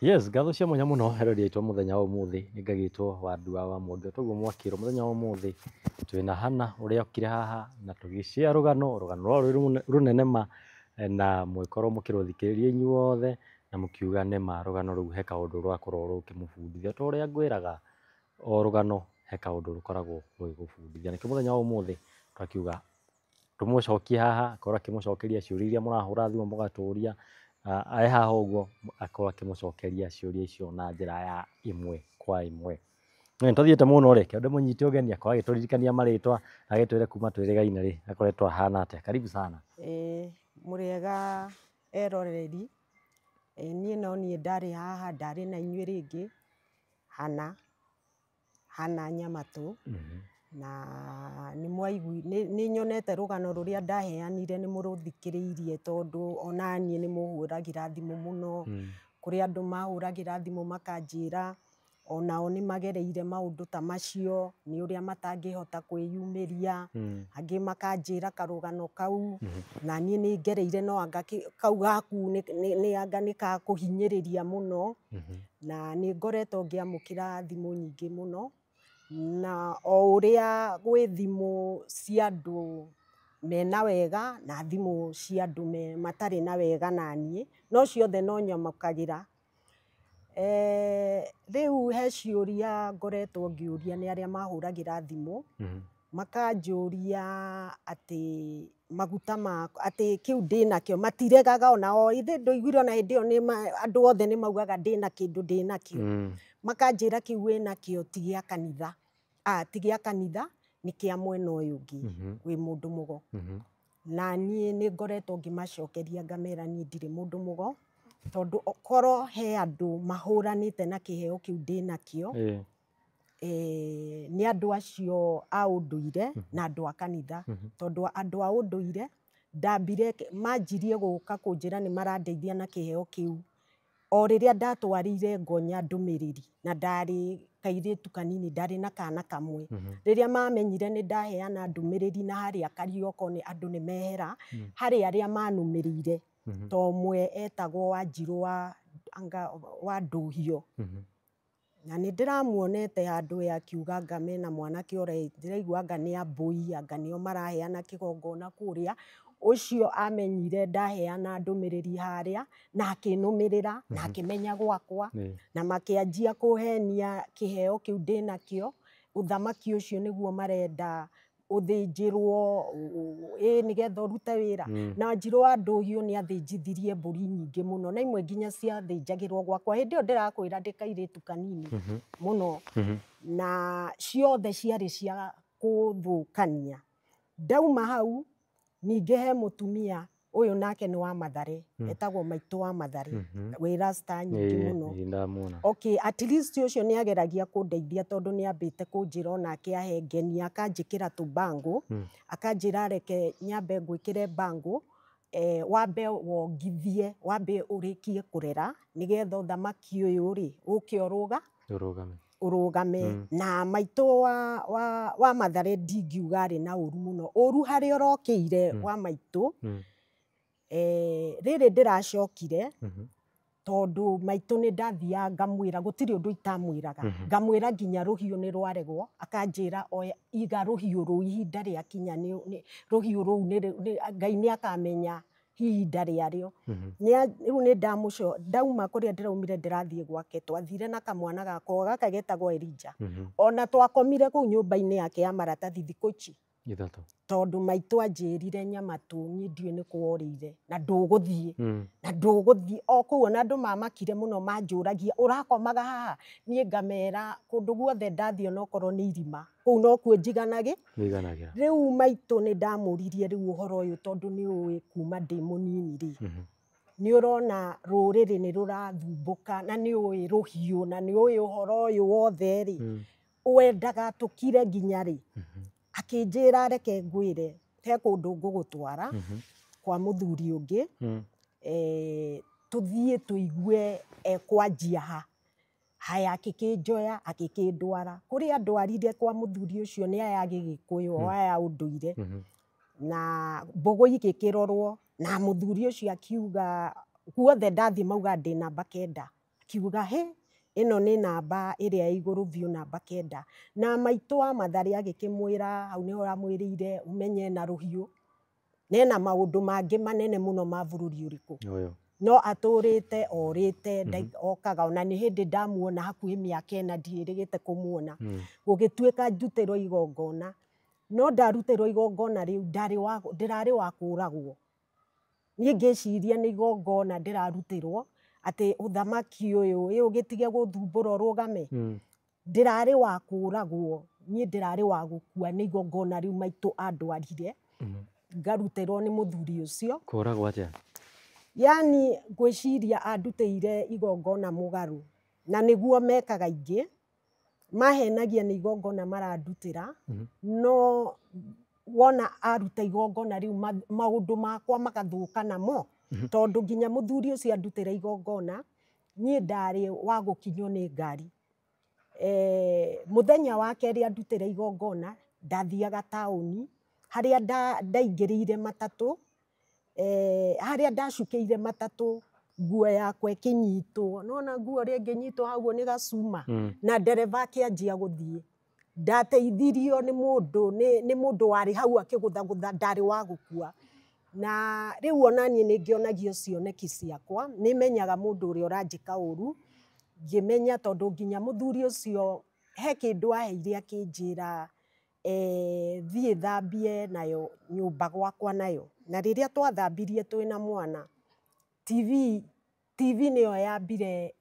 Yes, ngatho cia mwanya muno rĩrĩtwo mũthenya wa ũmũthĩ ngagĩtwo Wandua wa Mwonge. Toguo mwakĩrwo mũthenya wa ũmũthĩ twĩna Hannah ũrĩa ũkire haha na tũgĩshare rũgano rũrĩa rũnene ma na mwĩkorwo mũkĩrũthikĩrĩria inyuothe na mũkiuga nĩma rũgano rũu he kaũndũ rwakorwo rũkĩmũbundithia. Ta ũrĩa ngwĩraga o rũgano he kaũndũ rũkoragwo rũgĩgũbundithia. Nĩkĩo mũthenya wa ũmũthĩ twakiuga tũmũcokie haha akorwo akĩmũcokeria ciũria iria mũrahũra thimũ mũgatũria. Arĩ haha ũguo akorwo akĩmũcokeria ciũria icio na njĩra ya ĩmwe kwa ĩmwe. Nĩtũthiĩte mũno rĩ, kĩonde mũnyite ũgeni akorwo agĩtũririkania marĩtwa agĩtwĩre kuma twĩrĩga-inĩ rĩ akoretwo ahana atĩa. Karibu sana. Mũrĩega eroreri, niĩ no niĩ ndarĩ haha ndarĩ na inyuĩ rĩngĩ Hannah Nyamatũ. Na nĩ nyonete rũgano rũrĩa ndaheanire nĩ mũrũthikĩrĩirie, tondũ ona niĩ nĩ mũhũragĩra thimũ mũno. Kũrĩ andũ mahũragĩra thimũ makanjĩra onao nĩ magereire maũndũ ta macio, nĩ ũrĩa matangĩhota kwĩyumĩria. Angĩ makanjĩra karũgano kau na niĩ nĩ ngereire, no anga kau gaku nĩ anga nĩ gakũhinyĩrĩria mũno. Na nĩ ngoretwo ngĩamũkĩra thimũ nyingĩ mũno, na o ũrĩa gwĩ thimũ cia andũ mena wega na thimũ cia andũ matarĩ na wega naniĩ, no ciothe no nyamũkagĩra. Rĩu he ciũria ngoretwo ngĩũria nĩ arĩa mahũragĩra thimũ, makanjũria atĩ maguta makwa, atĩ kĩu ndĩnakĩo matiregaga onao. Ithe ndũiguire ona hĩndĩ ĩyo andũ othe nĩ maugaga ndĩna kĩndũ ndĩnakĩo. Makanjĩra kĩu wĩnakĩo ti gĩa kanitha, ti gĩa kanitha, nĩ kĩa mwena ũyũ ũngĩ wĩ mũndũ mũgo. Na niĩ nĩ ngoretwo ngĩmacokeria ngamera niĩ ndirĩ mũndũ mũgo, tondũ korwo he andũ mahũranĩte na kĩheo kĩu ndĩnakĩo, nĩ andũ acio a ũndũire na andũ a kanitha. Tondũ andũ a ũndũire manjirie gũka kũnjĩra nĩ marandeithia na kĩheo kĩu o rĩrĩa ndatwarĩire Ngonya ndũmĩrĩri, na ndarĩ kairĩtu kanini, ndarĩ na kana kamwe. Rĩrĩa mamenyire nĩ ndaheana ndũmĩrĩri na harĩa Karioko nĩ andũ nĩ mehera, harĩ arĩa manũmĩrĩire, ta ũmwe etagwo Wanjirũ wa Ndũhiũ. Na nĩ ndĩramuonete handũ akiuga anga mena mwanake ndĩraigua anga nĩ Ambũi, anga nĩo maraheana kĩgongona kũrĩa. Ũcio amenyire ndaheana ndũmĩrĩri harĩa na akĩnũmĩrĩra na akĩmenya gwakwa, na makĩanjia kũhenia kĩheo kĩu ndĩnakĩo. Ũthamaki ũcio nĩguo marenda ũthĩnjĩrwo nĩgetha ũrute wĩra. Na Wanjirũ wa Ndũhiũ nĩ athĩnjithirie mbũri nyingĩ mũno, na imwe nginya ciathĩnjagĩrwo gwakwa. Hĩndĩ ĩyo ndĩrakwĩra ndĩ kairĩtu kanini mũno, na ciothe ciarĩ cia kũthũkania. Ndauma hau ningĩ he mũtumia ũyũ nake nĩ wa Mathare, etagwo Maitũ wa Mathare, wĩ rasta nyingĩ mũno. At least ũcio nĩ ageragia kũndeithia, tondũ nĩ ambĩte kũnjĩra onake ahe ngenia, akanjĩkĩra tũbangũ, akanjĩra reke nyambe ngwĩkĩre bangũ, wambe wongithie, wambe ũrĩkie kũrera, nĩgetha ũthamaki ũyũ rĩ ũke ũrũgame. Na Maitũ wa Mathare ndingiuga arĩ na ũru mũno. Ũru harĩa ũrokĩire wa Maitũ, rĩrĩ ndĩracokire, tondũ Maitũ nĩ ndathiaga ngamwĩra, gũtirĩ ũndũ itamwĩraga, ngamwĩra nginya rũhiũ nĩ rwaregwo, akanjĩra iga rũhiũ rũu ihinda rĩakinya, rũhiũ rũu Ngai nĩ akamenya ihinda rĩarĩo. Rĩu nĩ ndauma kũrĩa ndĩraumire ndĩrathiĩ gwake, twathire na kamwana gakwa gaka getagwo Elijah, ona twakomire kũu nyũmba-inĩ yake ya maratathi thikũ ici, tondũ Maitũ anjĩrire Nyamatũ niĩ ndiũĩ nĩ kũworĩire na ndũgũthiĩ. O kũu ona andũ mamakire mũno manjũragia ũrakomaga haha, niĩ ngamera kũndũ guothe ndathiĩ onokorwo nĩ irima, kũu nokuo njiganagĩra. Rĩu Maitũ nĩ ndamũririe rĩu ũhoro ũyũ, tondũ nĩ ũĩ kuma ndĩ mũnini rĩ, nĩ ũrona rũrĩrĩ nĩ rũrathumbũka, na nĩ ũĩ rũhiũ, na nĩ ũĩ ũhoro ũyũ wothe rĩ, wendaga tũkire nginya rĩ. Akĩnjĩra reke ngwĩre he kũndũ ngũgũtwara kwa mũthuri ũngĩ, tũthiĩ tũigue ekwanjia ha. Haya agĩkĩnjoya agĩkĩndwara kũrĩa ndwarire kwa mũthuri ũcio nĩ aya Gĩgĩkũyũ, o aya ũndũire, na mbũgũ igĩkĩrorwo, na mũthuri ũcio akiuga guothe ndathiĩ mauga ndĩ namba 9, kiuga ĩno nĩ namba ĩrĩa igũrũ biũ, namba 9. Na maitũ wa Mathare agĩkĩmwĩra hau nĩho aramwĩrĩire ũmenye na rũhiũ, na ena maũndũ mangĩ manene mũno ma bũrũri ũrĩkũ. No atũrĩte orĩte okaga, ona nĩ hĩndĩ ndamuona hakuhĩ mĩaka 4 ndiĩrĩgĩte kũmuona, gũgĩtuĩka ndutĩrwo igongona. No ndarutĩrwo igongona rĩu ndĩrarĩ wa kũragwo. Niĩ ngĩciria nĩ igongona ndĩrarutĩrwo, atĩ ũthamaki ũyũ ũgĩtige gũthumbũra ũrũgame. Ndĩrarĩ wa kũragwo, niĩ ndĩrarĩ wa gũkua nĩ igongona rĩu maitũ andwarire, ngarutĩrwo nĩ mũthuri ũcio. Kũragwo atĩa? Yani ngwĩciria andutĩire igongona mũgarũ, na nĩguo mekaga aingĩ, mahenagia nĩ igongona marandutĩra, no wona aruta igongona rĩu maũndũ makwa magathũka namo, tondũ nginya mũthuri ũcio andutĩra igongona, niĩ ndarĩ wa gũkinywo nĩ ngari. Mũthenya wa kerĩ andutĩra igongona, ndathiaga taũni, harĩa ndaingĩrĩire matatũ, harĩa ndacukĩire matatũ, nguo yakwa ĩkĩnyitwo, nona nguo ũrĩa ĩngĩnyitwo hau nĩ gacuma, na ndereba akĩanjia gũthiĩ. Ndateithirio nĩ mũndũ warĩ hau akĩgũthagũtha, ndarĩ wa gũkua. Na rĩu onaniĩ nĩ ngĩonagio cioneki ciakwa, nĩ menyaga mũndũ ũrĩa ũranjĩka ũru, ngĩmenya tondũ nginya mũthuri ũcio he kĩndũ aheire akĩnjĩra thiĩ thambie nayo nyũmba gwakwa nayo. Na rĩrĩa twathambirie twĩna mwana, TV nĩyo yambire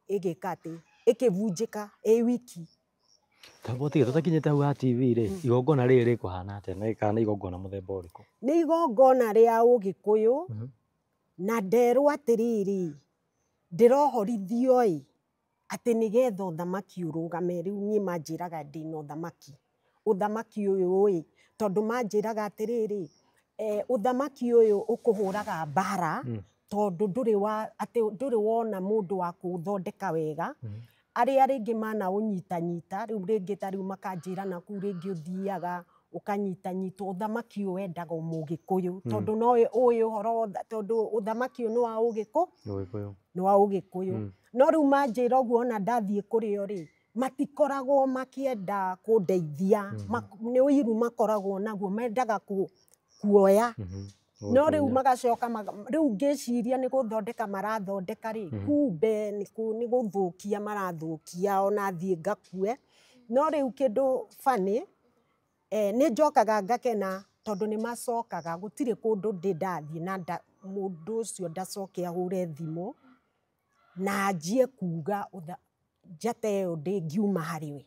ĩgĩka atĩ, ĩkĩbunjĩka wiki. Tambotige tũtakinyĩte hau ha TV rĩ, igongona rĩrĩ rĩkũhana atĩa na rĩkana igongona mũthemba ũrĩkũ? Nĩ igongona rĩa Ũgĩkũyũ, na nderwo atĩrĩrĩ, ndĩrohorithio atĩ nĩgetha ũthamaki ũrũgame. Rĩu niĩ manjĩraga ndĩna ũthamaki ũyũ tondũ manjĩraga atĩrĩrĩ, ũthamaki ũyũ ũkũhũraga mbara, tondũ ndũrĩ wona mũndũ wa kũũthondeka wega. Arĩa rĩngĩ mana ũnyitanyita, rĩu rĩngĩ ta rĩu makanjĩra nakũu rĩngĩ ũthiaga ũkanyitanyitwo. Ũthamaki ũyũ wendaga Mũgĩkũyũ, tondũ no ũĩ ũhoro, tondũ ũthamaki ũyũ nĩ wa Ũgĩkũyũ. No rĩu manjĩra ũguo, ona ndathiĩ kũrĩo rĩ, matikoragwo makĩenda kũndeithia, nĩ ũiru makoragwo naguo, mendaga kuoya. No rĩu magacoka, rĩu ngĩciria nĩ gũthondeka marathondeka rĩ, kumbe nĩ gũthũkia marathũkia, ona thiĩ ngakue. No rĩu kĩndũ funny, nĩ njokaga ngakena tondũ nĩ macokaga, gũtirĩ kũndũ ndathiĩ na mũndũ ũcio ndacoke ahũre thimũ na anjie kuga njata ĩyo ndĩngiuma harĩ we,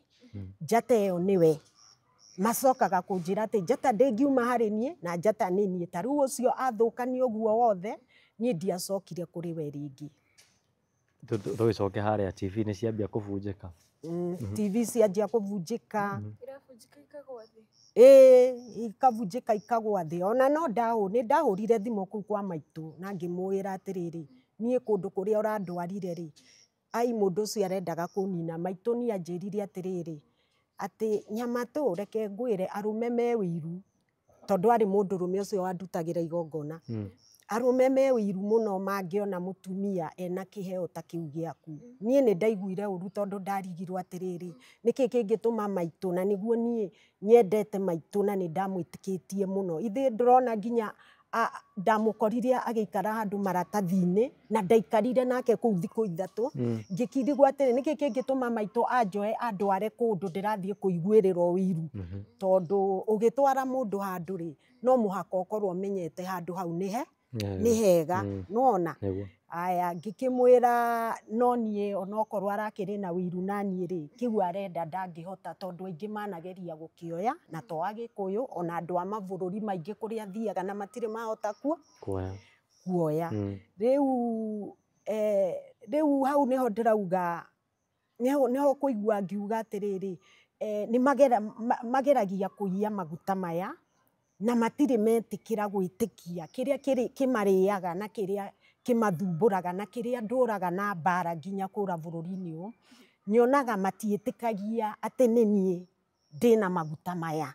njata ĩyo nĩwe. Macokaga kũnjĩra atĩ njata ndĩngiuma harĩ niĩ, na njata nĩ niĩ. Ta rĩu ũcio athũkania ũguo wothe, niĩ ndiacokire kũrĩ we rĩngĩ. Tũgĩcoke harĩa TV nĩ ciambia kũbunjĩka? TV cianjia kũbunjĩka. Irabunjĩka ikagwa thĩ? Ikabunjĩka ikagwa thĩ. Ona no nĩ ndahũrire thimũ kũu kwa maitũ na ngĩmwĩra atĩrĩrĩ, niĩ kũndũ kũrĩa ũrandwarire rĩ, mũndũ ũcio arendaga kũnina. Maitũ niĩ anjĩrire atĩrĩrĩ, atĩ Nyamatũ reke ngwĩre arũme me ũiru, tondũ arĩ mũndũrũme ũcio wandutagĩra igongona. Arũme me ũiru mũno mangĩona mũtumia ena kĩheo ta kĩu gĩaku. Niĩ nĩ ndaiguire ũru tondũ ndarigirwo atĩrĩrĩ, nĩkĩ kĩngĩtũma maitũ, na nĩguo niĩ nyendete maitũ na nĩ ndamwĩtĩkĩtie mũno. Ithĩ ndĩrona nginya ndamũkorire agĩikara handũ maratathi-inĩ, na ndaikarire nake kũu thikũ 3. Ngĩkirigwo atĩrĩ, nĩkĩ kĩngĩtũma maitũ anjoe andware kũndũ ndĩrathiĩ kũiguĩrĩra ũiru. Tondũ ũgĩtwara mũndũ handũ rĩ, no mũhaka ũkorwo ũmenyete handũ hau nĩ hega, nĩwona. Aya ngĩkĩmwĩra no niĩ onokorwo arakĩrĩ na ũiru na niĩ rĩ, kĩu arenda ndangĩhota, tondũ aingĩ manageria gũkĩoya, na to Agĩkũyũ, ona andũ a mabũrũri maingĩ kũrĩa athiaga na matirĩ mahota kuoya. Rĩu hau nĩho ndĩrauga, nĩho kũigua ngiuga atĩrĩrĩ, nĩ mageragia kũiya maguta maya, na matirĩ metĩkĩra gwĩtĩkia kĩrĩa kĩmarĩaga na kĩrĩa kĩmathumbũraga na kĩrĩa ndũraga na mbara nginya kũra bũrũri-inĩ ũyũ. Nyonaga matiĩtĩkagia atĩ nĩ niĩ ndĩna maguta maya.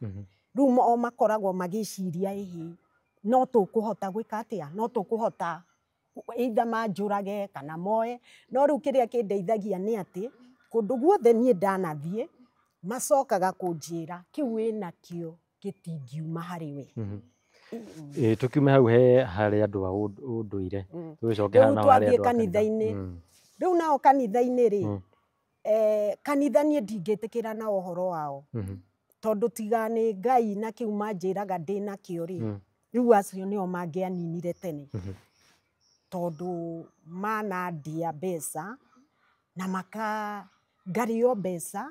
Rĩu makoragwo magĩciria no tũkũhota gwĩka atĩa, no tũkũhota either manjũrage kana moe. No rĩu kĩrĩa kĩndeithagia nĩ atĩ, kũndũ guothe niĩ ndanathiĩ, macokaga kũnjĩra kĩu wĩnakĩo gĩtingiuma harĩ we. Tũkiume hau he harĩ andũ a ũndũire. Tũgĩcoke Rĩu nao harĩ twathiĩ andũ a kanitha-inĩ. Rĩu nao kanitha-inĩ rĩ, kanitha niĩ ndingĩtĩkĩra na ũhoro wao. Tondũ tiga nĩ Ngai na kĩu manjĩraga ndĩ nakĩo rĩ, rĩu acio nĩo mangĩaninire tene. Tondũ manandia mbeca na ngarĩo mbeca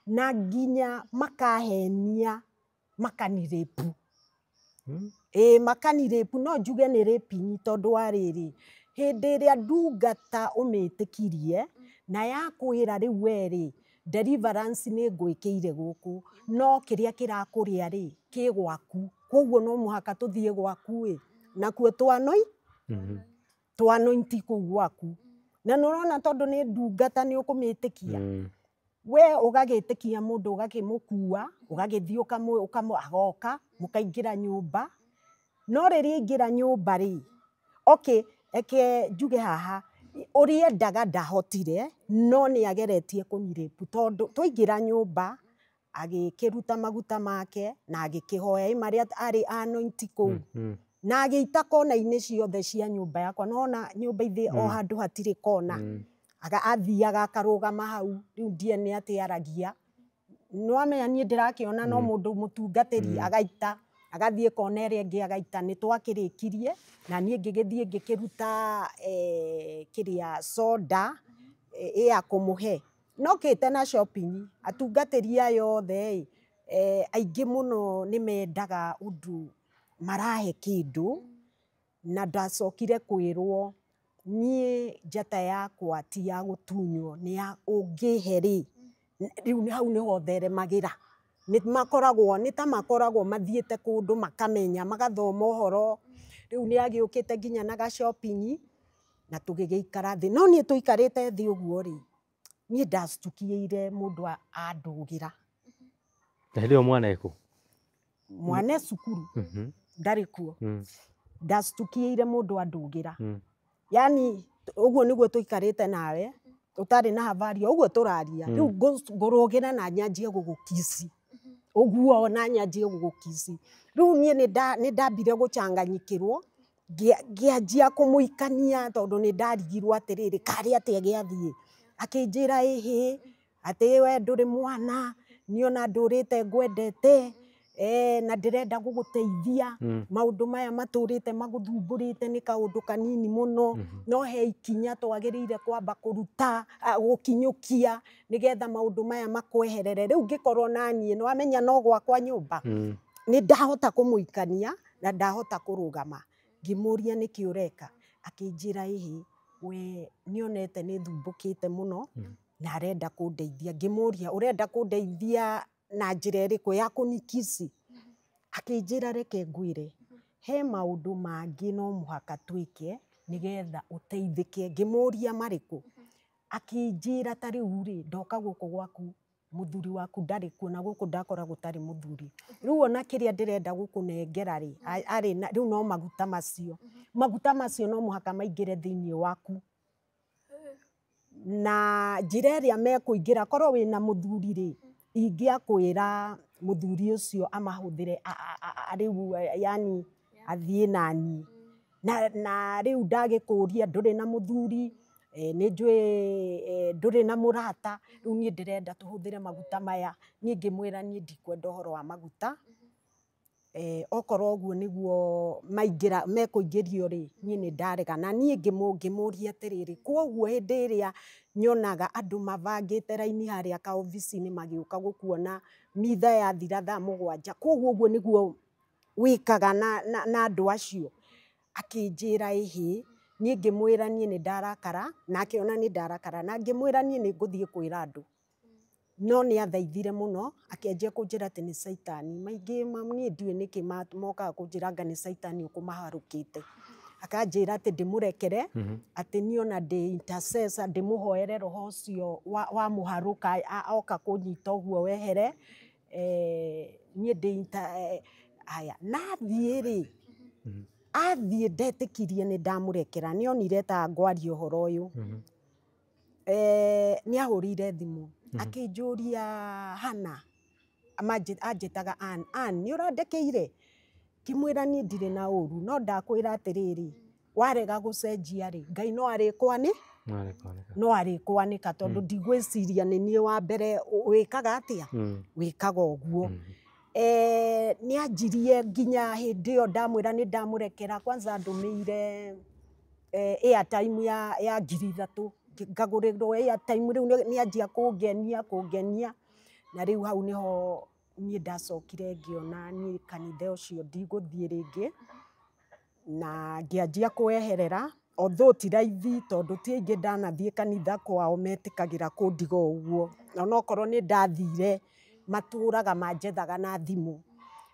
na nginya makahenia makanirĩpu. Makanirĩpu, no njuge nĩ raping tondũ wa rĩrĩ, hĩndĩ ĩrĩa ndungata ũmĩtĩkirie na yakwĩra rĩu we rĩ, deliverance nĩ ngwĩkĩire gũkũ, no kĩrĩa kĩrakũrĩa rĩ, kĩ gwaku. Koguo no mũhaka tũthiĩ gwaku nakuo tũanointi kũu gwaku. Na nĩ ũrona tondũ nĩ ndungata nĩ ũkũmĩtĩkia. We ũgagĩtĩkia mũndũ ũgakĩmũkua, ũgagĩthiĩ agoka, mũkaingĩra nyũmba. No rĩrĩa aingĩra nyũmba rĩ, eke njuge haha, ũrĩa endaga ndahotire, no nĩ ageretie kũnirĩpu. Tondũ twaingĩra nyũmba, agĩkĩruta maguta make na agĩkĩhoya marĩa arĩ anointi kũu. Na agĩita kona-inĩ ciothe cia nyũmba yakwa. Nĩwona nyũmba ithe o handũ hatirĩ kona. Athiaga akarũgama hau, rĩu ndiũĩ nĩ atĩa aragia. Nĩwamenya niĩ ndĩrakĩona no mũndũ mũtungatĩri agaita, agathiĩ kona ĩrĩa ĩngĩ agaita. Nĩ twakĩrĩkirie na niĩ ngĩgĩthiĩ ngĩkĩruta kĩrĩa soda ya kũmũhe. Nokĩte na shopping. Atungatĩri aya othe aingĩ mũno nĩ mendaga ũndũ marahe kĩndũ, na ndacokire kwĩrwo niĩ njata yakwa ti ya gũtunywo, nĩ ya ũngĩhe rĩ, rĩu hau nĩho theremagĩra. Nĩ ta makoragwo mathiĩte kũndũ makamenya, magathoma ũhoro. Rĩu nĩ agĩũkĩte nginya na ga shopping na tũgĩgĩikara thĩ. No niĩ tũikarĩte thĩ ũguo rĩ, niĩ ndacukĩire mũndũ andũgĩra. Na hĩndĩ ĩyo mwana ekũ? Mwana cukuru, ndarĩ kuo. Ndacukĩire mũndũ andũgĩra. Yani ũguo nĩguo tũikarĩte nawe, ũtarĩ na habari, ũguo tũraria. Rĩu ngũrũgĩra na nyanjie gũgũkici. Ũguo na nyanjie gũgũkici. Rĩu niĩ nĩ ndambire gũchanganyikĩrwo, ngĩanjia kũmũikania tondũ nĩ ndarigirwo atĩrĩrĩ, karĩ atĩa gĩathiĩ. Akĩnjĩra atĩ we ndũrĩ mwana, niĩ ona ndũrĩte ngwendete, na ndĩrenda gũgũteithia. Maũndũ maya matũrĩte magũthumbũrĩte nĩ kaũndũ kanini mũno, no he ikinya twagĩrĩire kwamba kũruta, gũkinyũkia nĩgetha maũndũ maya makweherere. Rĩu ngĩkorwo na niĩ nĩwamenya no gwakwa nyũmba, nĩ ndahota kũmũikania na ndahota kũrũgama. Ngĩmũria nĩkĩ ũreka, akĩnjĩra we nĩonete nĩ thumbũkĩte mũno na arenda kũndeithia. Ngĩmũria ũrenda kũndeithia na njĩra ĩrĩkũ, ya kũnikici? Akĩnjĩra reke ngwĩre, he maũndũ mangĩ no mũhaka twĩke nĩgetha ũteithĩke. Ngĩmũria marĩkũ? Akĩnjĩra ta rĩu rĩ, ndoka gũkũ gwaku mũthuri waku ndarĩ kuo, na gũkũ ndakora gũtarĩ mũthuri. Rĩu ona kĩrĩa ndĩrenda gũkũnengera rĩ, rĩu no maguta macio. Maguta macio no mũhaka maingĩre thĩinĩ waku. Na njĩra ĩrĩa mekũingĩra, korwo wĩna mũthuri rĩ, ingĩakwĩra mũthuri ũcio amahũthĩre rĩu yani athiĩ na niĩ. Na rĩu ndagĩkũria ndũrĩ na mũthuri, nĩ njũĩ ndũrĩ na mũrata, rĩu niĩ ndĩrenda tũhũthĩre maguta maya. Niĩ ngĩmwĩra niĩ ndikwenda ũhoro wa maguta. Okorwo ũguo nĩguo mekũingĩrio rĩ, niĩ nĩ ndarega. Na niĩ ngĩmũria atĩrĩrĩ, koguo hĩndĩ ĩrĩa nyonaga andũ mabangĩte raini harĩa kaobici-inĩ magĩũka gũkuona mitha yathira thaa 7, koguo ũguo nĩguo wĩkaga na andũ acio? Akĩnjĩra niĩ ngĩmwĩra niĩ nĩ ndarakara, na akĩona nĩ ndarakara, na ngĩmwĩra niĩ nĩ ngũthiĩ kwĩra andũ. No nĩ athaithire mũno, akĩanjia kũnjĩra atĩ nĩ caitani. Maingĩ niĩ ndiũĩ nĩkĩ mokaga kũnjĩra anga nĩ caitani ũkũmaharũkĩte. Akanjĩra atĩ ndĩmũrekere, atĩ niĩ ona ndĩ intercessor, ndĩmũhoere roho ũcio wa mũharũka oka kũnyita ũguo wehere. Niĩ aya nathiĩ rĩ, athiĩ ndetĩkirie nĩ ndamũrekera, nĩ onire ta ngwaria ũhoro ũyũ. Nĩ ahũrĩire thimũ akĩnjũria Hannah, anjĩtaga Ann, nĩ ũrandekeire? Ngĩmwĩra niĩ ndirĩ na ũru, no ndakwĩra atĩrĩrĩ, warega gũcenjia rĩ, Ngai no arĩkwanĩka tondũ ndigwĩciria nĩ niĩ wa mbere wĩkaga atĩa, wĩkaga ũguo. Nĩ anjirie nginya hĩndĩ ĩyo ndamwĩra nĩ ndamũrekera, kwanza ndũmĩire airtime ya 3,000 ngagũrĩrwo airtime, rĩu nĩ anjia kũngenia, na rĩu hau nĩho niĩ ndacokire ngĩona niĩ kanitha ũcio ndigũthiĩ rĩngĩ, na ngĩanjia kweherera, although ti raithi tondũ ti aingĩ ndanathiĩ kanitha kwao metĩkagĩra kũndiga ũguo, onokorwo nĩ ndathire matũraga manjethaga na thimũ.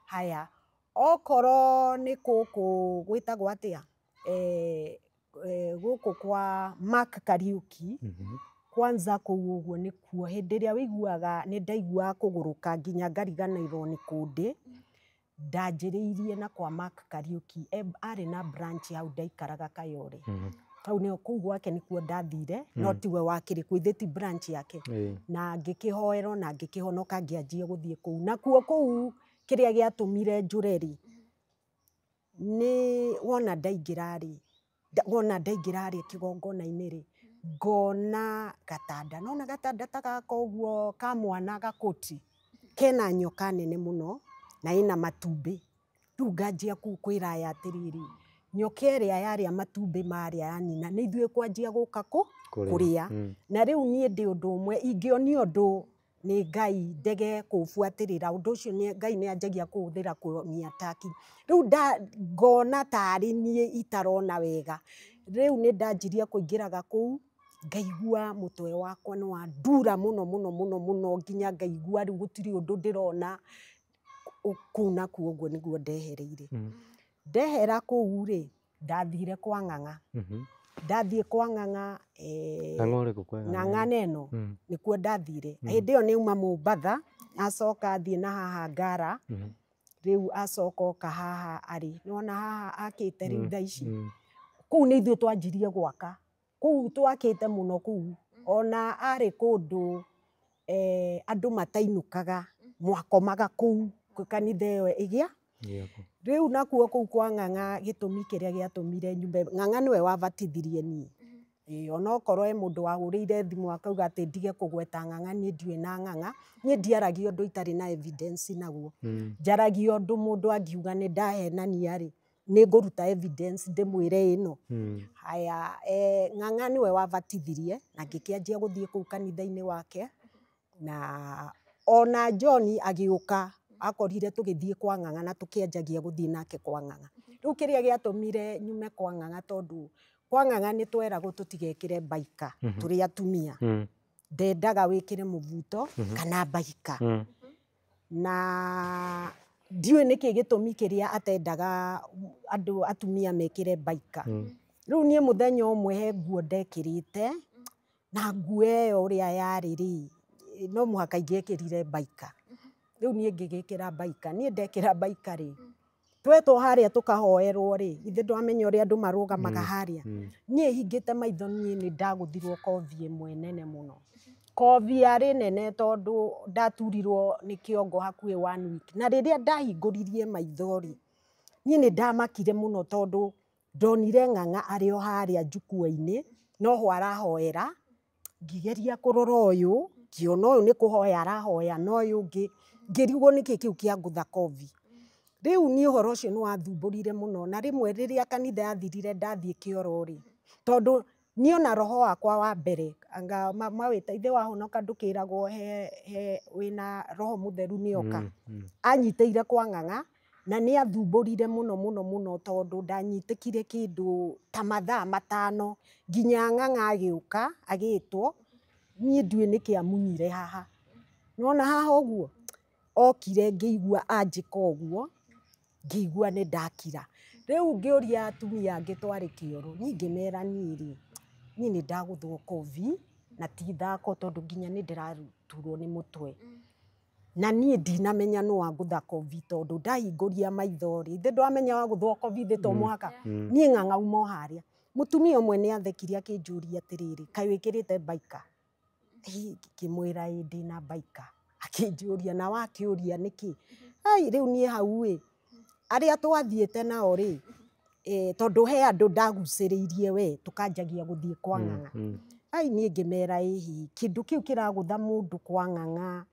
Haya, okorwo nĩ gũkũ gwĩtagwo atĩa, gũkũ kwa Mark Kariuki, kwanza kũu ũguo nĩkuo hĩndĩ ĩrĩa wĩiguaga nĩ ndaiguaga kũgũrũka nginya ngariganĩrwo nĩ kũndĩ, ndanjĩrĩirie na kwa Mark Kariuki, arĩ na branch hau ndaikaraga Kayole. Hau nĩho kũu gwake nĩkuo ndathire, no tiwe wakĩrĩ kuo, ithĩ ti branch yake, na ngĩkĩhoerwo na ngĩkĩhonoka ngĩanjia gũthiĩ kũu. Nakuo kũu kĩrĩa gĩatũmire njũre rĩ, nĩ wona ndaingĩra rĩ kĩgongona-inĩ rĩ, ngona gatanda, nona gatanda ta gaka ũguo ka mwana gakũti, kena nyoka nene mũno na ĩna matumbĩ. Rĩu nganjia kwĩra aya atĩrĩrĩ, nyoka ĩrĩa yarĩa matumbĩ marĩa yanina, nĩ ithuĩ kwanjia gũka kũrĩa. Na rĩu niĩ ndĩ ũndũ ũmwe, ingĩonio ũndũ nĩ Ngai ndege kũbuatĩrĩra, ũndũ ũcio Ngai nĩ anjagia kũhũthĩra kũniataki. Rĩu ngona tarĩ niĩ itarona wega, rĩu nĩ ndanjirie kũingĩraga kũu, ngaigua mũtwe wakwa nĩ wandura mũno, nginya ngaigua rĩu gũtirĩ ũndũ ndĩrona. Kũu nakuo ũguo nĩguo ndehereire. Ndehera kũu rĩ, ndathire kwa Ng'ang'a. Ndathiĩ kwa Ng'ang'a, Ng'ang'a ĩno nĩkuo ndathire. Hĩndĩ ĩyo nĩauma Mombatha, acoka athiĩ na haha Ngara, rĩu acoka oka haha arĩ. Nĩwona haha akĩte rĩu thaa ici. Kũu nĩ ithuĩ twanjirie gwaka. Kũu twakĩte mũno kũu. Ona arĩ kũndũ andũ matainũkaga, mwakomaga kũu kanitha ĩyo ĩgĩa. Rĩu nakuo kũu kwa Ng'ang'a gĩtũmi kĩrĩa gĩatũmire nyume, Ng'ang'a nĩwe wabatithirie niĩ. Onokorwo mũndũ wahũrĩire thimũ akauga atĩ ndige kũgweta Ng'ang'a, niĩ ndiũĩ na Ng'ang'a. Niĩ ndiaragia ũndũ itarĩ na evidence naguo. Njaragia ũndũ mũndũ angiuga nĩ ndahenania rĩ, nĩ ngũruta evidence ndĩmwĩre ĩno. Haya, Ng'ang'a nĩwe wabatithirie na ngĩkĩanjia gũthiĩ kũu kanitha-inĩ wake, na ona John agĩũka akorire tũgĩthiĩ kwa Ng'ang'a na tũkĩanjagia gũthiĩ nake kwa Ng'ang'a. Rĩu kĩrĩa gĩatũmire nyume kwa Ng'ang'a, tondũ kwa Ng'ang'a nĩ tweragwo tũtigekĩre baika tũrĩ atumia, ndendaga wĩkĩre mũbuto kana baika. Na ndiũĩ nĩkĩ gĩtũmi kĩrĩa atendaga andũ atumia mekĩre baika. Rĩu niĩ mũthenya ũmwe he nguo ndekĩrĩte, na nguo ĩyo ũrĩa yarĩ rĩ, no mũhaka ingĩekĩrire baika. Rĩu niĩ ngĩgĩkĩra baika, niĩ ndekĩra baika rĩ, twetwo harĩa tũkahoerwo rĩ, ithe ndwamenya ũrĩa andũ marũgamaga harĩa. Niĩ hingĩte maitho niĩ nĩ ndagũthirwo kobi ĩmwe nene mũno. Kobi yarĩ nene tondũ ndaturirwo nĩ kĩongo hakuhĩ 1 week. Na rĩrĩa ndahingũririe maitho rĩ, niĩ nĩ ndamakire mũno tondũ ndonire Ng'ang'a arĩ o harĩa njukua-inĩ, noho arahoera, ngĩgeria kũrora ũyũ, ngĩona ũyũ nĩ kũhoya arahoya, na ũyũ ũngĩ ngĩrigwo nĩkĩ kĩu kĩangũtha kobi. Rĩu niĩ ũhoro ũcio nĩ wathumbũrire mũno, na rĩmwe rĩrĩa kanitha yathirire ndathiĩ kĩoro rĩ, tondũ niĩ ona roho wakwa wa mbere, anga mawĩta ithe wahonoka ndũkĩragwo wĩna roho mũtheru nĩoka. Anyitĩire kwa Ng'ang'a na nĩ athumbũrire mũno tondũ ndanyitĩkire kĩndũ ta mathaa 5 nginya Ng'ang'a agĩũka agĩtwo, niĩ ndiũĩ nĩkĩ amunyire haha. Nĩwona haha ũguo, okire ngĩigua anjĩka ũguo, ngĩigua nĩ ndakira. Rĩu ngĩũria atumia angĩ twarĩ kĩoro, niĩ ngĩmera niĩ nĩ ndagũthwo kobi na ti thako tondũ nginya nĩ ndĩraturwo nĩ mũtwe. na niĩ ndinamenya nũ wangũtha kobi tondũ ndahingũria maitho rĩ ithe ndwamenya wagũthwo kobi to mũhaka niĩ ng'ang'auma o harĩa mũtumia ũmwe nĩ athekire akĩnjũria atĩrĩrĩ kaĩ wĩkĩrĩte baika ngĩmwĩra ĩ ndĩna baika akĩnjũria na wakĩũria nĩkĩ rĩu niĩ hau arĩa twathiĩte nao rĩ tondũ he andũ ndagucĩrĩirie we tũkanjagia gũthiĩ kwa ng'ang'a niĩ ngĩmera ĩhi kĩndũ kĩu kĩragũtha mũndũ kwa ng'ang'a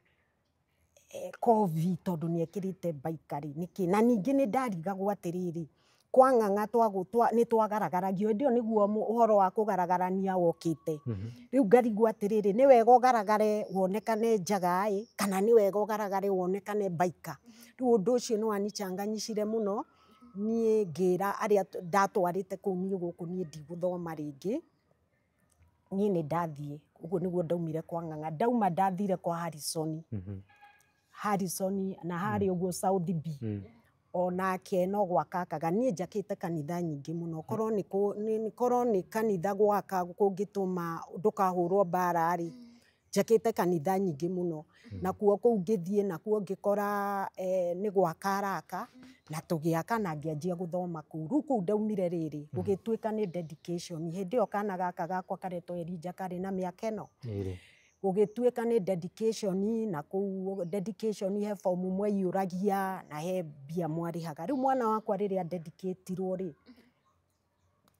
kobi tondũ nĩ ekĩrĩte baika rĩ nĩkĩ na ningĩ nĩ ndarigagwo atĩrĩrĩ kwa ng'ang'a nĩ twagaragaragio hĩndĩ ĩyo nĩguo ũhoro wa kũgaragarania wokĩte rĩu ngarigwo atĩrĩrĩ nĩ wega ũgaragare wonekane njaga kana nĩ wega ũgaragare wonekane baika rĩu ũndũ ũcio nĩ wanichanganyicire mũno niĩ ngĩra arĩa ndatwarĩte kũu niĩ gũkũ niĩ ndigũthoma rĩngĩ niĩ nĩ ndathiĩ ũguo nĩguo ndaumire kwa ng'ang'a ndauma ndathire kwa Harrison na harĩ ũguo South B onake no gwaka akaga niĩ njakĩte kanitha nyingĩ mũno korwo nĩ kanitha gwaka kũngĩtũma ndũkahũrwo mbara rĩ njakĩte kanitha nyingĩ mũno nakuo kũu ngĩthiĩ nakuo ngĩkora nĩ gwaka araka na tũgĩaka na ngĩanjia gũthoma kũu rĩu kũu ndaumire rĩrĩ gũgĩtuĩka nĩ dedication hĩndĩ ĩyo kana gaka gakwa karetwo Elijah karĩ na mĩaka ĩno gũgĩtuĩka nĩ dedication na kũu dedication he fomu mwaiyũragia na he mbia mwarĩhaga rĩu mwana wakwa rĩrĩa dedicate-irwo rĩ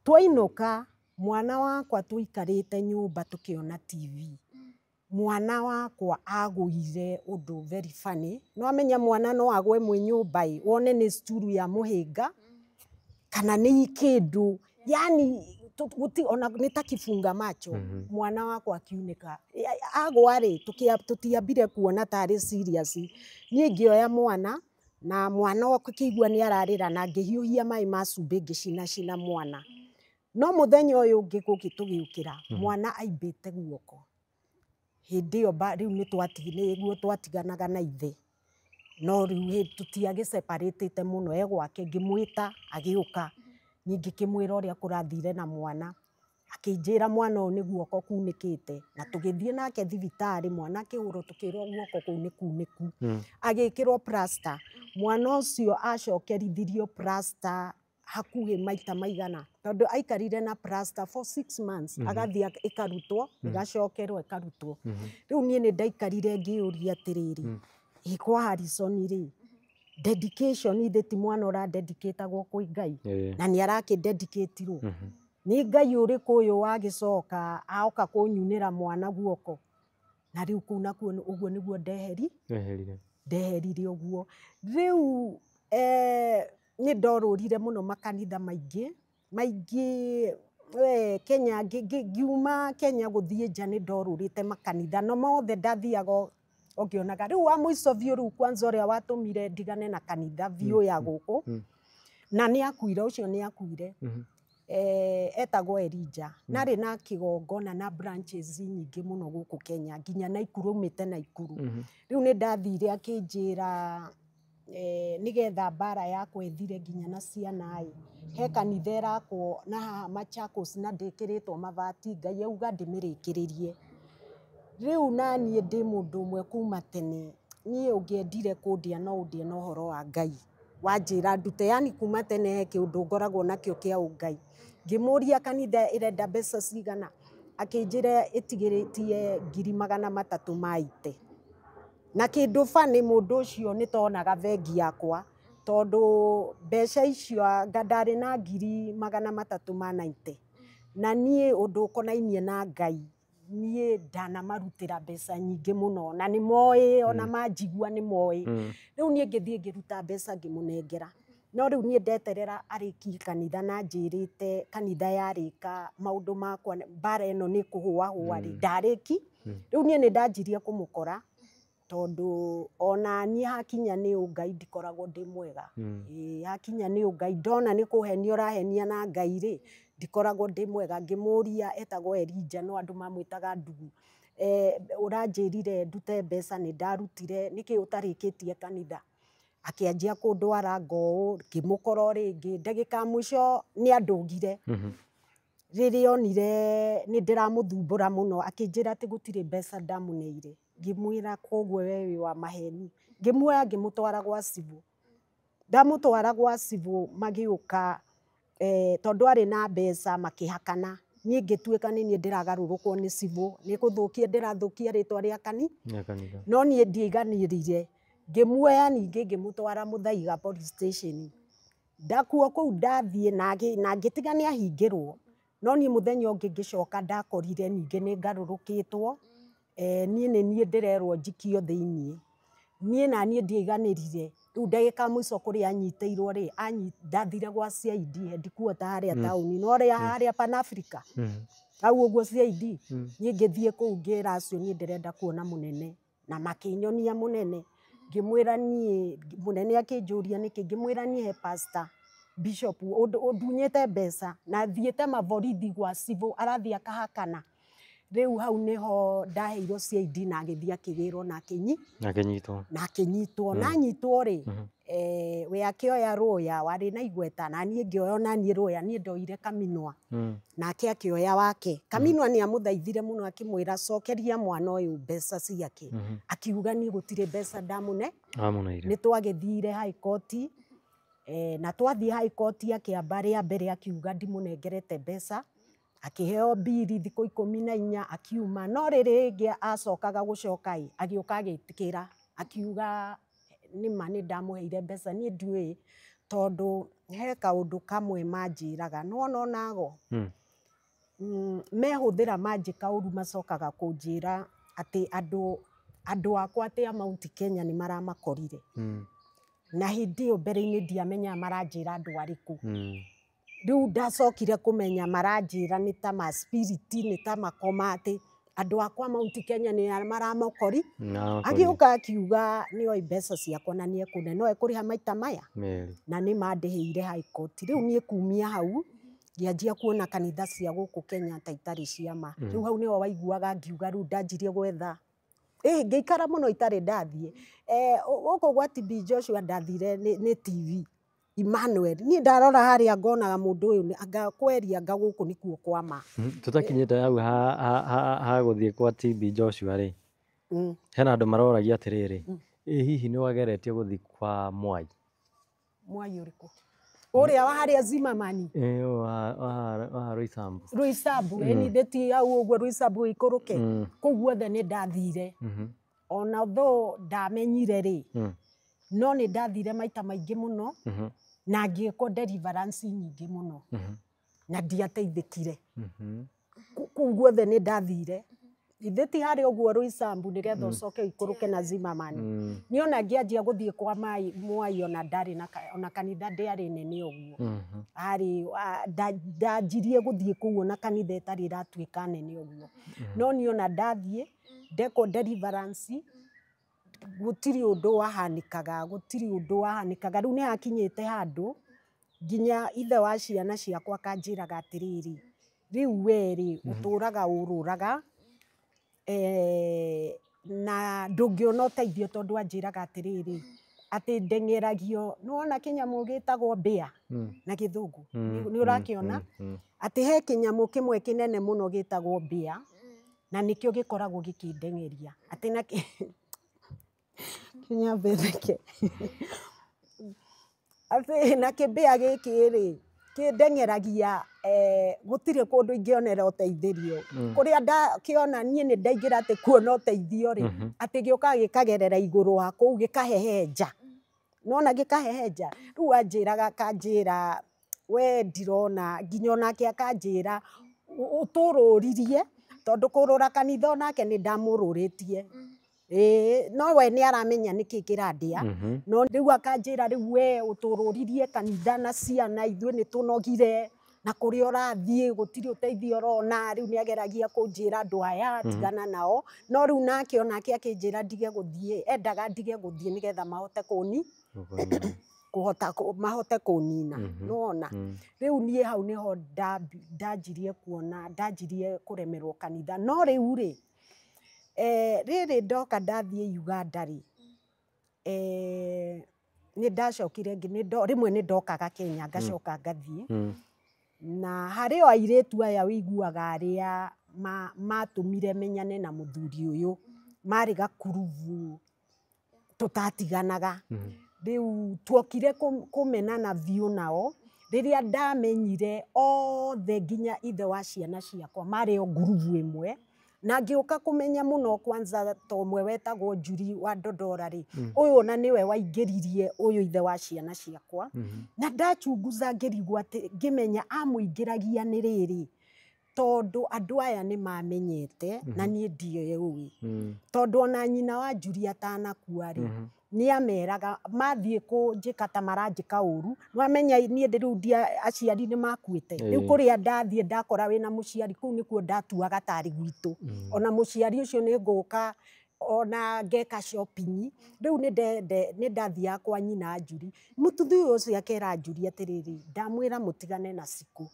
twainũka mwana wakwa tũikarĩte nyũmba tũkĩona TV mwana wakwa agũire ũndũ very funny no amenya mwana no agwe mwĩ nyũmba wone nĩ sturu ya mũhĩnga kana nĩ kĩndũ yani ona nĩ ta kifunga macho mwana wakwa akiunĩka agwa rĩ tũtiambire kuona tarĩ serious niĩ ngĩoya mwana na mwana wakĩigua nĩ ararĩra na ngĩhiũhia maĩ ma cumbĩ ngĩcinacina mwana no mũthenya ũyũ ũngĩ gũgĩtũgĩũkĩra mwana aimbĩte guoko hĩndĩ ĩyo rĩu nĩguo twatiganaga na ithe no rĩu tũtiagĩ-separate-ĩte mũno gwake ngĩmwĩta agĩũka niĩ ngĩkĩmwĩra ũrĩa kũrathire na mwana akĩnjĩra mwana ũyũ nĩ guoko kunĩkĩte na tũgĩthiĩ nake thibitarĩ mwana akĩhũrwo tũkĩrwo guoko kũu nĩ kunĩku agĩkĩrwo plaster mwana ũcio acokerithirio plaster hakuhĩ maita maigana tondũ aikarire na plaster for 6 months agathiĩ ĩkarutwo ĩgacokerwo ĩkarutwo rĩu niĩ nĩ ndaikarire ngĩũria atĩrĩrĩ kwa Harrison rĩ dedication ithe ti mwana ũradedicatagwo kwĩ Ngai na nĩ arakĩdedicate-irwo nĩ Ngai ũrĩkũ ũyũ wagĩcoka aoka kũnyunĩra mwana guoko na rĩu kũu nakuo ũguo nĩguo ndeherire ũguo rĩu nĩ ndorũrire mũno makanitha maingĩ Kenya ngiuma Kenya gũthiĩ nja nĩ ndorũrĩte makanitha no mothe ndathiaga ũngĩonaga rĩu wa mũico biũ rĩu kwanza ũrĩa watũmire ndigane na kanitha biũ ya gũkũ na nĩ akuire ũcio nĩ akuire etagwo Elijah narĩ na kĩgongona na branches nyingĩ mũno gũkũ Kenya nginya Naikuru aumĩte Naikuru rĩu nĩ ndathire akĩnjĩra nĩgetha mbara yakwa ĩthire nginya na ciana he kanitha ĩrakwo na haha Machakos na ndĩkĩrĩtwo mabati Ngai auga ndĩmĩrĩkĩrĩrie rĩu naniĩ ndĩ mũndũ ũmwe kuma tene niĩ ũngĩendire kũndia no ũndie na ũhoro wa Ngai wanjĩra ndute yani kuma tene he kĩũndũ ngoragwo nakĩo kĩa ũngai ngĩmũria kanitha ĩrenda mbeca cigana akĩnjĩra ĩtigĩrĩtie 300,000 maite na kĩndũ funny mũndũ ũcio nĩ tonaga bengi yakwa tondũ mbeca icio ndarĩ na 390,000 na niĩ ũndũ ũkonainie na Ngai niĩ ndanamarutĩra mbeca nyingĩ mũno na nĩ moĩ ona manjigua nĩ moĩ rĩu niĩ ngĩthiĩ ngĩruta mbeca ngĩmũnengera no rĩu niĩ ndeterera arĩkie kanitha na njĩrĩte kanitha yarĩka maũndũ makwa mbara ĩno nĩ kũhũahũa rĩ ndarĩki rĩu niĩ nĩ ndanjirie kũmũkora tondũ ona niĩ hakinya nĩ ũngai ndikoragwo ndĩ mwega hakinya nĩ ũngai ndona nĩ kũhenia ũrahenia na Ngai rĩ ndikoragwo ndĩ mwega ngĩmũria etagwo Elijah no andũ mamwĩtaga ndugu ũranjĩrire ndute mbeca nĩ ndarutire nĩkĩ ũtarĩkĩtie kanitha akĩanjia kũndwara ngoo ngĩmũkora rĩngĩ ndagĩka mũico nĩ andũgire rĩrĩa onire nĩ ndĩramũthumbũra mũno akĩnjĩra atĩ gũtirĩ mbeca ndamũneire ngĩmwĩra koguo we wĩ wa maheni, ngĩmuoya ngĩmũtwara gwa cibũ, ndamũtwara gwa cibũ magĩũka tondũ arĩ na mbeca makĩhakana, niĩ ngĩtuĩka nĩ niĩ ndĩragarũrũkwo nĩ cibũ, nĩ gũthũkia ndĩrathũkia rĩtwa rĩa kanitha, no niĩ ndiaiganĩrire, ngĩmuoya ningĩ ngĩmũtwara Mũthaiga police station, ndakuo kũu ndathiĩ na ngĩtiga nĩ ahingĩrwo, no niĩ mũthenya ũngĩ ngĩcoka ndakorire ningĩ nĩ ngarũrũkĩtwo, niĩ nĩ niĩ ndĩrerwo njikio thĩiniĩ, niĩ na niĩ ndiaiganĩrire, rĩu ndagĩka mũico kũrĩa anyitĩirwo rĩ, ndathire gwa CID headquarter harĩa taũni, no harĩa Pan Africa, hau ũguo CID, niĩ ngĩthiĩ kũu ngĩra acio niĩ ndĩrenda kuona mũnene, na makĩnyonia mũnene, ngĩmwĩra niĩ, mũnene akĩnjũria nĩkĩ, ngĩmwĩra niĩ he pastor bishop ndunyĩte mbeca na thiĩte maborithi gwa cibũ, arathiĩ akahakana, rĩu hau nĩho ndaheirwo CID na agĩthiĩ akĩgĩrwo na akĩnyitwo, na anyitwo rĩ, we akĩoya rũya warĩ na igweta, na niĩ ngĩoya na niĩ rũya, niĩ ndoire Kaminwa, nake akĩoya wake, Kaminwa nĩ amũthaithire mũno akĩmwĩra cokeria mwana ũyũ mbeca ciake, akiuga niĩ gũtirĩ mbeca nĩ twagĩthire high court, na twathiĩ high court akĩamba rĩa mbere akiuga ndimũnengerete mbeca, akĩheo mbiri thikũ 14 akiuma, no rĩrĩ rĩngĩ acokaga gũcoka agĩũka agĩtĩkĩra akiuga nĩma nĩ ndamũheire mbeca, niĩ ndiũĩ tondũ he kaũndũ kamwe manjĩraga, nĩwona onago mehũthĩra manjĩka ũru macokaga kũnjĩra atĩ andũ akwa atĩ a Mount Kenya nĩ maramakorire, na hĩndĩ ĩyo mbere-inĩ ndiamenyaga maranjĩra andũ arĩkũ, rĩu ndacokire kũmenya maranjĩra nĩ ta ma spirit, nĩ ta makoma atĩ andũ akwa Mount Kenya nĩ maramũkori, agĩũka akiuga nĩoĩ mbeca ciakwa na nĩ ekũne, no ekũrĩha maita maya, na nĩ mandĩhĩire high court, rĩu niĩ kumia hau ngĩanjia kuona kanitha cia gũkũ Kenya ta itarĩ cia ma, rĩu hau nĩho waiguaga ngiuga rĩu ndanjirie gwetha, ngĩikara mũno itarĩ ndathiĩ, gũkũ gwa TB Joshua ndathire nĩ TV Emmanuel, niĩ ndarora harĩa ngonaga mũndũ ũyũ ngakweria anga gũkũ nĩkuo kwa ma. Tũtakinyĩte hau ha gũthiĩ kwa TB Joshua rĩ, hena andũ maroragia atĩrĩrĩ, hihi nĩ wageretie gũthiĩ kwa Mwai? Mwai ũrĩkũ? Ũrĩa wa harĩa Zimmerman? Wa Roysambu. Roysambu, nĩ ndĩti hau ũguo Roysambu ikũrũke, kũu guothe nĩ ndathire, ona though ndamenyire rĩ, no nĩ ndathire maita maingĩ mũno, na ngĩkwo deliverance nyingĩ mũno, na ndiateithĩkire, kũu guothe nĩ ndathire, ithe ti harĩa ũguo Roysambu nĩgetha ũcoke ikũrũke na Zimmerman, niĩ ona ngĩanjia gũthiĩ kwa Mwai ona ndarĩ ona kanitha ndĩarĩ nene ũguo, ndanjirie gũthiĩ kũu ona kanitha ĩtarĩ ĩratuĩka nene ũguo, no niĩ ona ndathiĩ ndekwo deliverance, gũtirĩ ũndũ wahanĩkaga, rĩu nĩ hakinyĩte handũ nginya ithe wa ciana ciakwa akanjĩraga atĩrĩrĩ, rĩu we rĩ ũtũraga ũrũraga, na ndũngĩona ũteithio tondũ anjĩraga atĩrĩrĩ, atĩ ndeng'eragio, nĩwona kĩnyamũ gĩtagwo bear na gĩthũngũ, nĩ ũrakĩona, atĩ he kĩnyamũ kĩmwe kĩnene mũno gĩtagwo bear, na nĩkĩo gĩkoragwo gĩkĩndeng'eria, atĩ na kĩnyambetheke, atĩ na kĩbĩa gĩkĩ rĩ, kĩndeng'eragia, gũtirĩ kũndũ ingĩonera ũteithĩrio, kũrĩa ndakĩona niĩ nĩ ndaingĩra atĩ kuona ũteithio rĩ, atĩ gĩũkaga gĩkagerera igũrũ wa kũu gĩkahehenja, nĩwona gĩkahehenja, rĩu anjĩraga akanjĩra we ndirona, nginya onake akanjĩra ũtũrũririe, tondũ kũrũra kanitha onake nĩ ndamũrũrĩtie, no we nĩ aramenya nĩkĩ kĩrandĩa, no rĩu akanjĩra rĩu we ũtũrũririe kanitha na ciana, ithuĩ nĩ tũnogire, na kũrĩa ũrathiĩ gũtirĩ ũteithio ũrona, rĩu nĩ ageragia kũnjĩra andũ aya tigana nao, no rĩu nake onake akĩnjĩra ndige gũthiĩ, endaga ndige gũthiĩ nĩgetha mahote kũnina, nĩwona, rĩu niĩ hau nĩho ndanjirie kuona, ndanjirie kũremerwo kanitha, no rĩu rĩ, rĩrĩ ndoka ndathiĩ Uganda rĩ, nĩ ndacokire rĩmwe nĩ ndokaga Kenya ngacoka ngathiĩ, na harĩ o airĩtu aya wĩiguaga arĩa matũmire menyane na mũthuri ũyũ, marĩ gakurubu tũtatiganaga. Rĩu tuokire kũmenana biũ nao rĩrĩa ndamenyire othe nginya ithe wa ciana ciakwa marĩ o ngurubu ĩmwe, na ngĩũka kũmenya mũno kwanza ta ũmwe wetagwo Njuri wa Ndondora rĩ, ũyũ ona nĩwe waingĩririe ũyũ ithe wa ciana ciakwa, na ndachunguza ngĩrigwo atĩ ngĩmenya amũingĩragia nĩ rĩrĩ, tondũ andũ aya nĩ mamenyete na niĩ ndiũĩ, tondũ ona nyina wa Njuri atanakua rĩ, nĩ ameraga mathiĩ kũnjĩka ta maranjĩka ũru, nĩwamenya niĩ rĩu aciari nĩ makuĩte, rĩu kũrĩa ndathiĩ ndakora wĩna mũciari kũu nĩkuo ndatuaga tarĩ gwitũ, ona mũciari ũcio nĩ ngũka ona ngeka shopping, rĩu nĩ ndathiaga kwa nyina Njuri, mũthuri ũcio akera Njuri atĩrĩrĩ, ndamwĩra mũtigane na Cikũ,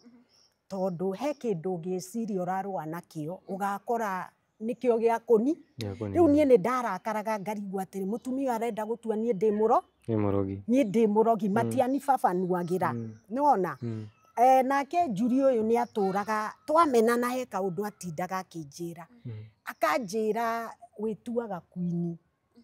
tondũ he kĩndũ ngĩciria ũrarũa nakĩo ũgakora nĩkĩo gĩa kũni. Rĩu niĩ nĩ ndarakaraga ngarigwo atĩrĩ mũtumia arenda gũtua niĩ ndĩ mũrogi matianibabanuagĩra, nĩwona. Nake Njuri ũyũ nĩ atũraga twamenana he kaũndũ atindaga akĩnjĩra, akanjĩra wĩtuaga queen,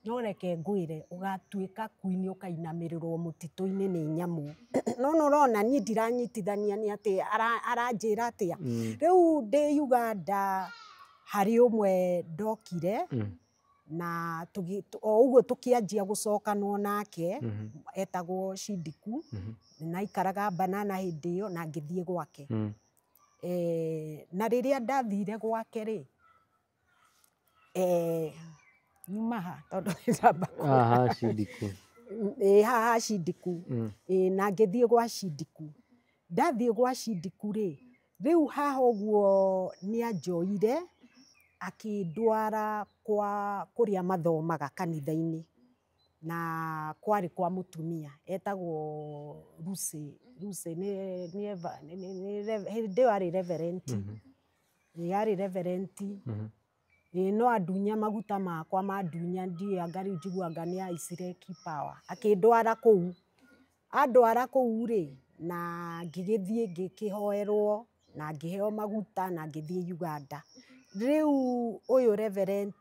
no reke ngwĩre ũgatuĩka queen ũkainamĩrĩrwo mũtitũ-inĩ nĩ nyamũ. No nĩũrona niĩ ndiranyitithania nĩ atĩ aranjĩra atĩa. Rĩu ndĩ Uganda harĩ ũmwe ndokire na o ũguo tũkĩanjia gũcokanwo nake, etagwo Shidiku, naikaraga Banana hĩndĩ ĩyo na ngĩthiĩ gwake. Na rĩrĩa ndathire gwake rĩ, nyuma ha tondũ nĩndamba haha Shidiku, haha Shidiku, na ngĩthiĩ gwa Shidiku. Ndathiĩ gwa Shidiku rĩ, rĩu haha ũguo nĩ anjoire akĩndwara kũrĩa mathomaga kanitha-inĩ, na kwarĩ kwa mũtumia etagwo Lucy, hĩndĩ ĩyo arĩ reverend, yarĩ reverend, no andunya maguta makwa mandunya ndiũĩ anga rĩu njiguanga nĩ ahaicire kipawa, akĩndwara kũu. Andwara kũu rĩ, na ngĩgĩthiĩ ngĩkĩhoerwo na ngĩheo maguta na ngĩthiĩ Uganda. Rĩu ũyũ reverend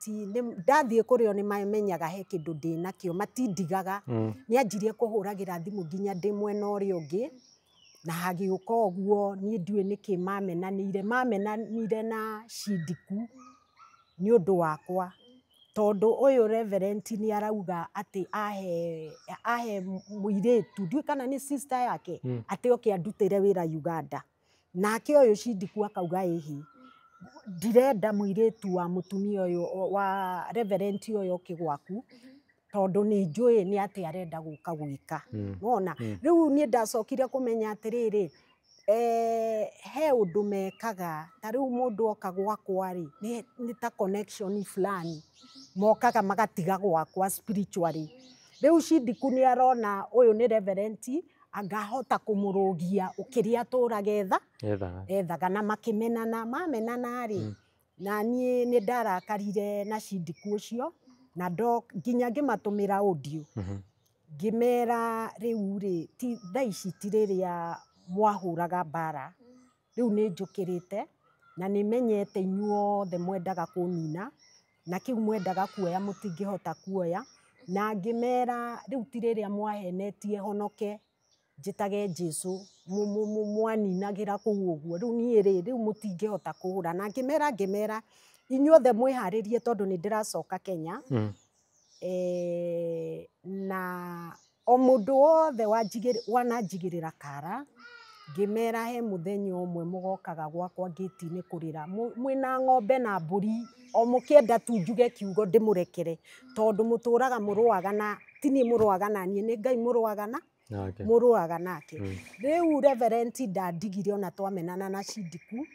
ndathiĩ kũrĩ o nĩ mamenyaga he kĩndũ ndĩ nakĩo, matindigaga, nĩ anjirie kũhũragĩra thimũ nginya ndĩ mwena ũrĩa ũngĩ, na hagĩũka ũguo niĩ ndiũĩ nĩkĩ mamenanire na Shidiku nĩ ũndũ wakwa, tondũ ũyũ reverend nĩ arauga atĩ ahe mũirĩtu, ndiũĩ kana nĩ sister yake, atĩ oke andutĩre wĩra Uganda. Nake ũyũ Shidiku akauga ĩhĩ, ndirenda mũirĩtu wa mũtumia ũyũ wa reverend ũyũ oke gwaku, tondũ nĩ njũĩ nĩ atĩ arenda gũka gwĩka, wona. Rĩu niĩ ndacokire kũmenya atĩrĩrĩ, he ũndũ mekaga, ta rĩu mũndũ oka gwakwa rĩ, nĩ ta connection fulani mokaga magatiga gwakwa spiritually. Rĩu Shidiku nĩ arona ũyũ nĩ reverend angahota kũmũrũgia ũkĩrĩa atũraga ethaga, na makĩmenana, mamenana rĩ, na niĩ nĩ ndarakarire na Shidiku ũcio, na nginya ngĩmatũmĩra audio, ngĩmera rĩu rĩ, thaa ici ti rĩrĩa mwahũraga mbara, rĩu nĩ njũkĩrĩte na nĩ menyete inyuothe mwendaga kũnina, na kĩu mwendaga kuoya mũtingĩhota kuoya, na ngĩmera rĩu ti rĩrĩa mwahenetie honoke njĩtage Jesũ mwaninagĩra kũu ũguo, rĩu niĩ rĩu mũtingĩhota kũhũra, na ngĩmera inyuothe mwĩharĩrie tondũ nĩ ndĩracoka Kenya, na o mũndũ wothe wananjigĩrĩra kara, ngĩmera he mũthenya ũmwe mũgokaga gwakwa ngĩti-inĩ kũrĩra, mwĩna ng'ombe na mbũri, o mũkĩenda tu njuge kiugo ndĩmũrekere, tondũ mũtũraga mũrũaga na ti niĩ mũrũaga na niĩ, nĩ Ngai mũrũaga nake. Rĩu reverend ndandigire ona twamenana na Shidiku,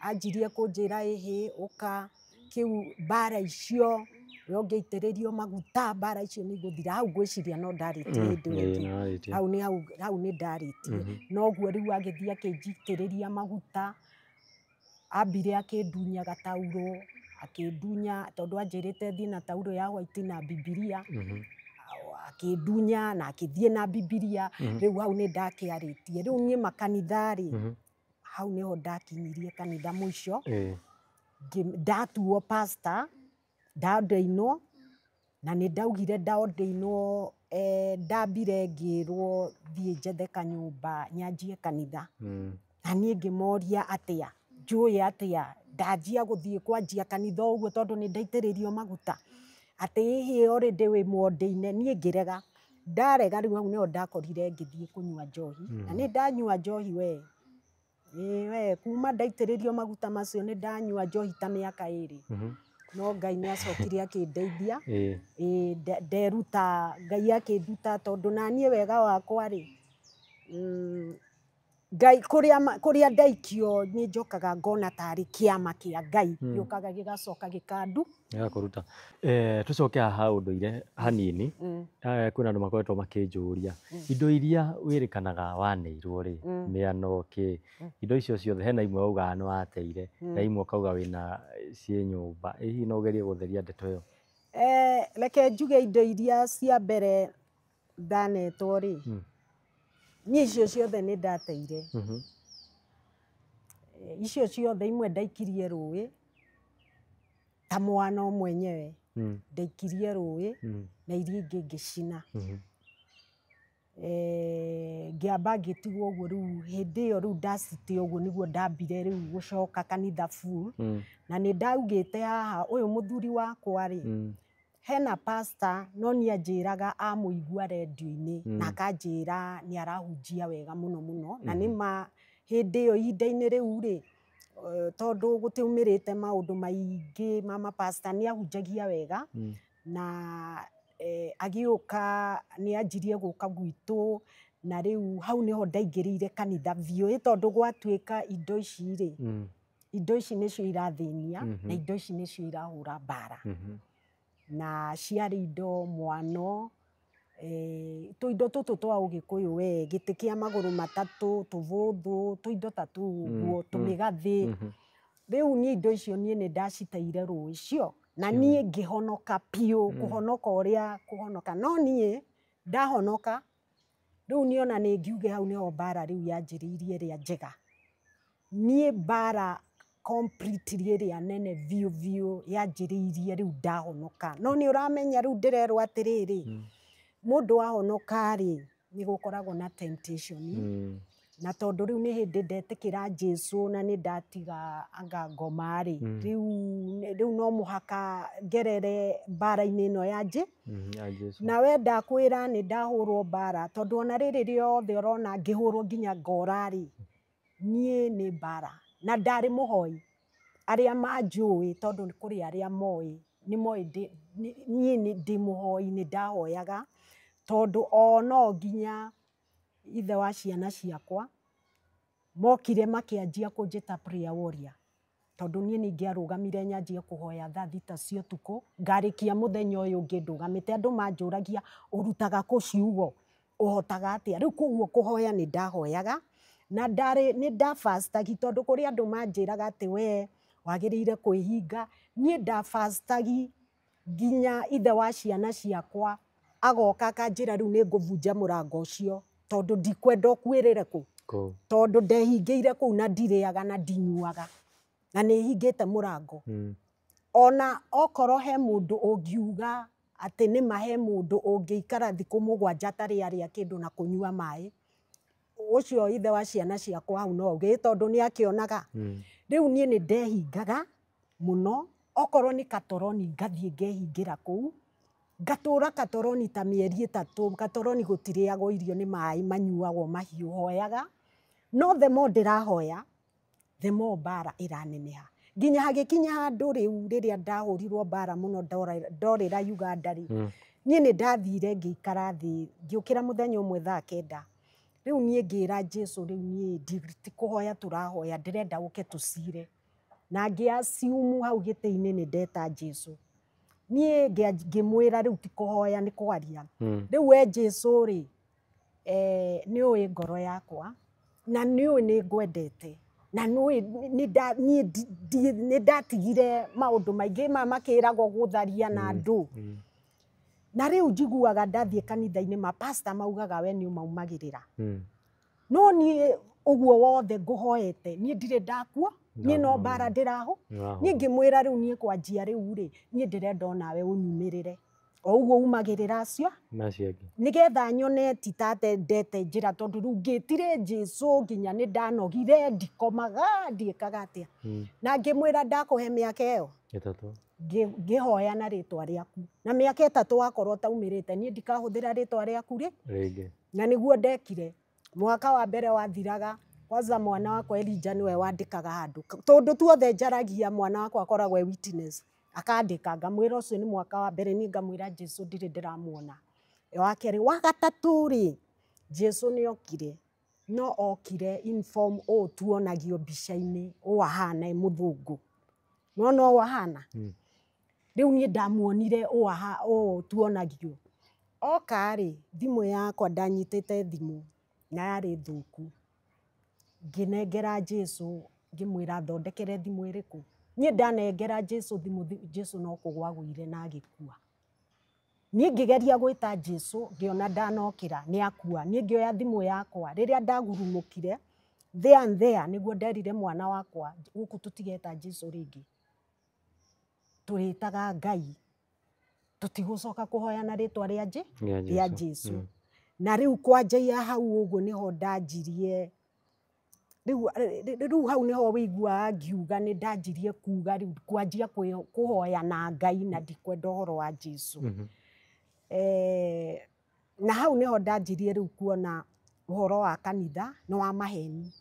anjirie kũnjĩra ĩhĩ ũka kĩu mbara icio ũngĩitĩrĩrio maguta, mbara icio nĩ igũthira. Hau ngwĩciria no ndarĩtie hĩndĩ ĩngĩ, hau nĩ ndarĩtie. Noguo rĩu agĩthiĩ akĩnjitĩrĩria maguta, ambire akĩndunya gataurũ, akĩndunya tondũ anjĩrĩte thiĩ na taurũ ya white na Bibilia, akĩndunya na akĩthiĩ na Bibilia, rĩu hau nĩ ndakĩarĩtie. Rĩu niĩ makanitha rĩ, hau nĩho ndakinyirie kanitha mũico, ndatuo pastor, ndathĩinwo na nĩ ndaugire ndathĩinwo ndambire ngĩrwo thiĩ njethe kanyũmba nyanjie kanitha. Na niĩ ngĩmoria atĩa, njũĩ atĩa ndanjia gũthiĩ kwanjia kanitha ũguo tondũ nĩ ndaitĩrĩrio maguta, atĩ hihi already wĩ mwonde-inĩ. Niĩ ngĩrega, ndarega rĩu hau nĩho ndakorire ngĩthiĩ kũnyua njohi, na nĩ ndanyua njohi we, kuma ndaitĩrĩrio maguta macio nĩ ndanyua njohi ta mĩaka 2. No Ngai nĩ acokire akĩndeithia, nderuta, Ngai akĩnduta tondũ naniĩ wega wakwa rĩ, Ngai kũrĩa ndaikio nĩ njokaga ngona tarĩ kĩama kĩa Ngai gĩũkaga gĩgacoka gĩkandu gĩgakũruta. Tũcoke haha ũndũire hanini, kwĩna andũ makoretwo makĩnjũria indo iria wĩrĩkanaga wanĩirwo rĩ, mĩano kĩ, indo icio ciothe, hena imwe waugaga nĩ wateire na imwe ũkauga wĩna ciĩ nyũmba, hihi no ũgerie gũtheria ndeto ĩyo? Reke njuge indo iria cia mbere ndanetwo rĩ, niĩ icio ciothe nĩ ndateire. Icio ciothe imwe ndaikirie rũĩ, ta mwana mwenyewe ndaikirie rũĩ, na iria ingĩ ngĩcina. Ngĩamba ngĩtigwo ũguo, rĩu hĩndĩ ĩyo rĩu ndacite ũguo nĩguo ndambire rĩu gũcoka kanitha full. Na nĩ ndaugĩte haha, ũyũ mũthuri wakwa rĩ, hena pastor no niĩ anjĩraga amũigua redio-inĩ na akanjĩra nĩ arahunjia wega mũno mũno, na nĩma hĩndĩ ĩyo ihinda-inĩ rĩu rĩ, tondũ gũtiumĩrĩte maũndũ maingĩ ma pastor, nĩ ahunjagia wega na agĩũka nĩ anjirie gũka gwitũ, na rĩu hau nĩho ndaingĩrĩire kanitha biũ, tondũ gwatuĩka indo ici rĩ, indo ici nĩcio irathĩnia na indo ici nĩcio irahũra mbara. Na ciarĩ indo mwano, tũindo tũtũ twa Ũgĩkũyũ we, gĩtĩ kĩa magũrũ matatũ, tũbũthũ, tũindo ta tũu ũguo, tũmĩgathĩ. Rĩu niĩ indo icio niĩ nĩ ndaciteire rũĩ cio, na niĩ ngĩhonoka biũ, kũhonoka ũrĩa kũhonoka. No niĩ ndahonoka, rĩu niĩ ona nĩ ngiuge hau nĩho mbara rĩu yanjĩrĩirie ĩrĩa njega. Niĩ mbara completely ĩrĩa nene biũ biũ yanjĩrĩirie rĩu ndahonoka. No nĩ ũramenya rĩu ndĩrerwo atĩrĩrĩ, mũndũ wahonoka rĩ, nĩ gũkoragwo na temptation. Na tondũ rĩu nĩ hĩndĩ ndetĩkĩra Jesũ na nĩ ndatiga anga ngoma rĩ, rĩu no mũhaka ngerere mbara-inĩ ĩno ya Jesũ. Na we ndakwĩra nĩ ndahũrwo mbara, tondũ ona rĩrĩ rĩothe ũrona ngĩhũrwo nginya ngora rĩ, niĩ nĩ mbara. Na ndarĩ mũhoi, arĩa manjũĩ, tondũ nĩ kũrĩ arĩa moĩ, nĩ moĩ niĩ ndĩ mũhoi, nĩ ndahoyaga, tondũ no nginya ithe wa ciana ciakwa mokire makĩanjia kũnjĩta prayer warrior, tondũ niĩ nĩ ingĩarũgamire nyanjie kũhoya thaa 6 cia ũtukũ, ngarĩkia mũthenya ũyũ ũngĩ ndũgamĩte. Andũ manjũragia ũrutaga kũ ciugo, ũhotaga atĩa? Rĩu koguo kũhoya nĩ ndahoyaga, na nĩ ndafastagi, tondũ kũrĩ andũ manjĩraga atĩ we wagĩrĩire kwĩhinga. Niĩ ndafastagi nginya ithe wa ciana ciakwa agoka akanjĩra rĩu nĩ ngũbunja mũrango ũcio, tondũ ndikwenda ũkuĩrĩre kũ, tondũ ndehingĩire kũu na ndirĩaga na ndinyuaga na nĩ hingĩte mũrango. Ona okorwo he mũndũ ũngiuga atĩ nĩma he mũndũ ũngĩikara thikũ 7 atarĩ arĩa kĩndũ na kũnyua maĩ, ũcio ithe wa ciana ciakwa hau no auge, tondũ nĩ akĩonaga. Rĩu niĩ nĩ ndehingaga mũno, okorwo nĩ katoroni ngathiĩ ngehingĩra kũu, ngatũra katoroni ta mĩeri 3. Katoroni gũtirĩagwo irio, nĩ maĩ manyuagwo mahiũ, hoyaga. No the more ndĩrahoya, the more mbara ĩraneneha. Nginya hagĩkinya handũ rĩu rĩrĩa ndahũrirwo mbara mũno ndorĩra Uganda rĩ, niĩ nĩ ndathire ngĩikara thĩ, ngĩũkĩra mũthenya ũmwe thaa 9. Rĩu niĩ ngĩra Jesũ, rĩu niĩ ti kũhoya tũrahoya, ndĩrenda gũke tũcire. Na ngĩasiumu hau gĩtĩ-inĩ nĩ ndeta Jesũ. Niĩ ngĩmwĩra rĩu ti kũhoya nĩ kwaria. Rĩu we Jesũ rĩ, nĩ ũĩ ngoro yakwa, na nĩ ũĩ nĩ ngwendete, na nĩ ndatigire maũndũ maingĩ makĩragwo gũtharia na andũ. Na rĩu njiguaga ndathiĩ kanitha-inĩ mapasta maugaga we nĩ ũmaumagĩrĩra. No niĩ ũguo wothe ngũhoete, niĩ ndirĩ ndakua, niĩ no mbara ndĩraho niĩ ngĩmwĩra rĩu niĩ kwanjia rĩu rĩ niĩ ndĩrenda onawe ũnyumĩrĩre o ũguo umagĩrĩra acio nĩgetha nyone ti tate ndete njĩra tondũ rĩu ngĩtire Jesũ nginya nĩ ndanogire ndikomaga ndiĩkaga atĩa na ngĩmwĩra ndakũhe mĩaka ĩyo 3 ngĩhoya na rĩtwa rĩaku na mĩaka 3 wakorwo taumĩrĩte niĩ ndikahũthĩra rĩtwa rĩaku rĩngĩ na nĩguo ndekire mwaka wa mbere wathiraga kwanza mwana wakwa Elijah nĩwe wandĩkaga handũ tondũ tuothe njaragia mwana wakwa akoragwo witness akandĩka ngamwĩra ũcio nĩ mwaka wa mbere niĩ ngamwĩra Jesũ ndirĩ ndĩramuona wa kerĩ wa gatatũ rĩ Jesũ nĩ okire no okire in form o tuonagio mbica-inĩ o ahana mũthũngũ no ahana rĩu niĩ ndamuonire o tuonagio oka rĩ thimũ yakwa ndanyitĩte thimũ na yarĩ thũku ngĩnengera Jesũ ngĩmwĩra thondekere thimũ ĩrĩkũ niĩ ndanengera Jesũ thimũ Jesũ no kũgwa agũire na agĩkua niĩ ngĩgeria gwĩta Jesũ ngĩona ndanokĩra nĩ akua niĩ ngĩoya thimũ yakwa rĩrĩa ndagurumũkire there nĩguo nderire mwana wakwa gũkũ tũtigeta Jesũ rĩngĩ tũrĩtaga Ngai tũtigũcoka kũhoya na rĩtwa rĩa Jesũ na rĩu kwanjaia hau ũguo nĩho ndanjirie rĩu hau nĩho wĩiguaga ngiuga nĩ ndanjirie kuga rĩu kwanjia kũhoya na Ngai na ndikwenda ũhoro wa Jesũ na hau nĩho ndanjirie rĩu kuona ũhoro wa kanitha nĩ wa maheni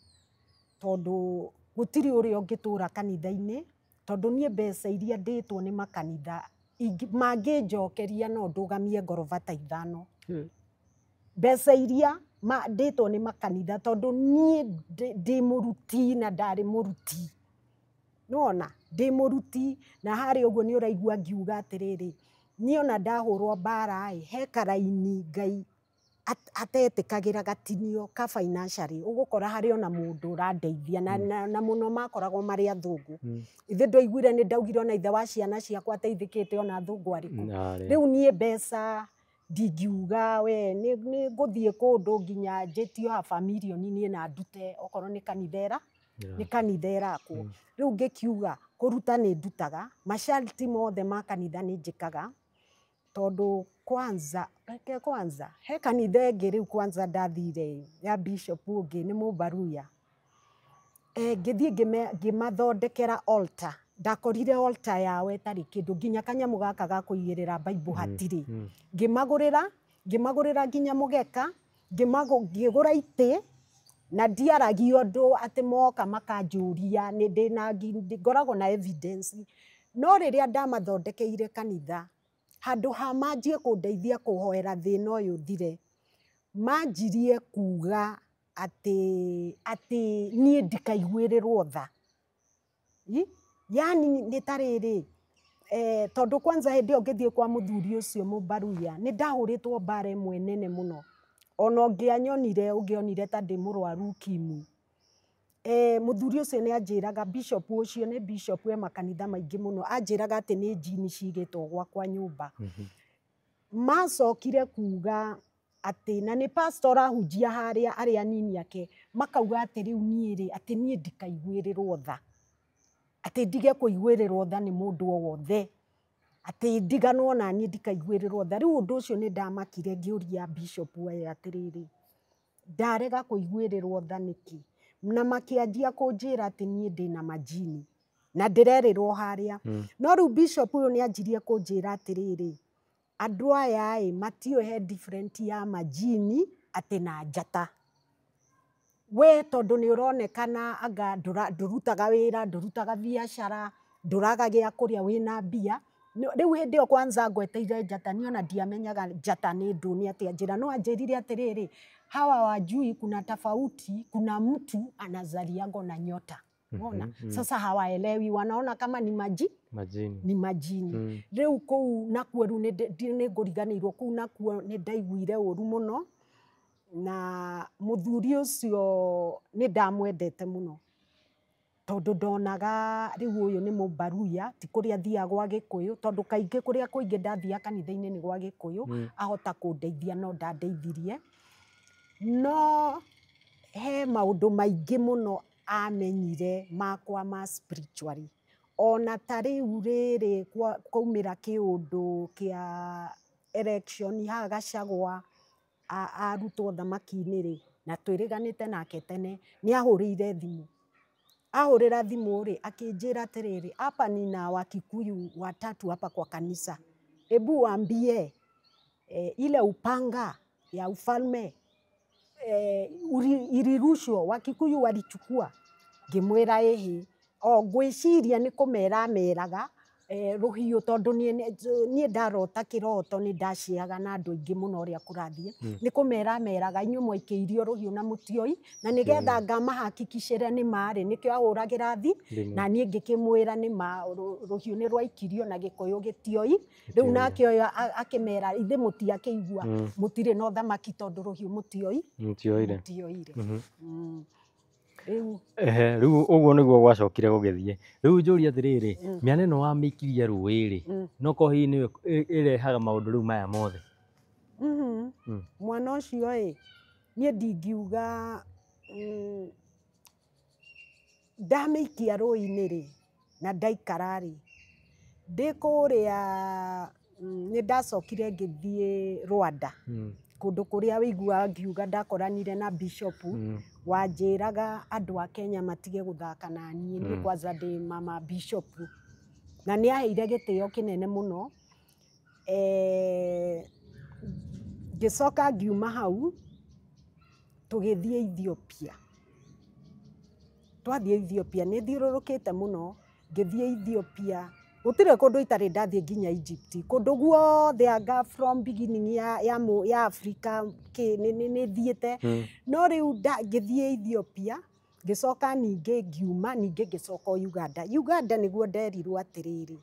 tondũ gũtirĩ ũrĩa ũngĩtũra kanitha-inĩ tondũ niĩ mbeca iria ndĩtwo nĩ makanitha mangĩnjokeria no ndũgamie ngoroba ta 5 mbeca iria ndĩtwo nĩ makanitha tondũ niĩ ndĩ mũruti na ndarĩ mũruti nona ndĩ mũruti na harĩ ũguo nĩ ũraigua ngiuga atĩrĩrĩ niĩ ona ndahũrwo mbara he karaini Ngai atetĩkagĩra gatinio ka financially ũgũkora harĩ ona mũndũ ũrandeithia na mũno makoragwo marĩ athũngũ ithe ndoiguire nĩ ndaugire ona ithe wa ciana ciakwa ateithĩkĩte ona athũngũ arĩkũ rĩu niĩ mbeca ndingiuga we nĩ ngũthiĩ kũndũ nginya njĩtio haba mirioni niĩ na ndute okorwo nĩ kanitha ĩrakwo rĩu ngĩkiuga kũruta nĩ ndutaga masharti mothe ma kanitha nĩ njĩkaga tondũ kwanza he kanitha ĩngĩ rĩu kwanza ndathire ya bishop ũngĩ nĩ Mũbaruya ngĩthiĩ ngĩmathondekera altar ndakorire altar yao ĩtarĩ kĩndũ nginya kanyamũ gaka ga kũigĩrĩra Bible hatirĩ ngĩmagũrĩra nginya mũgeka ngĩgũra itĩ na ndiaragia ũndũ atĩ moka makanjũria ngoragwo na evidence no rĩrĩa ndamathondekeire kanitha handũ ha manjie kũndeithia kũhoera thĩna ũyũ thire manjirie kuga atĩ niĩ ndikaiguĩrĩrwo tha yani nĩ tarĩrĩ tondũ kwanza hĩndĩ ĩyo ngĩthiĩ kwa mũthuri ũcio Mũbaruya nĩ ndahũrĩtwo mbara ĩmwe nene mũno ona ũngĩonire ta ndĩ mũrwaru UKIMWI mũthuri ũcio nĩ anjĩraga bishop ũcio nĩ bishop makanitha maingĩ mũno anjĩraga atĩ nĩ njini cigĩtwo gwakwa nyũmba macokire kuga atĩ na nĩ pastor ahunjia harĩa arĩa anini ake makauga atĩ rĩu atĩ niĩ ndikaiguĩrĩrwo tha atĩ ndige kũiguĩrĩrwo tha nĩ mũndũ o wothe atĩ ndiganwo na niĩ ndikaiguĩrĩrwo tha rĩu ũndũ ũcio nĩ ndamakire ngĩũria bishop ũyũ atĩrĩrĩ ndarega kũiguĩrĩrwo tha nĩkĩ na makĩanjia kũnjĩra atĩ niĩ ndĩna majini na ndĩrerĩrwo harĩa no rĩu bishop ũyũ nĩ anjirie kũnjĩra atĩrĩrĩ andũ aya matiũĩ he different ya majini atĩ na njata we tondũ nĩ ũronekana anga ndũrutaga wĩra ndũrutaga biacara ndũraga gĩa kũrĩa wĩna mbia rĩu hĩndĩ ĩyo kwanza ngweteire njata niĩ ona ndiamenyaga njata nĩ ndũ nĩ atĩa njĩra no anjĩrire atĩrĩrĩ hawa wajui kuna tofauti kuna mtu anazaliagwa na nyota unaona sasa hawaelewi wanaona kama ni majini rĩu kũu nakuo rĩu nĩ ngũriganĩirwo kũu nakuo nĩ ndaiguire ũru mũno na mũthuri ũcio nĩ ndamwendete mũno tondũ ndonaga rĩu ũyũ nĩ Mũbaruya ti kũrĩa thiaga gwa Gĩkũyũ tondũ kaingĩ kũrĩa kũingĩ ndathiaga kanitha-inĩ nĩ gwa Gĩkũyũ ahota kũndeithia no ndandeithirie no he maũndũ maingĩ mũno amenyire makwa ma spiritually. Ona ta rĩu rĩrĩ kwaumĩra kĩũndũ kĩa election haha Gachagua arutwo thamaki-inĩ rĩ, na twĩrĩganĩte nake tene, nĩ ahũrĩire thimũ. Ahũrĩra thimũ rĩ, akĩnjĩra atĩrĩrĩ, hapa nina Wakikuyu watatu hapa kwa kanisa, hebu waambie ile upanga ya ufalme ilirushwa, Wakikuyu walichukua. Ngĩmwĩra ĩhĩ, ngwĩciria nĩ kũmera meraga rũhiũ, tondũ niĩ ndarota kĩroto nĩ ndaciaga na andũ aingĩ mũno ũrĩa kũrathiĩ, nĩ kũmera meraga inyuĩ mwaikĩirio rũhiũ na mũtioi, na nĩgetha ngamahakikishĩre nĩ marĩ, nĩkĩo ahũragĩra thi, na niĩ ngĩkĩmwĩra nĩ ma rũhiũ nĩ rwaikirio na gĩkũyũ gĩtioi, rĩu nake ũyũ akĩmera ithe mũtiakĩigua mũtirĩ na ũthamaki tondũ rũhiũ mũtioire. Rĩu ũguo nĩguo gwacokire gũgĩthiĩ. Rĩu njũrie atĩrĩrĩ, mĩana ĩno wamĩikirie rũĩ-rĩ, no korwo hihi nĩyo ĩrehaga maũndũ rĩu maya mothe? Mwana ũcio niĩ ndingiuga ndamĩikia rũĩ-inĩ-rĩ na ndaikara-rĩ, ndĩ kũrĩa nĩ ndacokire ngĩthiĩ Rwanda, kũndũ kũrĩa wĩiguaga ngiuga ndakoranire na Bishop wanjĩraga andũ a Kenya matige gũthaka na niĩ, niĩ kwanza ndĩ mama Bishop, na nĩ aheire gĩtĩo kĩnene mũno. Ngĩcoka ngiuma hau tũgĩthiĩ Ethiopia. Twathiĩ Ethiopia nĩ thiũrũrũkĩte mũno, ngĩthiĩ Ethiopia, gũtirĩ kũndũ itarĩ ndathiĩ nginya Egypt, kũndũ guothe anga from beginning ya Africa nĩ thiĩte, no rĩu ngĩthiĩ Ethiopia, ngĩcoka ningĩ ngiuma, ningĩ ngĩcoka Uganda. Uganda nĩguo nderirwo atĩrĩrĩ,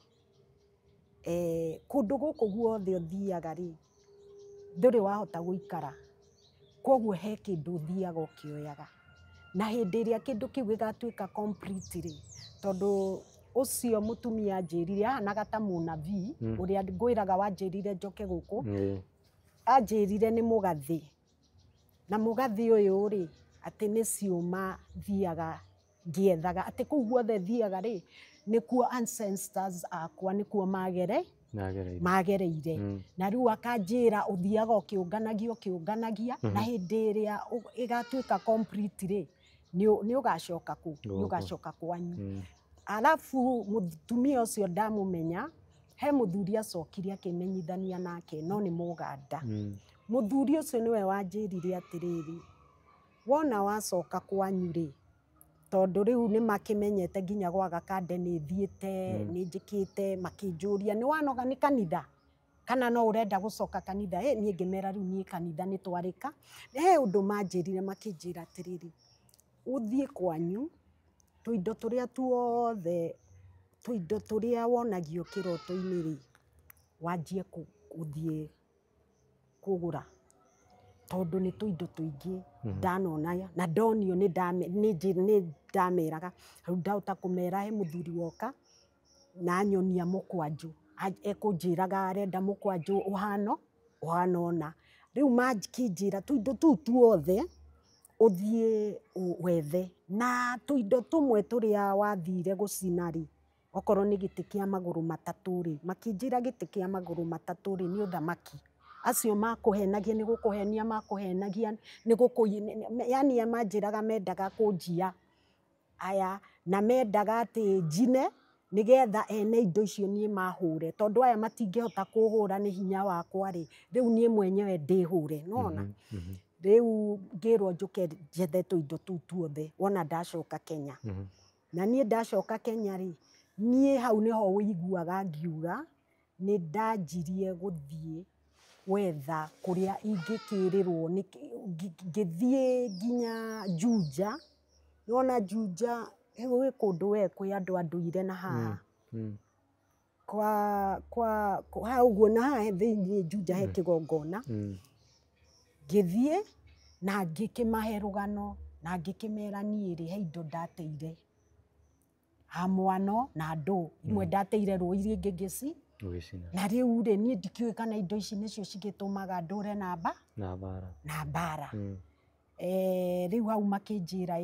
kũndũ gũkũ guothe ũthiaga-rĩ, ndũrĩ wahota gũikara, koguo he kĩndũ ũthiaga ũkĩoyaga, na hĩndĩ ĩrĩa kĩndũ kĩu gĩgatuĩka complete-rĩ, tondũ ũcio mũtumia anjĩrire ahanaga ta mũnabii ũrĩa ngwĩraga wanjĩrire njoke gũkũ, anjĩrire nĩ mũgathĩ, na mũgathĩ ũyũ-rĩ atĩ nĩ ciũma thiaga ngĩethaga, atĩ kũu guothe thiaga-rĩ nĩkuo ancestors akwa nĩkuo magereire, na rĩu akanjĩra ũthiaga ũkĩũnganagia, na hĩndĩ ĩrĩa ĩgatuĩka complete-rĩ, nĩ ũgacoka kũ? Nĩ ũgacoka kwanyu. Arabu mũtumia ũcio ndamũmenya, he mũthuri acokire akĩmenyithania nake, no nĩ Mũganda. Mũthuri ũcio nĩwe wanjĩrire atĩrĩrĩ, wona wacoka kwanyu-rĩ, tondũ rĩu nĩ makĩmenyete nginya gwa Gakande nĩ thiĩte, nĩ njĩkĩte, makĩnjũria nĩ wanoga nĩ kanitha, kana no ũrenda gũcoka kanitha? Niĩ ngĩmera rĩu niĩ kanitha nĩ twarĩka. He ũndũ manjĩrire makĩnjĩra atĩrĩrĩ, ũthiĩ kwanyu, tũindo tũrĩa tuothe, tũindo tũrĩa wonagio kĩroto-inĩ-rĩ, wanjie gũthiĩ kũgũra, tondũ nĩ tũindo tũingĩ ndanona na ndonio nĩ ndameraga. Rĩu ndahota kũmera he mũthuri woka na nyonia mũkwanjũ, ekũnjĩraga arenda mũkwanjũ ũhana ũna. Rĩu makĩnjĩra tũindo tũu tuothe ũthiĩ wethe, na tũindo tũmwe tũrĩa wathire gũcina-rĩ, okorwo nĩ gĩtĩ kĩa magũrũ matatũ-rĩ, makĩnjĩra gĩtĩ kĩa magũrũ matatũ-rĩ nĩ ũthamaki. Acio makũhenagia nĩ gũkũhenia makũhenagia, yani manjĩraga mendaga kũnjia, aya, na mendaga atĩ njine, nĩgetha ene indo icio niĩ mahũre, tondũ aya matingĩhota kũhũra nĩ hinya wakwa-rĩ, rĩu niĩ mwenyewe ndĩhũre, nĩwona? Rĩu ngĩrwo njũke njethe tũindo tũu tuothe wona ndacoka Kenya. Na niĩ ndacoka Kenya-rĩ, niĩ hau nĩho wĩiguaga ngiuga nĩ ndanjirie gũthiĩ gwetha kũrĩa ingĩkĩrĩrwo, ngĩthiĩ nginya Juja, nĩwona Juja gwĩ kũndũ kwĩ andũ a ndũire na haha. Ha ũguo na haha thĩiniĩ Juja he kĩgongona, ngĩthiĩ na ngĩkĩmahe rũgano na ngĩkĩmera niĩ-rĩ he indo ndateire, ha mwano na ndũ, imwe ndateire rũĩ iria ingĩ ngĩcina, na rĩu-rĩ niĩ ndikĩũĩ kana indo ici nĩcio cigĩtũmaga ndũre na mbara. Riu hau makinjira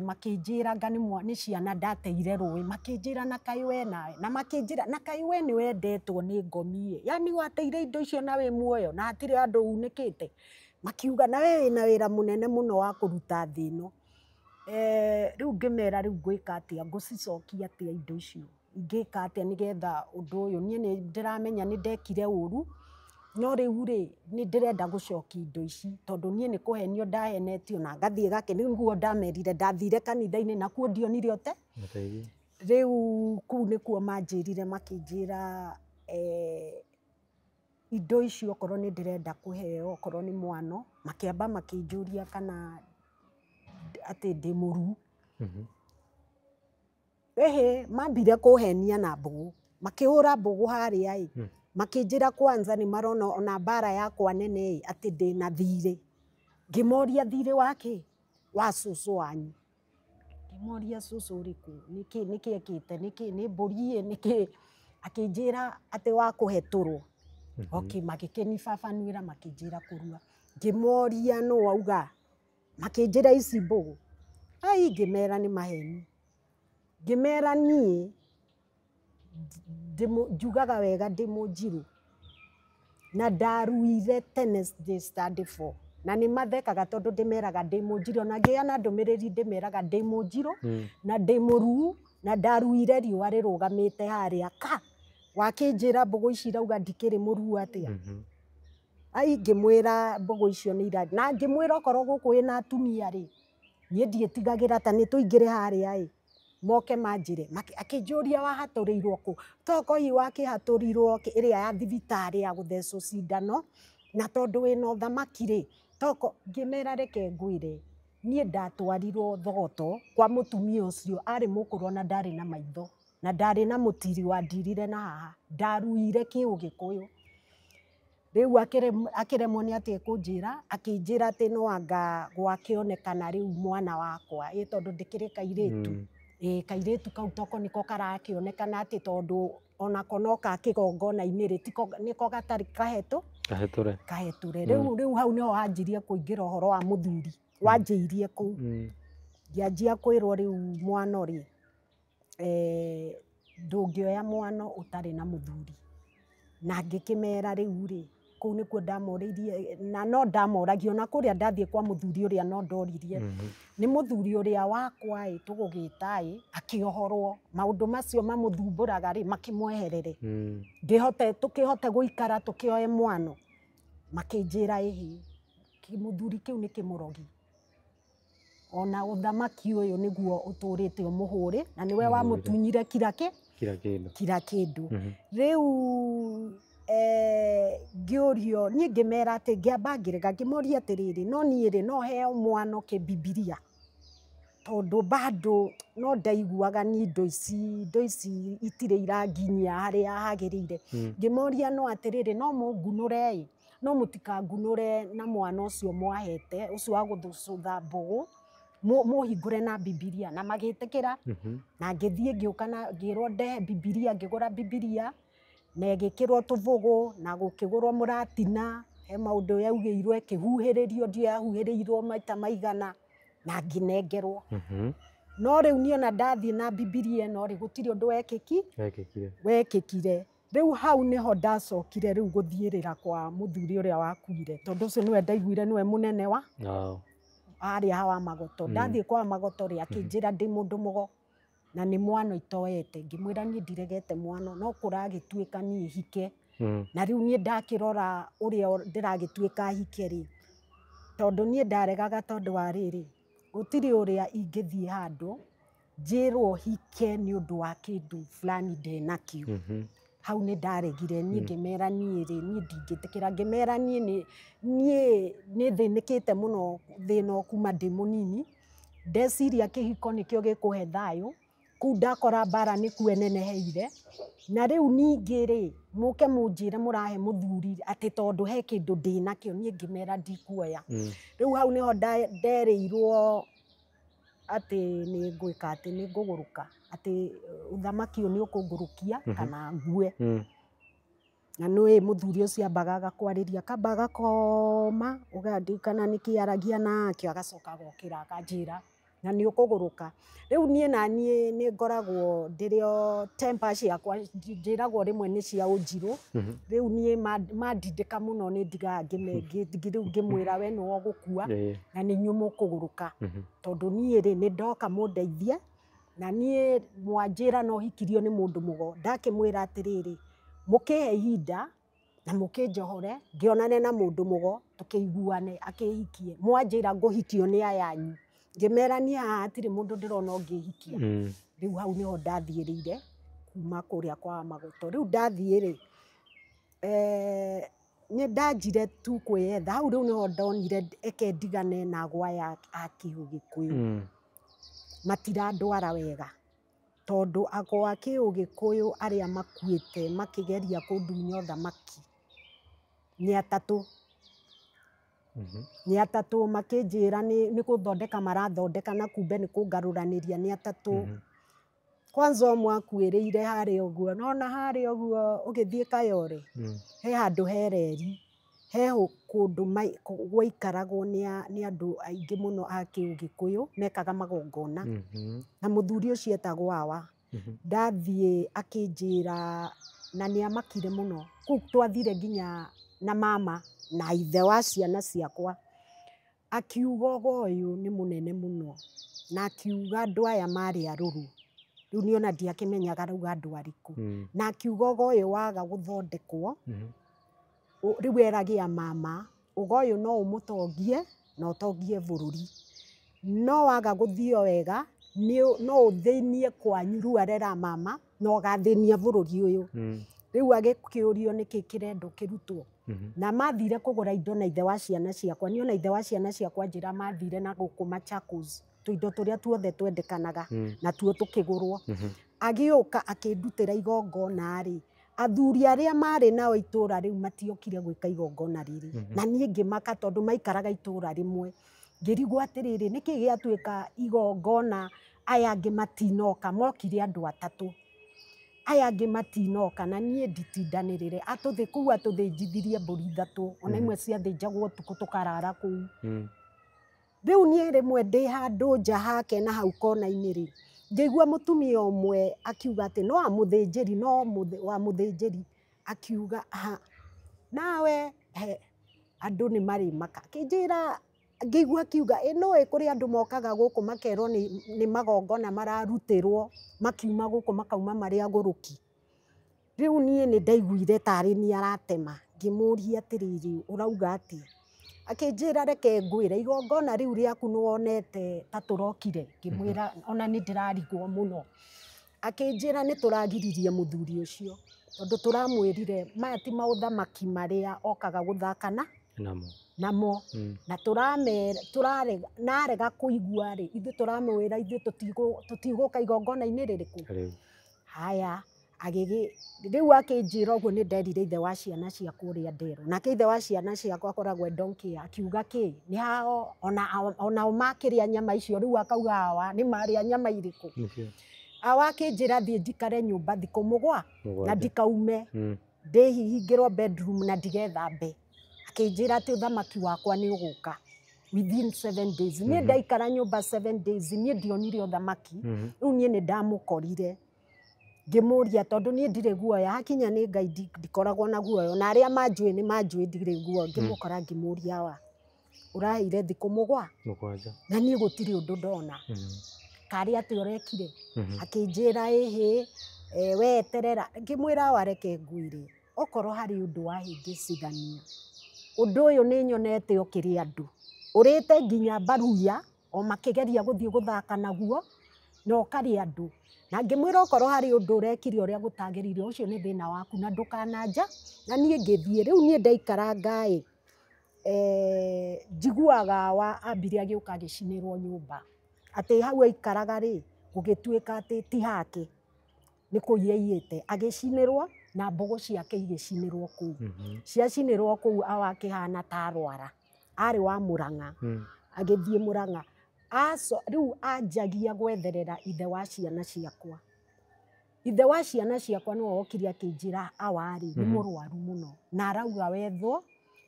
makinjira nga ni ciana ndateire rũĩ, makinjira na kaĩ we nawe, na makinjira na kaĩ we nĩ wendetwo nĩ ngomi, yani wateire indo icio na wĩ muoyo na hatirĩ andũ unĩkĩte, makiuga na we wĩna wĩra mũnene mũno wa kũruta thĩ ĩno. Rĩu ngĩmera rĩu ngwĩka atĩa, ngũcicokia atĩa indo icio, ingĩka atĩa nĩgetha ũndũ ũyũ, niĩ nĩ ndĩramenya nĩ ndekire ũru, no rĩu rĩ nĩ ndĩrenda gũcokia indo ici tondũ niĩ nĩ kũhenio ndahenetio na ngathiĩ nĩguo ndamerire ndathire kanitha-inĩ nakuo ndionire ũte. Rĩu kũu nĩkuo manjĩrire makĩnjĩra indo icio okorwo nĩ ndĩrenda kũheo, okorwo nĩ mwano, makĩamba makĩnjũria kana atĩ ndĩ mũruu. Mambire kũhenia na mbũgũ, makĩhũra mbũgũ harĩa makĩnjĩra kwanza nĩ marona ona mbara yakwa nene atĩ ndĩna thirĩ. Ngĩmoria thirĩ wa kĩ? Wa cũcũ wanyu. Ngĩmoria cũcũ ũrĩkũ? Nĩkĩ ekĩte? Nĩ mbũri nĩkĩ? Akĩnjĩra atĩ wa kũhetũrwo. Magĩkĩnibabanũĩra makĩnjĩra kũrua. Ngĩmoria nũ auga? Makĩnjĩra ici mbũgũ. Ngĩmera nĩ maheni. Ngĩmera niĩ njugaga wega ndĩ Mũnjirũ na ndaruire tene ndĩ standard 4 na nĩ mathekaga tondũ ndĩmeraga ndĩ Mũnjirũ, na ngĩgĩa na ndũmĩrĩri ndĩmeraga ndĩ Mũnjirũ na ndĩ mũruu na ndaruire riũa rĩrũgamĩte harĩa wakĩnjĩra mbũgũ ici irauga ndikĩrĩ mũruu atĩa. Ngĩmwĩra mbũgũ icio nĩ irathi, na ngĩmwĩra okorwo gũkũ wĩna atumia rĩ, niĩ ndiĩtigagĩra ta nĩ tũingĩre harĩa moke manjĩre. Akĩnjũria wahatũrĩirwo kũ? Toko hihi wakĩhatũrirwo ĩrĩa ya thibitarĩ ya gũthecwo cindano, na tondũ wĩna ũthamaki rĩ, toko. Ngĩmera reke ngwĩre, niĩ ndatwarirwo thogoto kwa mũtumia ũcio, arĩ mũkũrũ na ndarĩ na maitho na ndarĩ na mũtiri wandirire na haha, ndaruire kĩũgĩkũyũ. Rĩu akĩremwo nĩ atĩ ekũnjĩra, akĩnjĩra atĩ no anga gwakĩonekana rĩu mwana wakwa, tondũ ndĩkĩrĩ kairĩtu. Kairĩtu kau toko nĩko karakĩonekana atĩ tondũ onako no ka kĩgongona-inĩ rĩ, nĩko gatarĩ kahetũre. Rĩu hau nĩho hanjirie kũingĩra ũhoro wa mũthuri, wanjĩirie kũu. Ngĩanjia kwĩrwo rĩu mwano rĩ, ndũngĩoya mwano ũtarĩ na mũthuri. Na ngĩkĩmera rĩu rĩ, kũu nĩkuo ndamorĩirie, na no ndamoragio na kũrĩa ndathiĩ kwa mũthuri ũrĩa no ndoririe. Nĩ mũthuri ũrĩa wakwa tũgũgĩta akĩohorwo, maũndũ macio mamũthumbũraga rĩ makĩmweherere, tũkĩhote gũikara tũkĩoe mwano. Makĩnjĩra mũthuri kĩu nĩ kĩmũrogi, ona ũthamaki ũyũ nĩguo ũtũrĩte ũmũhũrĩ na nĩwe wamũtunyire kira kĩndũ. Rĩu ngĩũrio, niĩ ngĩmera atĩ ngĩamba ngĩrega, ngĩmoria atĩrĩrĩ, no niĩ rĩ no heo mwano kĩ-Bibilia, tondũ bado no ndaiguaga niĩ indo ici itirĩ iranginyia harĩa hagĩrĩire. Ngĩmoria no atĩrĩrĩ, no mũngunũre no mũtikangunũre na mwana ũcio mwahete, ũcio wa gũcũtha mbũgũ, mũhingũre na Bibilia. Na magĩtĩkĩra, na ngĩthiĩ ngĩũka na ngĩrwo ndehe Bibilia, ngĩgũra Bibilia na ĩgĩkĩrwo tũbũgũ na gũkĩgũrwo mũratina, he maũndũ yaugĩirwo ĩkĩhuhĩrĩrio, ndiũĩ yahuhĩrĩirwo maita maigana, na ngĩnengerwo. No rĩu niĩ ona ndathiĩ na Bibilia ĩno rĩ, gũtirĩ ũndũ wekĩkire. Rĩu hau nĩho ndacokire rĩu gũthiĩrĩra kwa mũthuri ũrĩa wakuire, tondũ ũcio nĩwe ndaiguire nĩwe mũnene wa harĩa wa Magoto. Ndathiĩ kwa Magoto rĩ, akĩnjĩra ndĩ mũndũ mũgo na nĩ mwano itoete. Ngĩmwĩra niĩ ndiregete mwano, no kũragĩtuĩka niĩ hike. Na rĩu niĩ ndakĩrora ũrĩa ndĩragĩtuĩka hike rĩ, tondũ niĩ ndaregaga tondũ wa rĩrĩ, gũtirĩ ũrĩa ingĩthiĩ handũ njĩrwo hike nĩ ũndũ wa kĩndũ fulani ndenakĩo. Hau nĩ ndaregire, niĩ ngĩmera niĩ rĩ, niĩ ndingĩtĩkĩra. Ngĩmera niĩ nĩ thĩnĩkĩte mũno thĩna kuma ndĩ mũnini, ndeciria kĩhiko nĩkĩo gĩkũhe thayũ, kũu ndakora mbara nĩkuo ĩneneheire. Na rĩu ningĩ rĩ, mũke mũnjĩre mũrahe mũthuri atĩ tondũ he kĩndũ ndĩnakĩo, niĩ ngĩmera ndikuoya. Rĩu hau nĩho nderĩirwo atĩ nĩ ngwĩka atĩ nĩ ngũgũrũka, atĩ ũthamaki ũyũ nĩ ũkũngũrũkia kana ngue. na nĩ mũthuri ũcio ambaga agakwarĩria akamba agakoma ũgadirikana nĩkĩ aragia nakĩo agacoka agokĩra akanjĩra na nĩ ũkũgũrũka. Rĩu niĩ naniĩ nĩ ngoragwo ndĩrĩo temper ciakwa njĩragwo rĩmwe nĩ cia ũnjirũ. Rĩu niĩ mandindĩka mũno nĩ ndigaga rĩu ngĩmwĩra we nĩwe ũgũkua na nĩ inyuĩ mũkũgũrũka. Tondũ niĩ rĩ nĩ ndoka mũndeithie na niĩ mwanjĩra no hikirio nĩ mũndũ mũgo. Ndakĩmwĩra atĩrĩrĩ mũkĩhe ihinda na mũkĩnjohore ngĩonane na mũndũ mũgo tũkĩiguane akĩhikie. Mwanjĩra ngũhikio nĩ aya anyu. Ngĩmera niĩ haha hatirĩ mũndũ ndĩrona ũngĩhikia. Rĩu hau nĩho ndathiĩrĩire kuma kũrĩa kwa Magoto. Rĩu ndathiĩ rĩ nĩ ndanjire tu kwĩyetha. Hau rĩu nĩho ndonire eke ndigane na agũ aya a Kĩũgĩkũyũ. Matirandwara wega tondũ agũ a Kĩũgĩkũyũ arĩa makuĩte makĩgeria kũndunya ũthamaki nĩ atatũ. Nĩ atatũ makĩnjĩra nĩ gũthondeka marathondeka na kumbe nĩ kũngarũranĩria nĩ atatũ. Kwanza ũmwe akuĩrĩire harĩa ũguo nona harĩa ũguo ũgĩthiĩ Kayole he handũ he reri he kũndũ gwaikaragwo nĩ andũ aingĩ mũno a Kĩũgĩkũyũ mekaga magongona na mũthuri ũcio etagwo Wawa. Ndathiĩ akĩnjĩra na nĩ amakire mũno. Kũu twathire nginya na mama na ithe wa ciana ciakwa. Akiuga ũyũ nĩ mũnene mũno na akiuga andũ aya marĩ arũrũ. Rĩu niĩ ona ndiakĩmenyaga arauga andũ arĩkũ. Na akiuga ũyũ waga gũthondekwo rĩu eragĩa mama ũyũ no ũmũtongie na ũtongie bũrũri. No waga gũthio wega no ũthĩnie kwanyu rĩu arera mama na ũgathĩnia bũrũri ũyũ. Rĩu agĩkĩũrio nĩkĩ kĩrendwo kĩrutwo. Na mathire kũgũra indo na ithe wa ciana ciakwa. Niĩ ona ithe wa ciana ciakwa njĩra mathire na gũkũ Machakos tũindo tũrĩa tuothe twendekanaga na tuo tũkĩgũrwo. Agĩũka akĩndutĩra igongona rĩ athuri arĩa marĩ nao itũra rĩu matiokire gwĩka igongona rĩrĩ. Na niĩ ngĩmaka tondũ maikaraga itũra rĩmwe. Ngĩrigwo atĩrĩrĩ nĩkĩ gĩatuĩka igongona aya angĩ matinoka mokire andũ atatũ. Aya angĩ matinoka na niĩ nditindanĩrĩre kũu atũthĩnjithirie mbũri ithatũ ona imwe ciathĩnjagwo ũtukũ tũkarara kũu. Rĩu niĩ rĩmwe ndĩ handũ nja hake na hau kona-inĩ rĩ ngĩigua mũtumia ũmwe akiuga atĩ no wa mũthĩnjĩri no wa mũthĩnjĩri. Akiuga nawe andũ nĩ marĩ maka. Akĩnjĩra ngĩigua akiuga nĩũĩ kũrĩ andũ mokaga gũkũ makerwo nĩ magongona mararutĩrwo makiuma gũkũ makauma marĩ agũrũki. Rĩu niĩ nĩ ndaiguire tarĩ niĩ aratema. Ngĩmũria atĩrĩrĩ ũrauga atĩ. Akĩnjĩra reke ngwĩre igongona rĩu rĩaku nĩ wonete ta tũrokire. Ngĩmwĩra ona nĩ ndĩrarigwo mũno. Akĩnjĩra nĩ tũragiririe mũthuri ũcio tondũ tũramwĩrire maya ti maũthamaki marĩa okaga gũthaka namo. Na narega kũigua rĩ ithuĩ tũramwĩra ithuĩ tũtigũka igongona-inĩ rĩrĩkũ. Haya rĩu akĩnjĩra ũguo nĩ nderire ithe wa ciana ciakwa ũrĩa nderwo. Nake ithe wa ciana ciakwa akoragwo Donkia akiuga kĩ nĩ hao onao makĩrĩa nyama icio. Rĩu akauga hawa nĩ marĩa nyama irĩkũ. Hawa akĩnjĩra thiĩ njikare nyũmba thikũ mũgwanja na ndikaume ndĩhingĩrwo bedroom na ndigethambe. Akĩnjĩra atĩ ũthamaki wakwa nĩ ũgũka within 7 days. Niĩ ndaikara nyũmba 7 days niĩ ndionire ũthamaki. Rĩu niĩ nĩ ndamũkorire ngĩmũria tondũ niĩ ndirĩ guoya hakinya nĩ Ngai ndikoragwo na guoya na arĩa manjũĩ nĩ manjũĩ ndirĩ guoya. Ngĩmũkora ngĩmũria wa ũraheire thikũ mũgwanja na niĩ gũtirĩ ũndũ ndona karĩ atĩ ũrekire. Akĩnjĩra ĩhĩ we eterera. Ngĩmwĩra wareke ngwĩre okorwo harĩ ũndũ wahĩngĩcithania ũndũ ũyũ nĩ nyonete ũkĩrĩ andũ ũrĩte nginya Mbaruya o makĩgeria gũthiĩ gũthaka naguo na ũkarĩ andũ. Na ngĩmwĩra okorwo harĩ ũndũ ũrekire ũrĩa gũtagĩrĩire ũcio nĩ thĩna waku na ndũkananja. Na niĩ ngĩthiĩ. Rĩu niĩ ndaikaranga njiguaga wa ambire agĩũka agĩcinĩrwo nyũmba atĩ hau aikaraga rĩ gũgĩtuĩka atĩ ti hake nĩ kũiya aiyĩte. Agĩcinĩrwo na mbogo ciake igĩcinĩrwo kũu. Ciacinĩrwo kũu akĩhana ta arwara. Arĩ wa Mũrang'a agĩthiĩ Mũrang'a. Rĩu anjagia gwetherera ithe wa ciana ciakwa. ithe wa ciana ciakwa no okire akĩnjĩra awari nĩ mũrwaru mũno na arauga wethwo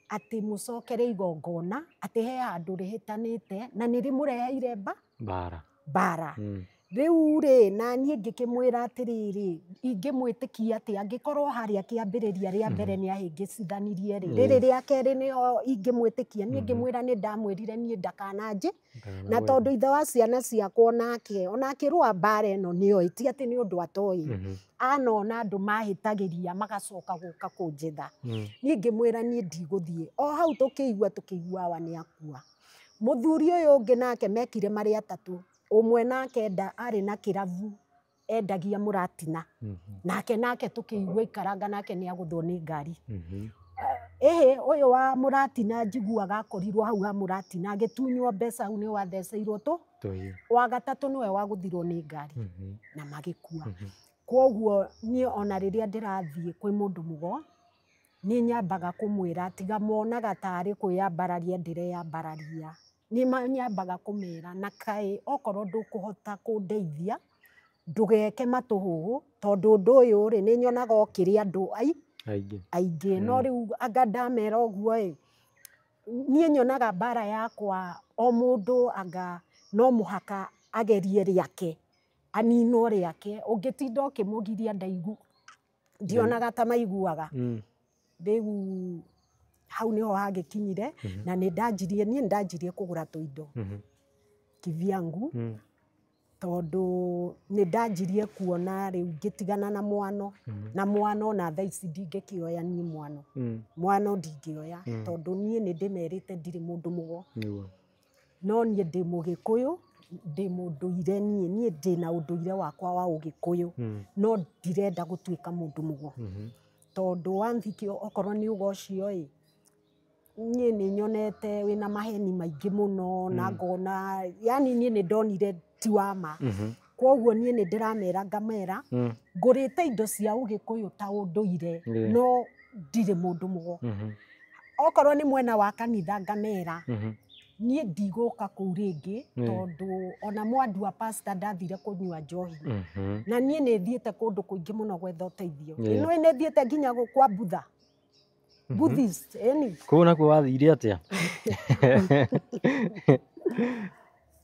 atĩ mũcokere igongona atĩ he handũ rĩhĩtanĩte na nĩ rĩmũreheire mbara. Rĩu rĩ naniĩ ngĩkĩmwĩra atĩrĩrĩ ingĩmwĩtĩkia atĩ angĩkorwo harĩa kĩambĩrĩria rĩa mbere nĩ ahĩngĩcithanirie rĩrĩ rĩa kerĩ nĩho ingĩmwĩtĩkia niĩ ngĩmwĩra nĩ ndamwĩrire niĩ ndakananjĩ na tondũ ithe wa ciana ciakwa ona akĩrũa mbara ĩno nĩoĩ ti atĩ nĩ ũndũ atoĩ anona andũ mahĩtagĩria magacoka gũka kũnjetha niĩ ngĩmwĩra niĩ ndigũthiĩ o hau tũkĩigua awa nĩ akua. Mũthuri ũyũ ũngĩ nake mekire marĩ atatũ ũmwe nake arĩ na kĩrabu endagia mũratina nake tũkĩigua ikaranga nake nĩ agũthwo nĩ ngari. Ũyũ wa mũratina njiguaga akorirwo hau ha mũratina agĩtunywo mbeca hau nĩ watheceirwo wa gatatũ nĩwe wagũthirwo nĩ ngari na magĩkua. Kwoguo niĩ ona rĩrĩa ndĩrathiĩ kwĩ mũndũ mũgo niĩ nyambaga kũmwĩra tiga monaga tarĩ kwĩyambararia ndĩreyambararia nĩ nyambaga kũmera na kaĩ okorwo ndũkũhota kũndeithia ndũgeke matũhũhũ tondũ ũndũ ũyũ rĩ nĩ nyonaga okĩrĩ andũ aingĩ no rĩu anga ndamera ũguo niĩ nyonaga mbara yakwa o mũndũ anga no mũhaka agerie rĩake aninwo rĩake ũngĩtinda ũkĩmũgiria ndionaga ta maiguaga. Rĩu hau niho hagĩkinyire na niĩ ndanjirie kũgũra tũindo kivyangu tondũ nĩ ndanjirie kuona rĩu ngĩtigana na mwano na thaa ici ndingĩkĩoya niĩ mwano ndingĩoya tondũ niĩ nĩ ndĩmerĩte ndirĩ mũndũ mũgo no niĩ ndĩ mũgĩkũyũ ndĩ mũndũire niĩ ndĩna ũndũire wakwa wa ũgĩkũyũ no ndirenda gũtuĩka mũndũ mũgo tondũ wanthikio okorwo nĩ uga ũcio niĩ nĩ nyonete wĩna maheni maingĩ mũno na ngona yani niĩ nĩ ndonire ti wa ma. Kwoguo niĩ nĩ ndĩramera ngamera ngũrĩte indo cia ũgĩkũyũ ta ũndũire no ndirĩ mũndũ mũgo. Okorwo nĩ mwena wa kanitha ngamera niĩ ndigũka kũu rĩngĩ tondũ ona mwandua pastor ndathire kũnyua njohi na niĩ nĩ thiĩte kũndũ kũingĩ mũno gwetha ũteithio. Nĩ thiĩte nginya kwa Butha Buddhist kũu nakuo wathire atĩa?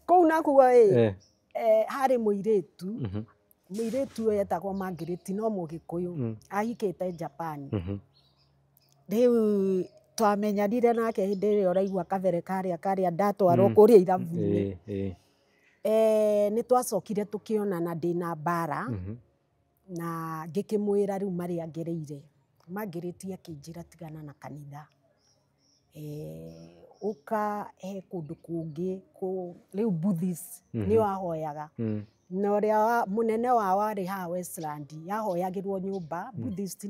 Kũu nakuo harĩ mũirĩtu ũyũ etagwo Margaret no mũgĩkũyũ ahikĩte Japan. Rĩu twamenyanire nake hĩndĩ ĩrĩa ũraigua kabere karĩa ndatwarwo kũrĩa irabu-inĩ nĩ twacokire tũkĩonana ndĩna mbara na ngĩkĩmwĩra rĩu marĩa ngereire. Margaret akĩnjĩra tigana na kanitha ũka he kũndũ kũngĩ rĩu Buddhist nĩo ahoyaga na ũrĩa mũnene wao arĩ haha Westland yahoyagĩrwo nyũmba Buddhist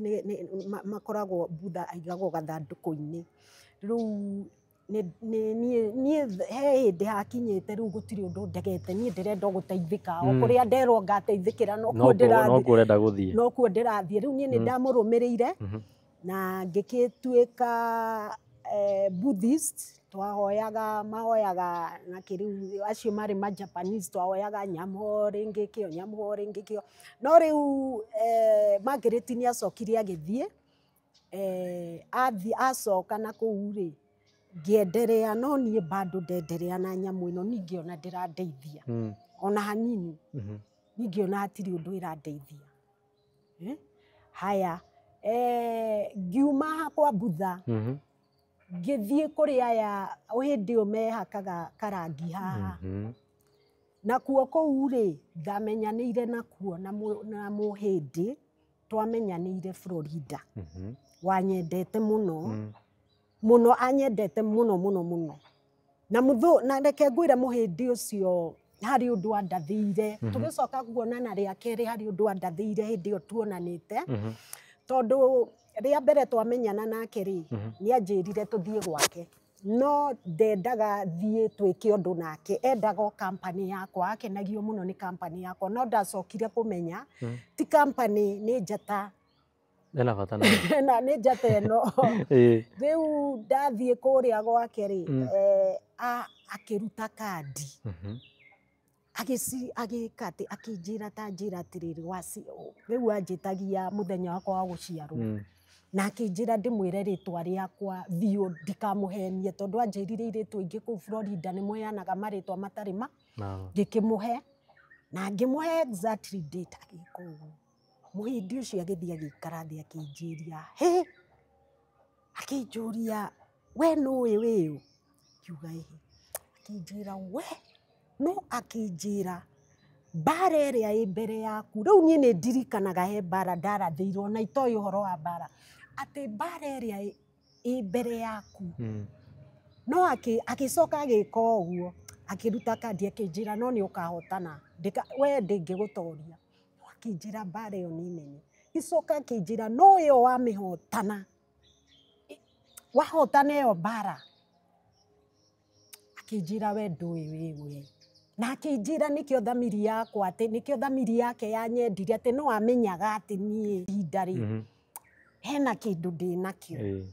makoragwo Butha aigagwo gathandũkũ-inĩ. Rĩu niĩ he hĩndĩ hakinyĩte rĩu gũtirĩ ũndũ ndegete niĩ ndĩrenda gũteithĩka o kũrĩa nderwo ngateithĩkĩra no kuo ndĩrathiĩ. Rĩu niĩ nĩ ndamũrũmĩrĩire na ngĩgĩtuĩka Buddhist mahoyaga na kĩrĩu acio marĩ ma Japanese twahoyaga nyamho rĩngĩ kĩo no rĩu Margaret nĩ acokire agĩthiĩ acoka na kũu rĩ ngĩenderea no niĩ bado ndenderea na nyamũ ĩno ningĩ ona ndĩrandeithia ona hanini ningĩ ona hatirĩ ũndũ ĩrandeithia. Haya ngiuma kwa Butha ngĩthiĩ kũrĩ aya hĩndĩ ĩyo mehakaga karangi haha nakuo kũu rĩ ndamenyanĩire nakuo na mũhĩndĩ twamenyanĩire Florida wanyendete mũno anyendete mũno na reke ngwĩre mũhĩndĩ ũcio harĩ ũndũ andathĩire tũgĩcoka kuonana rĩa kerĩ harĩ ũndũ andathĩire hĩndĩ ĩyo tuonanĩte tondũ rĩa mbere twamenyana nake rĩ nĩ anjĩrire tũthiĩ gwake no ndendaga thiĩ twĩke ũndũ nake endaga company yakwa akenagio mũno nĩ company yakwa no ndacokire kũmenya ti company nĩ njata nĩ njata ĩno. Rĩu ndathiĩ kũrĩa gwake rĩ akĩruta kandi agĩka atĩ akĩnjĩra ta njĩra atĩrĩrĩ rĩu anjĩtagia mũthenya wakwa wa gũciarwo na akĩnjĩra ndĩmwĩre rĩtwa rĩakwa biũ ndikamũhenie tondũ anjĩrire irĩtũ ingĩ kũu Florida nĩ mũheanaga marĩtwa matarĩ ma ngĩkĩmũhe na ngĩmũhe exactly date agĩka ũguo. Mũhĩndi ũcio agĩthiĩ agĩikara thĩ akĩnjĩria akĩnjũria we nũĩ wĩũ, ngiuga ĩhĩ, akĩnjĩra we no, akĩnjĩra mbara ĩrĩa ĩ mbere yaku, rĩu niĩ nĩ ndirikanaga he mbara ndarathĩirwo na itoĩ ũhoro wa mbara, atĩ mbara ĩrĩa ĩ mbere yaku no agĩcoka agĩka ũguo akĩruta kandi akĩnjĩra no nĩ ũkahotana we ndĩngĩgũtoria, akĩnjĩra mbara ĩyo nĩ nene, gĩcoka akĩnjĩra no ĩyo wamĩhotana, wahotana ĩyo mbara, akĩnjĩra we ndũĩ wĩwe, na akĩnjĩra nĩkĩo thamiri yakwa atĩ nĩkĩo thamiri yake yanyendire atĩ no amenyaga atĩ niĩ ihinda rĩ hena kĩndũ ndĩnakĩo.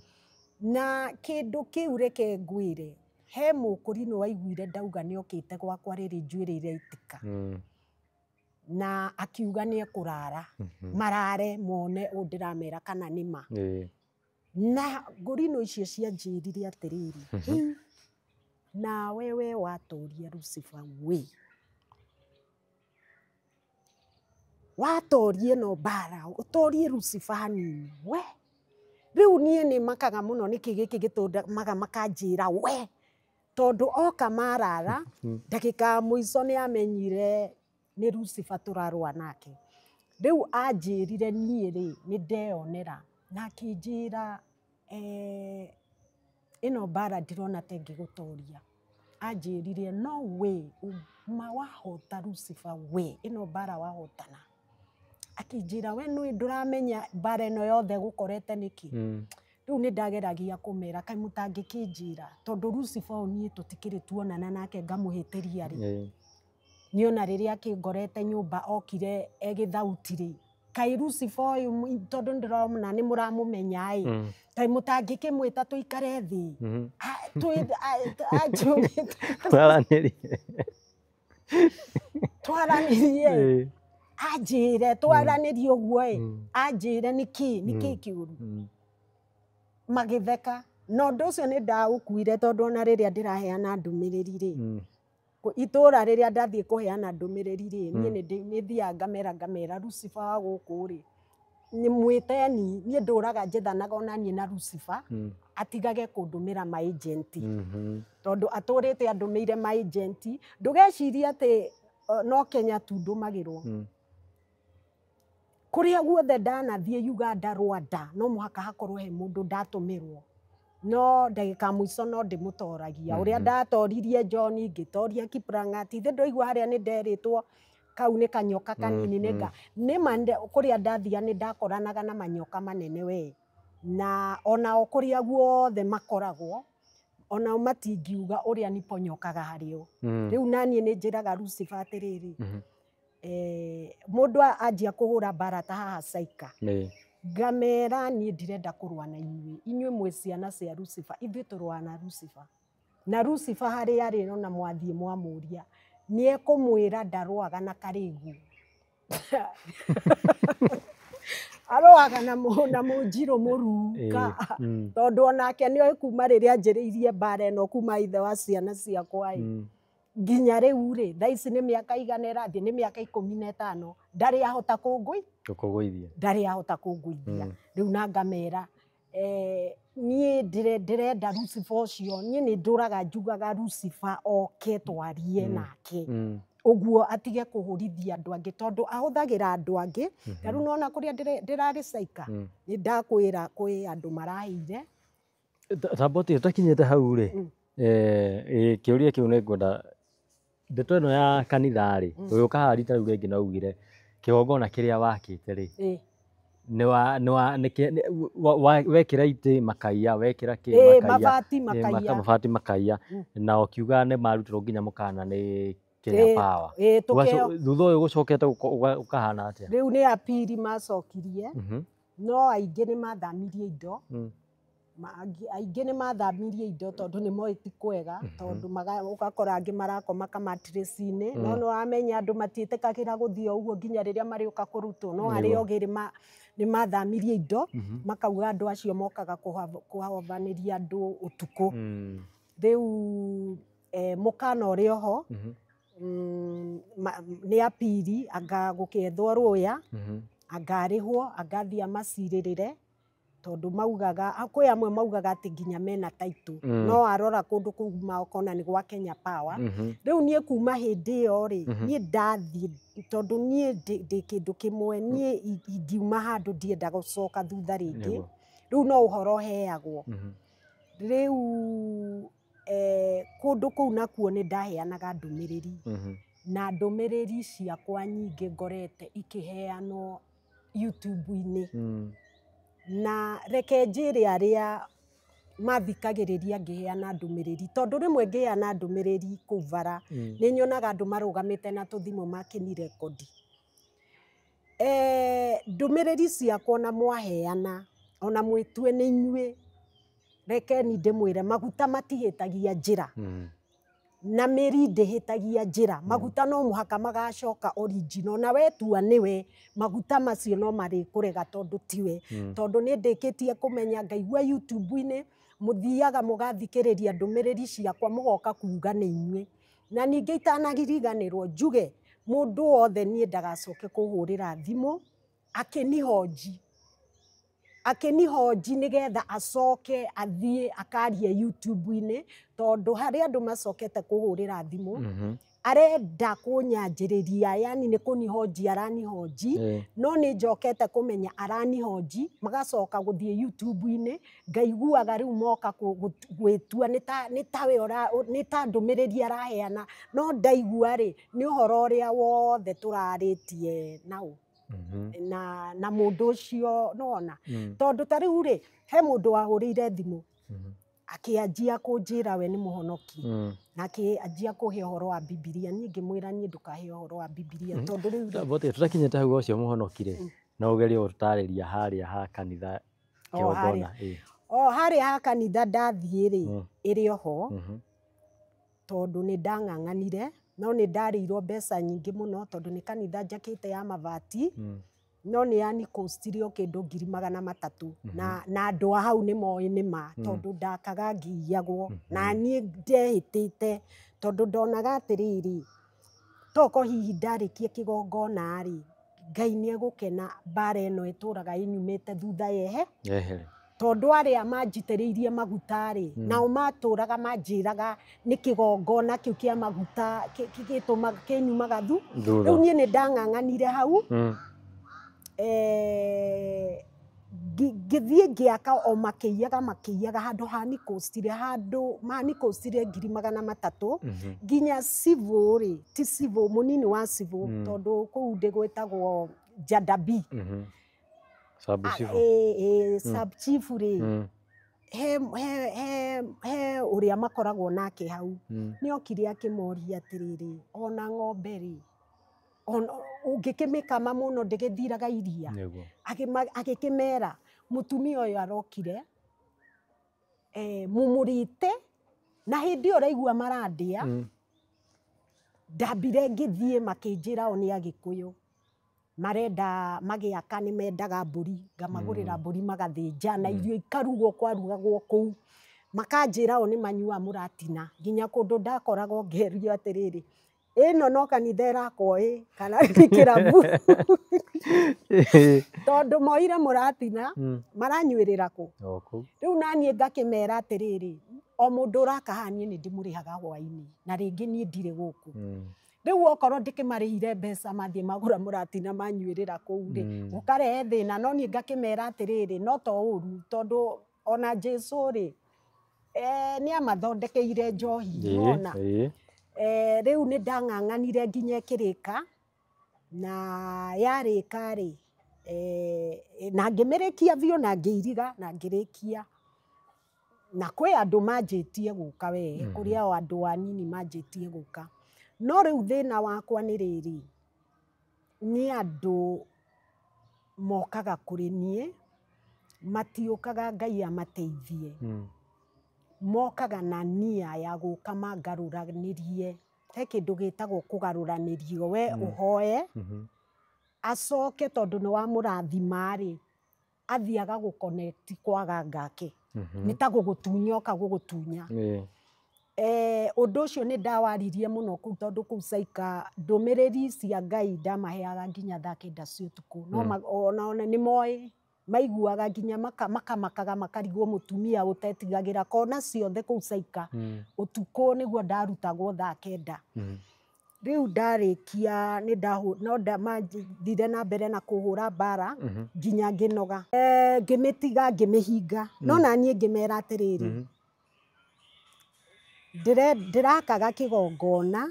Na kĩndũ kĩu reke ngwĩre, he mũkũri nĩ waiguire ndauga nĩ okĩte gwakwa rĩrĩ njuĩrĩ iraitĩka na akiuga nĩ ekũrara marare mone ũũ ndĩramera kana nĩma. Na ngũrino icio cianjĩrire atĩrĩrĩ, nawe we watoria Lucifer we, watorie no mbara ũtorie Lucifer hanini we, rĩu niĩ nĩ makaga mũno nĩkĩ gĩkĩ gĩtũmaga makanjĩra we, tondũ oka marara ndagĩka mũico nĩ amenyire nĩ Lucifer tũrarũa nake. Rĩu anjĩrire niĩ rĩ nĩ ndeyonera na akĩnjĩra ĩno mbara ndĩrona ta ĩngĩgũtoria, anjĩrire no we ma wahota Lucifer we, ĩno mbara wahotana, akĩnjĩra we nĩ ndũramenya mbara ĩno yothe gũkorete nĩkĩ. Rĩu nĩ ndageragia kũmera kaĩ mũtangĩkĩnjĩra tondũ Lucifer ũyũ niĩ tũtikĩrĩ tuonana nake ngamũhĩtĩria rĩ, niona rĩrĩa akĩngorete nyũmba okire egĩthauti rĩ, kaĩ Lucifer ũyũ tondũ ndĩrona nĩ mũramũmenya ĩ, kaĩ mũtangĩkĩmwĩta tũikare thĩ twaranĩrie, anjĩre twaranĩrie ũguo ĩ, anjĩre nĩkĩ kĩũru, magĩtheka. Na ũndũ ũcio nĩ ndaũkuire tondũ ona rĩrĩa ndĩraheana ndũmĩrĩri rĩ, itũra rĩrĩa ndathiĩ kũheana ndũmĩrĩri rĩ, niĩ nĩ thiaga ngamera Lucifer wa gũkũ rĩ nĩ mwĩteni, niĩ ndũraga njethanaga ona niĩ na Lucifer atigage kũndũmĩra ma agent, tondũ atũrĩte andũmĩire ma agent, ndũgecirie atĩ no Kenya tu ndũmagĩrwo, kũrĩa guothe ndanathiĩ Uganda, Rwanda, no mũhaka hakorwo he mũndũ ndatũmĩrwo, no ndagĩka mũico no ndĩmũtoragia, ũrĩa ndatoririe John ngĩtoria Kiprang'at, ithe ndũigua harĩa nĩ nderĩtwo kau nĩ kanyoka kanini nĩma kũrĩa ndathia nĩ ndakoranaga na manyoka manene we, na onao kũrĩa guothe makoragwo onao matingiuga ũrĩa niponyokaga harĩo. Rĩu naniĩ nĩ njĩraga Lucifer atĩrĩrĩ, mũndũ anjia kũhũra mbara ta haha Saika, ngamera niĩ ndirenda kũrũa na inyuĩ mwĩ ciana cia Lucifer, ithuĩ tũrũa na Lucifer, na Lucifer harĩa arĩ ona mwathiĩ mwamũria nĩ ekũmwĩra ndarũaga na karĩgu arũaga na mũnjirũ mũrunga, tondũ onake nĩoĩ kuma rĩrĩa anjĩrĩirie mbara ĩno kuma ithe wa ciana ciakwa nginya rĩu rĩ, thaa ici nĩ mĩaka igana ĩrathiĩ, nĩ mĩaka 15, ndarĩ ahota kũngũithia, ndarĩ ahota kũngũithia. Rĩu na ngamera niĩ ndĩrenda Lucifer ũcio, niĩ nĩ ndũraga njugaga Lucifer oke twarie nake ũguo atige kũhũrithia andũ angĩ tondũ ahũthagĩra andũ angĩ. Ta rĩu nĩwona kũrĩa ndĩrarĩ Saika nĩ ndakwĩra kwĩ andũ marahĩire. Tamboti ũtakinyĩte hau rĩ, kĩũria kĩu nĩ ngwenda ndeto ĩno ya kanitha rĩ, ũgĩũka haha rita rĩu rĩngĩ no ugire kĩgongona kĩrĩa wakĩte rĩ, wekĩra itĩ makaiya, wekĩra kĩ mabati makaiya, na ũkiuga nĩ marutirwo nginya mũkana nĩ Kenya Power. Thutha ũyũ gũcokete ũkahana atĩa? Rĩu nĩ apiri macokirie, no aingĩ nĩ mathamirie indo aingĩ nĩ mathamirie indo tondũ nĩ moĩ ti kwega, tondũ ũgakora angĩ marakoma kamatirĩci-inĩ, no nĩ wamenya andũ matiĩtĩkagĩra gũthiĩ o ũguo nginya rĩrĩa marĩũka kũrutwo, no harĩ ogĩ nĩ mathamirie indo, makauga andũ acio mokaga kũhobanĩria andũ ũtukũ. Rĩu mũkana ũrĩ oho, nĩ apiri, anga gũkĩethwo rũya, anga arĩhwo, anga athiĩ amacirĩrĩre, tondũ maugaga, kwĩ amwe maugaga atĩ nginya mena taitũ, no arora kũndũ kũu makona nĩ gwa Kenya Power. Rĩu niĩ kuma hĩndĩ ĩyo rĩ, niĩ ndathiĩ, tondũ niĩ ndĩ kĩndũ kĩmwe, niĩ ingiuma handũ ndienda gũcoka thutha rĩngĩ, rĩu no ũhoro heagwo. Rĩu kũndũ kũu nakuo nĩ ndaheanaga ndũmĩrĩri, na ndũmĩrĩri ciakwa nyingĩ ngorete ikĩheanwo YouTube-inĩ. Na reke njĩre arĩa mathikagĩrĩria ngĩheana ndũmĩrĩri, tondũ rĩmwe ngĩheana ndũmĩrĩri kũu bara, nĩ nyonaga andũ marũgamĩte na tũthimũ makĩnirekondi. Ndũmĩrĩri ciakwa ona mwaheana, ona mwĩtue nĩ inyuĩ, rekeni ndĩmwĩre maguta matihĩtagia njĩra, na mĩri ndĩhĩtagia njĩra. Maguta no mũhaka magacoka original, na wetua nĩwe, maguta macio no marĩkũrega tondũ tiwe. Tondũ nĩ ndĩkĩtie kũmenya ngaigua YouTube-inĩ, mũthiaga mũgathikĩrĩria ndũmĩrĩri ciakwa mũgoka kuga nĩ inyuĩ. Na ningĩ itanariganĩrwo njuge mũndũ wothe niĩ ndagacoke kũhũrĩra thimũ akĩnihoji nĩgetha acoke athiĩ akarie YouTube-inĩ, tondũ harĩ andũ macokete kũhũrĩra thimũ, arenda kũnyanjĩrĩria, yani nĩ kũnihoji aranihoji, no nĩ njokete kũmenya aranihoji, magacoka gũthiĩ YouTube-inĩ, ngaiguaga rĩu moka gwĩtua nĩ ta ndũmĩrĩri araheana, no ndaigua rĩ, nĩ ũhoro ũrĩa wothe tũrarĩtie naũ. Na mũndũ ũcio nĩwona, tondũ ta rĩu rĩ, he mũndũ wahũrĩire thimũ akĩanjia kũnjĩra we nĩ mũhonoki, na akĩanjia kũhe ũhoro wa Bibilia, niĩ ngĩmwĩra niĩ ndũkahe ũhoro wa Bibilia, tondũ rĩu tũtakinyĩte hau ũcio mũhonoki rĩ, no ũgerie gũtarĩria harĩa ha kanitha kĩgongona. Harĩa ha kanitha ndathiĩ rĩ, ĩrĩ oho, tondũ nĩ ndang'ang'anire, no nĩ ndarĩirwo mbeca nyingĩ mũno, tondũ nĩ kanitha njakĩte ya mabati, no nĩ yanikostirio kĩndũ 300,000, na andũ a hau nĩ moĩ nĩma, tondũ ndakaga ngĩiyagwo, na niĩ ndehĩtĩte, tondũ ndonaga atĩrĩrĩ, toko hihi ndarĩkia kĩgongona rĩ, Ngai nĩ egũkena mbara ĩno ĩtũraga ĩnyumĩte thutha yehe, tondũ arĩa manjitĩrĩirie maguta rĩ, nao matũraga manjĩraga nĩ kĩgongona kĩu kĩa maguta kĩnyumaga rĩu niĩ nĩ ndang'ang'anire hau, ngĩthiĩ ngĩaka o makĩiyaga handũ hanikostire 300,000, nginya civil rĩ, ti civil, mũnini wa civil, tondũ kũu ndĩgwĩtagwo Jadabi, sub-chief rĩ, he ũrĩa makoragwo nake hau, nĩ okire akĩmoria atĩrĩrĩ, ona ng'ombe rĩ, ũngĩkĩmĩkama mũno ndĩgĩthiraga iria, agĩkĩmera mũtumia ũyũ arokire, mũmũrĩte, na hĩndĩ ĩyo ũraigua marandĩa, ndambire ngĩthiĩ makĩnjĩra o nĩ Agĩkũyũ, marenda magĩaka nĩ mendaga mbũri, ngamagũrĩra mbũri magathĩnja, na irio ikarugwo kwarugagwo kũu, makanjĩra o nĩ manyua mũratina, nginya kũndũ ndakoragwo ngerio atĩrĩrĩ, ĩno no kanitha ĩrakwo kana nĩ kĩrabu, tondũ moire mũratina maranyuĩrĩra kũ. Rĩu naniĩ ngakĩmera atĩrĩrĩ, o mũndũ ũraka haha niĩ nĩ ndĩmũrĩhaga hwainĩ, na rĩngĩ niĩ ndirĩ gũkũ. Rĩu okorwo ndĩkĩmarĩhire mbeca mathiĩ magũra mũratina manyuĩrĩra kũu rĩ, gũkarehe thĩna, no niĩ ngakĩmera atĩrĩrĩ, no to ũru, tondũ ona Jesũ rĩ, nĩ amathondekeire njohi, wona. Rĩu nĩ ndang'ang'anire nginya ĩkĩrĩka, na yarĩka rĩ, na ngĩmĩrĩkia biũ na ngĩiriga na ngĩrĩkia, na kwĩ andũ manjĩtie gũka we, kũrĩ o andũ anini manjĩtie gũka, no rĩu thĩna wakwa nĩ rĩrĩ, nĩ andũ mokaga kũrĩ niĩ, matiũkaga Ngai amateithie, mokaga na nia ya gũka mangarũranĩrie. He kĩndũ gĩtagwo kũgarũranĩrio, we ũhoe, acoke tondũ nĩ wamũrathima-rĩ, athiaga gũ connect kwa gangake. Nĩ ta gũgũtunya oka gũgũtunya. Ũndũ ũcio nĩ ndawaririe mũno kũu tondũ kũu Caika ndũmĩrĩri cia Ngai ndamaheaga nginya thaa 9 cia ũtukũ. No ona nĩ moĩ, maiguaga nginya makamakaga makarigwo mũtumia ũtetigagĩra kona ciothe kũu Caika. Ũtukũ nĩguo ndarutagwo thaa 9. Rĩu ndarĩkia no mathire na mbere na kũhũra mbara nginya ngĩnoga. Ngĩmĩtiga ngĩmĩhinga, no naniĩ ngĩmera atĩrĩrĩ, ndĩrakaga kĩgongona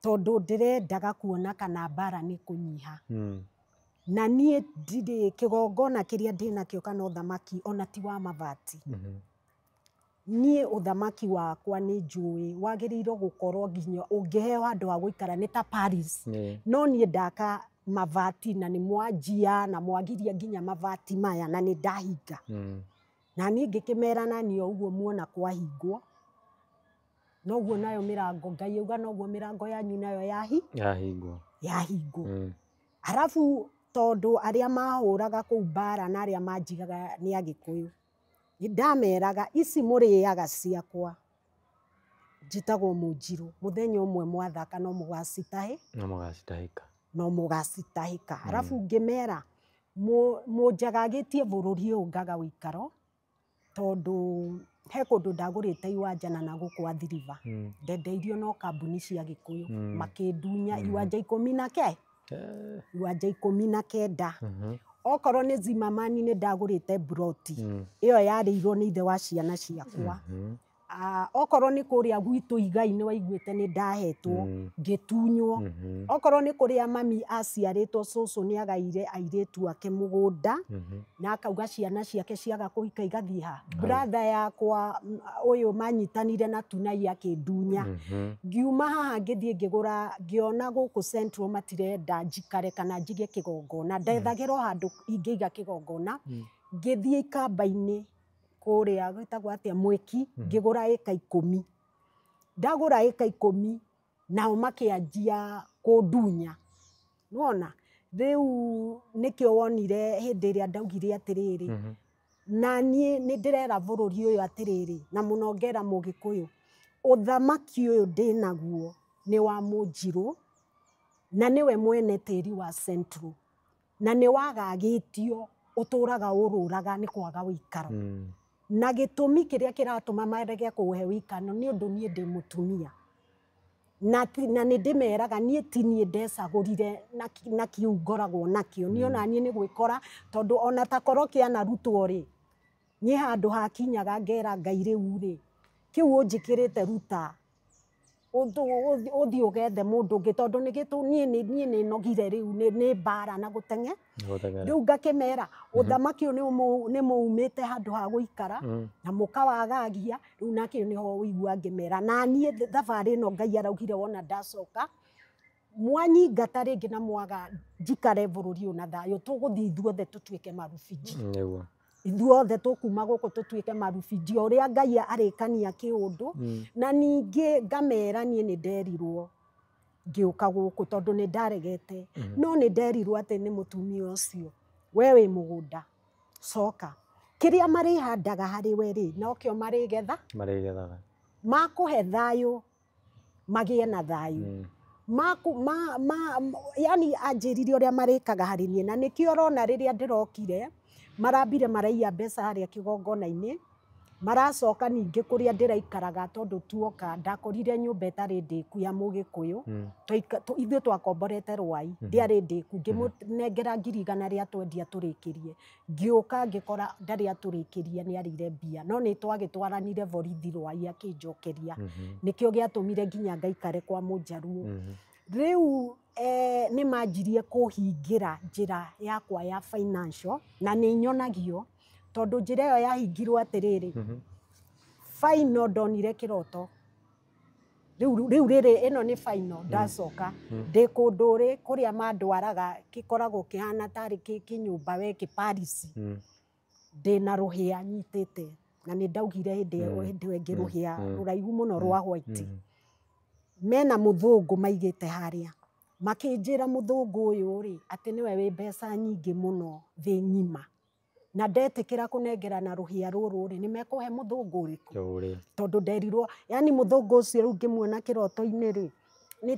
tondũ ndĩrendaga kuona kana mbara nĩ kũnyiha. Na niĩ ndirĩ kĩgongona kĩrĩa ndĩnakĩo kana ũthamaki ona ti wa mabati. Niĩ ũthamaki wakwa nĩ njũĩ wagĩrĩirwo gũkorwo nginya ũngĩheo handũ ha gũikara nĩ ta Paris. No niĩ ndaka mabati na nĩ mwanjia na mwagiria nginya mabati maya na nĩ ndahinga. Na niĩ ngĩkĩmera naniĩ o ũguo muona kwahingwo, noguo nayo mĩrango, Ngai auga noguo mĩrango yanyu nayo yahingwo. Arabu tondũ arĩa mahũraga kũu mbara na arĩa manjigaga nĩ Agĩkũyũ, ndameraga ici mũrĩaga ciakwa, njĩtagwo Mũnjirũ, mũthenya ũmwe mwathaka no mũgacitahĩka. Arabu ngĩmera mũnjagagĩtie bũrũri ũyũ ngaga ũikaro tondũ he kũndũ ndagũrĩte iwanja na nagũkũ Athi River. Ndendeirio no kambuni cia Gĩkũyũ makĩndunya iwanja 19. Okorwo nĩ Zimmerman nĩ ndagũrĩte buroti, ĩyo yarĩirwo nĩ ithe wa ciana ciakwa. Okorwo nĩ kũrĩa gwitũ Igai nĩ waiguĩte nĩ ndahetwo ngĩtunywo. Okorwo nĩ kũrĩa mami aciarĩtwo, cũcũ nĩ agaire airĩtu ake mũgũnda na akauga ciana ciake ciaga kũhika igathiĩ ha. Brother yakwa ũyũ manyitanire na Tunai akĩndunya. Ngiuma haha ngĩthiĩ ngĩgũra, ngĩona gũkũ Central matirenda njikare kana njige kĩgongona, ndethagĩra o handũ ingĩiga kĩgongona. Ngĩthiĩ ikamba-inĩ kũrĩa gwĩtagwo atĩa Mwĩki, ngĩgũra ĩka 10. Ndagũra ĩka 10 nao makĩanjia kũndunya. Nĩwona, rĩu nĩkĩo wonire hĩndĩ ĩrĩa ndaugire atĩrĩrĩ, na niĩ nĩ ndĩrera bũrũri ũyũ atĩrĩrĩ, na mũno ngera Mũgĩkũyũ, ũthamaki ũyũ ndĩnaguo nĩ wa Mũnjirũ na nĩwe mwene tĩri wa Central, na nĩ wagagĩtio ũtũraga ũrũraga nĩ kwaga ũikaro. Na gĩtũmi kĩrĩa kĩratũma marege kũhe ũikaro nĩ ũndũ niĩ ndĩ mũtumia. Na nĩ ndĩmeraga niĩ ti niĩ ndecagũrire na kiu ngoragwo nakĩo, niĩ ona niĩ nĩ gwĩkora, tondũ ona ta korwo kĩanarutwo-rĩ, niĩ handũ hakinyaga ngera Ngai rĩu-rĩ, kĩu ũnjĩkĩrĩte ruta, ũthiĩ ũgethe mũndũ ũngĩ tondũ niĩ nĩ nogire rĩu nĩ mbara na gũteng'e. Rĩu ngakĩmera ũthamaki ũyũ nĩ mũumĩte handũ ha gũikara na mũkawagagia, rĩu nakĩo nĩho ũigua ngĩmera. Na niĩ thabarĩ ĩno Ngai araugire wona ndacoka, mwanyingata rĩngĩ na mwaga njikare bũrũri ũyũ na thayũ, tũgũthiĩ ithuothe tũtuĩke marufiji. Ithuothe tũkuma gũkũ tũtuĩke marufiji, ũrĩa Ngai arĩkania kĩũndũ. Na ningĩ ngamera niĩ nĩ nderirwo ngĩũka gũkũ tondũ nĩ ndaregete, no nĩ nderirwo atĩ nĩ mũtumia ũcio, we wĩ mũgũnda, coka. Kĩrĩa marĩhandaga harĩ we-rĩ, nokĩo marĩgethaga. Makũhe thayũ, magĩe na thayũ. Yani anjĩrire ũrĩa marĩkaga harĩ niĩ, na nĩkĩo ũrona rĩrĩa ndĩrokire, marambire maraiya mbeca harĩa kĩgongona-inĩ, maracoka ningĩ kũrĩa ndĩraikaraga tondũ tuoka ndakorire nyũmba ĩtarĩ ndĩku ya Mũgĩkũyũ, ithuĩ twakomborete rwai, ndĩarĩ ndĩku, ngĩmũnengera 100 rĩa twendia tũrĩkĩrie. Ngĩũka ngĩkora ndarĩ atũrĩkĩrie nĩarĩire mbia, no nĩ twagĩtwaranire borithi rwai akĩnjokeria, nĩkĩo gĩatũmire nginya ngaikare kwa Mũnjaruo. Rĩu nĩ manjirie kũhingĩra njĩra yakwa ya financial, na nĩ nyonagio tondũ njĩra ĩyo yahingirwo atĩrĩrĩ, final ndonire kĩroto. Rĩu rĩrĩ ĩno nĩ final ndacoka, ndĩ kũndũ kũrĩa mandwaraga gĩkoragwo kĩhana tarĩ kĩnyũmba we kĩ Paris. ndina ruhia nyitite na nä ndaugire hä ndä ĩngĩ ruhia rũraihu mũno rwa white mena mũthũngũ maigĩte harĩa makĩnjĩra mũthũngũ ũyũ rĩ atĩ nĩwe wĩ mbeca nyingĩ mũno thĩ ng'ima na ndetĩkĩra kũnengerana rũhia rũrũ rĩ nĩ mekũhe mũthũngũ ũrĩkũ tondũ nderirwo yani mũthũngũ ũcio rĩu ngĩmuona kĩroto-inĩ rĩ nĩ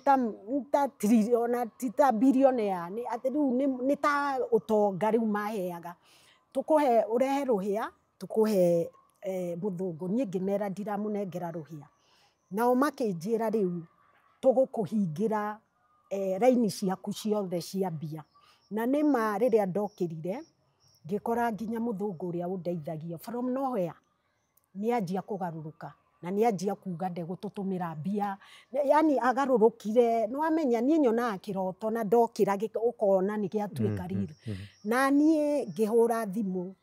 ta triliona ti ta bilionea atĩ rĩu nĩ ta ũtonga rĩu maheaga tũkũhe ũrehe rũhĩa tũkũhe mũthũngũ niĩ ngĩmera ndiramũnengera rũhĩa nao makĩnjĩra rĩu tũgũkũhingĩra raini ciaku ciothe cia mbia na nĩma rĩrĩa ndokĩrire ngĩkora nginya mũthũngũ ũrĩa ũndeithagia from nowhere nĩ anjia kũgarũrũka na nĩ anjia kuga ndegũtũtũmĩra mbia yani agarũrũkire nĩwamenya niĩ nyonaga kĩroto na ndokĩra ũkona nĩ gĩatuĩka riri na niĩ ngĩhũra thimũ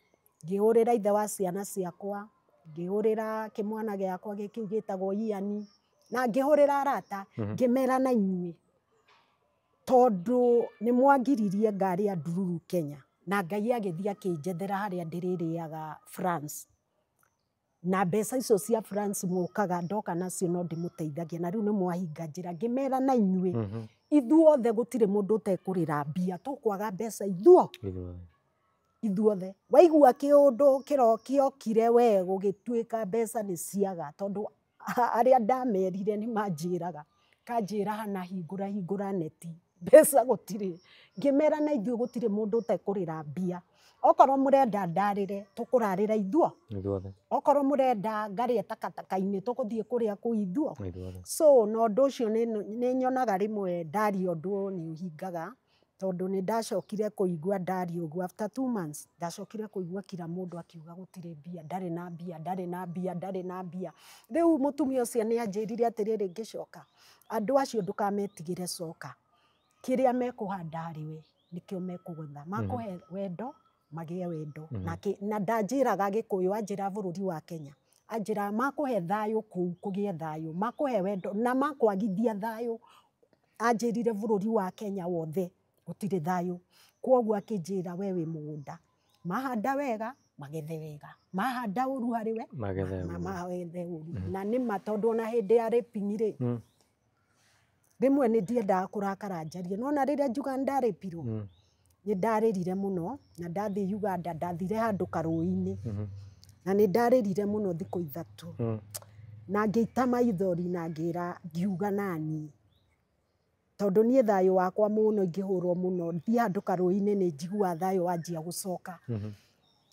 ngĩhũrĩra ithe wa ciana ciakwa ngĩhũrĩra kĩmwana gĩakwa gĩkĩu gĩtagwo Ian na ngĩhũrĩra arata ngĩmera na inyuĩ tondũ nĩ mwangiririe ngari ya ndururu Kenya na Ngai agĩthiĩ akĩnjethera harĩa ndĩrĩrĩaga France na mbeca icio cia France mũkaga ndoka nacio no ndĩmũteithagia na rĩu nĩ mwahinga njĩra ngĩmera na inyuĩ ithuothe gũtirĩ mũndũ ũtekũrĩra mbia tũkwaga mbeca ithuothe waigua kĩũndũ kĩokire we gũgĩtuĩka mbeca nĩ ciaga tondũ arĩa ndamerire nĩ manjĩraga kanjĩra hana hingũra neti mbeca gũtirĩ ngĩmera na ithuĩ gũtirĩ mũndũ ũtekũrĩra mbia okorwo mũrenda ndarĩre tũkũrarĩra ithuothe okorwo mũrenda ngarĩe takataka-inĩ tũgũthiĩ kũrĩa kũu ithuothe so na ũndũ ũcio nĩ nyonaga rĩmwe ndaria ũndũ nĩ ũhingaga tondũ nĩ ndacokire kũigua ndaria ũguo after 2 months ndacokire kũigua kila mũndũ akiuga gũtirĩ mbia ndarĩ na mbia rĩu mũtumia ũcio nĩ anjĩrire atĩrĩrĩ ngĩcoka andũ acio ndũkametigĩre coka kĩrĩa mekũhanda harĩwe nĩkĩo mekũgetha makũhe wendo magĩe wendo na ndanjĩraga Gĩkũyũ anjĩra bũrũri wa Kenya anjĩra makũhe thayũ kũu kũgĩe thayũ makũhe wendo na makwagithia thayũ anjĩrire bũrũri wa Kenya wothe gũtirĩ thayũ kwoguo akĩnjĩra we wĩ mũgũnda mahanda wega magethe wega mahanda ũru harĩwe magethe ũru na nĩma tondũ ona hĩndĩ ya raping rĩ rĩmwe nĩ ndiendaga kũrakara njarie nona rĩrĩa njuga ndarĩpirwo nĩ ndarĩrire mũno na ndathiĩ Uganda ndathire handũ karũĩ-inĩ na nĩ ndarĩrire mũno thikũ 3 na ngĩita maithori na ngiuga naniĩ tondũ niĩ thayũ wakwa mũno ingĩhũrwo mũno thiĩ handũ karũĩ-inĩ nĩ njiguaga thayũ wanjia gũcoka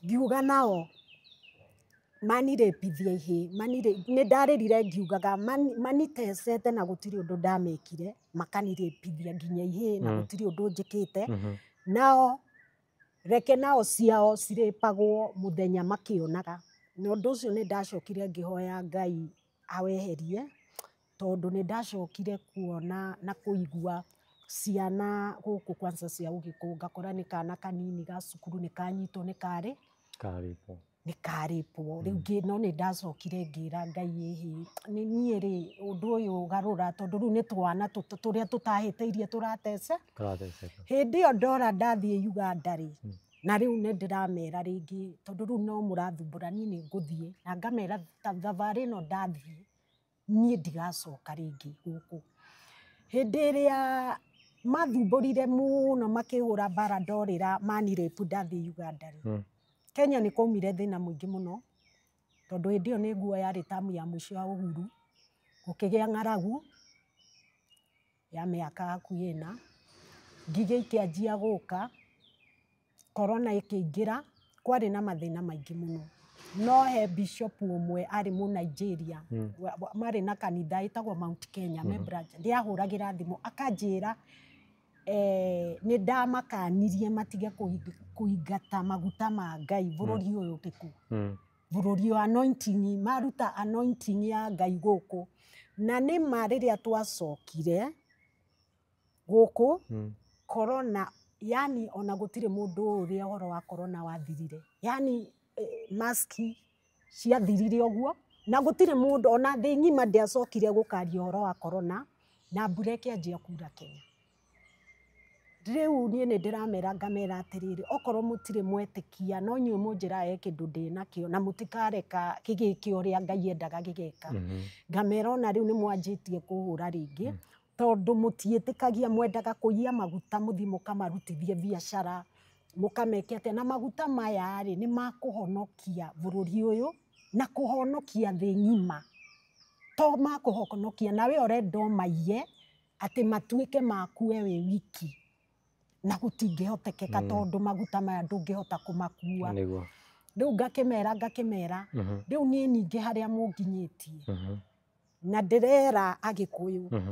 ngiuga nao manirĩpithia ihĩ nĩ ndarĩrire ngiugaga manitecete na gũtirĩ ũndũ ndamekire makanirĩpithia nginya ihĩ na gũtirĩ ũndũ njĩkĩte nao reke nao ciao cirĩpagwo mũthenya makĩonaga na ũndũ ũcio nĩ ndacokire ngĩhoya Ngai aweherie tondũ nĩ ndacokire kuona na kũigua ciana gũkũ kwanza cia Ũgĩkũyũ ngakora nĩ kana kanini ga cukuru nĩ kanyitwo nĩ karĩpwo rĩu no nĩ ndacokire ngĩra Ngai ĩhĩ nĩ niĩ rĩ ũndũ ũyũ garũra tondũ rĩu nĩ twana tũrĩa tũtahĩtĩirie tũrateceka hĩndĩ ĩyo ndora ndathiĩ Uganda rĩ na rĩu nĩ ndĩramera rĩngĩ tondũ rĩu no mũrathumbũra niĩ nĩ ngũthiĩ na ngamera thabarĩ ĩno ndathiĩ niĩ ndigacoka rĩngĩ gũkũ hĩndĩ ĩrĩa mathumbũrire mũno makĩhũra mbara ndorĩra manirĩpu ndathiĩ Uganda rĩ Kenya nĩ kwaumire thĩna mũingĩ mũno tondũ hĩndĩ ĩyo nĩ nguo yarĩ tamu ya mũico wa Uhuru gũkĩgĩa ng'aragu ya mĩaka hakuhĩ 4 ngigĩ ikĩanjia gũka korona ĩkĩingĩra kwarĩ na mathĩna maingĩ mũno no he bishop ũmwe arĩ mũ Nigeria marĩ na kanitha ĩtagwo Mount Kenya ndiahũragĩra thimũ akanjĩra nĩ ndamakanirie matige kũingata maguta ma Ngai bũrũri ũyũ ũrĩkũ bũrũri wa anointing maruta anointing ya Ngai gũkũ na nĩma rĩrĩa twacokire gũkũ corona yani ona gũtirĩ mũndũ ũrĩa ũhoro wa corona wathirire yani maski ciathirire ũguo na gũtirĩ mũndũ ona thĩ ng'ima ndĩacokire gũkaria ũhoro wa corona na mbura ĩkĩanjia kura Kenya Rĩu niĩ nĩ ndĩramera ngamera atĩrĩrĩ, okorwo mũtirĩ mwetĩkia no inyuĩ mũnjĩraga kĩndũ ndĩnakĩo na mũtikareka gĩgĩke ũrĩa Ngai endaga gĩgeka. Ngamera ona rĩu nĩ mwanjĩtie kũhũra rĩngĩ tondũ mũtiĩtĩkagia, mwendaga kũiya maguta mũthiĩ mũkamarutithie biacara, mũkameke atĩa. Na maguta maya rĩ nĩ makũhonokia bũrũri ũyũ na kũhonokia thĩ ng'ima. To makũhonokia nawe ũrenda ũmaiye atĩ matuĩke maku we wĩ wiki. Na gũtingĩhotekeka tondũ maguta maya ndũngĩhota kũmakua. Rĩu ngakĩmera rĩu niĩ ningĩ harĩa mũnginyĩtie na ndĩrera Agĩkũyũ,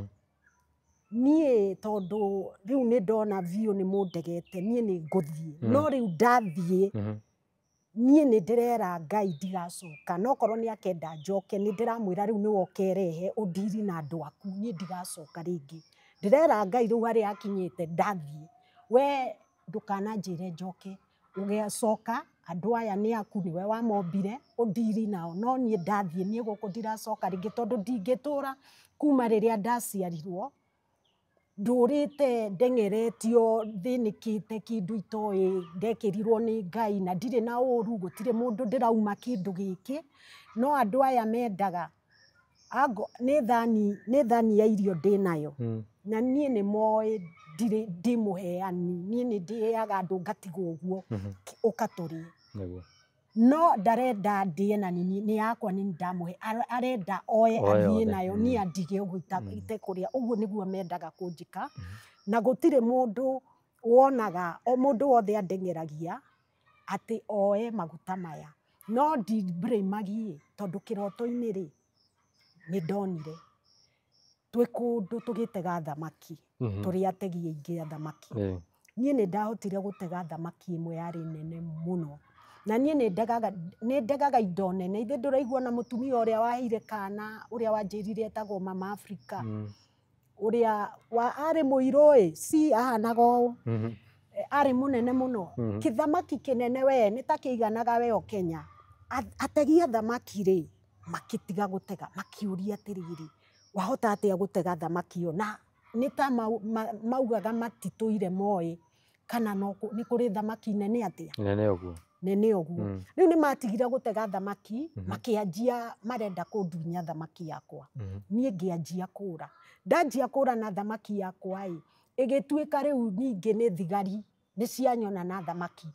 niĩ tondũ rĩu nĩ ndona biũ nĩ mũndegete, niĩ nĩ ngũthiĩ, no rĩu ndathiĩ niĩ nĩ ndĩrera Ngai ndigacoka, no korwo nĩ akenda njoke nĩ ndĩramwĩra rĩu nĩwe ũkerehe ũndiri na andũ aku, niĩ ndigacoka rĩngĩ. Ndĩrera Ngai rĩu harĩa akinyĩte ndathiĩ, we ndũkananjĩre njoke, ũgĩcoka andũ aya nĩ aku, nĩwe wamombire ũndiri nao, no niĩ ndathiĩ niĩ gũkũ ndiracoka rĩngĩ tondũ ndingĩtũra kuma rĩrĩa ndaciarirwo ndũrĩte ndengeretio, thĩnĩkĩte kĩndũ itoĩ ndekĩrirwo nĩ Ngai na ndirĩ na ũru, gũtirĩ mũndũ ndĩrauma kĩndũ gĩkĩ, no andũ aya mendaga nĩ thani ya irio ndĩnayo na niĩ nĩ moĩ ndĩ mũheani, niĩ nĩ ndĩheaga andũ ngatigwo ũguo ũkatũrĩa. No ndarenda ndĩe na nĩ yakwa nĩ ndamũhe, arenda oe athiĩ nayo niĩ andige ũguo itekũrĩa. Ũguo nĩguo mendaga kũnjĩka na gũtirĩ mũndũ wonaga, o mũndũ wothe andengeragia atĩ oe maguta maya, no ndiblĩmagie tondũ kĩroto-inĩ rĩ nĩ ndonire twĩ kũndũ tũgĩtega thamaki, tũrĩ ategi aingĩ a thamaki. Niĩ nĩ ndahotire gũtega thamaki ĩmwe yarĩ nene mũno, na niĩ nĩ ndegaga indo nene. Ithe ndũraigua na mũtumia ũrĩa waheire kana, ũrĩa wanjĩrire etagwo Mama Africa, ũrĩa arĩ mũirũ ahanaga ũũ, arĩ mũnene mũno, kĩthamaki kĩnene we nĩ ta kĩiganaga we o Kenya. Ategi a thamaki rĩ makĩtiga gũtega makĩũria atĩrĩrĩ, wahota atĩa gũtega thamaki ĩyo? Na nĩ ta maugaga matitũire moĩ kana nĩ kũrĩ thamaki nene atĩa, nene ũguo. Rĩu nĩ matigire gũtega thamaki makĩanjia marenda kũndunya thamaki yakwa, niĩ ngĩanjia kũra. Ndanjia kũra na thamaki yakwa ĩgĩtuĩka rĩu ningĩ nĩ thigari nĩ cianyona na thamaki,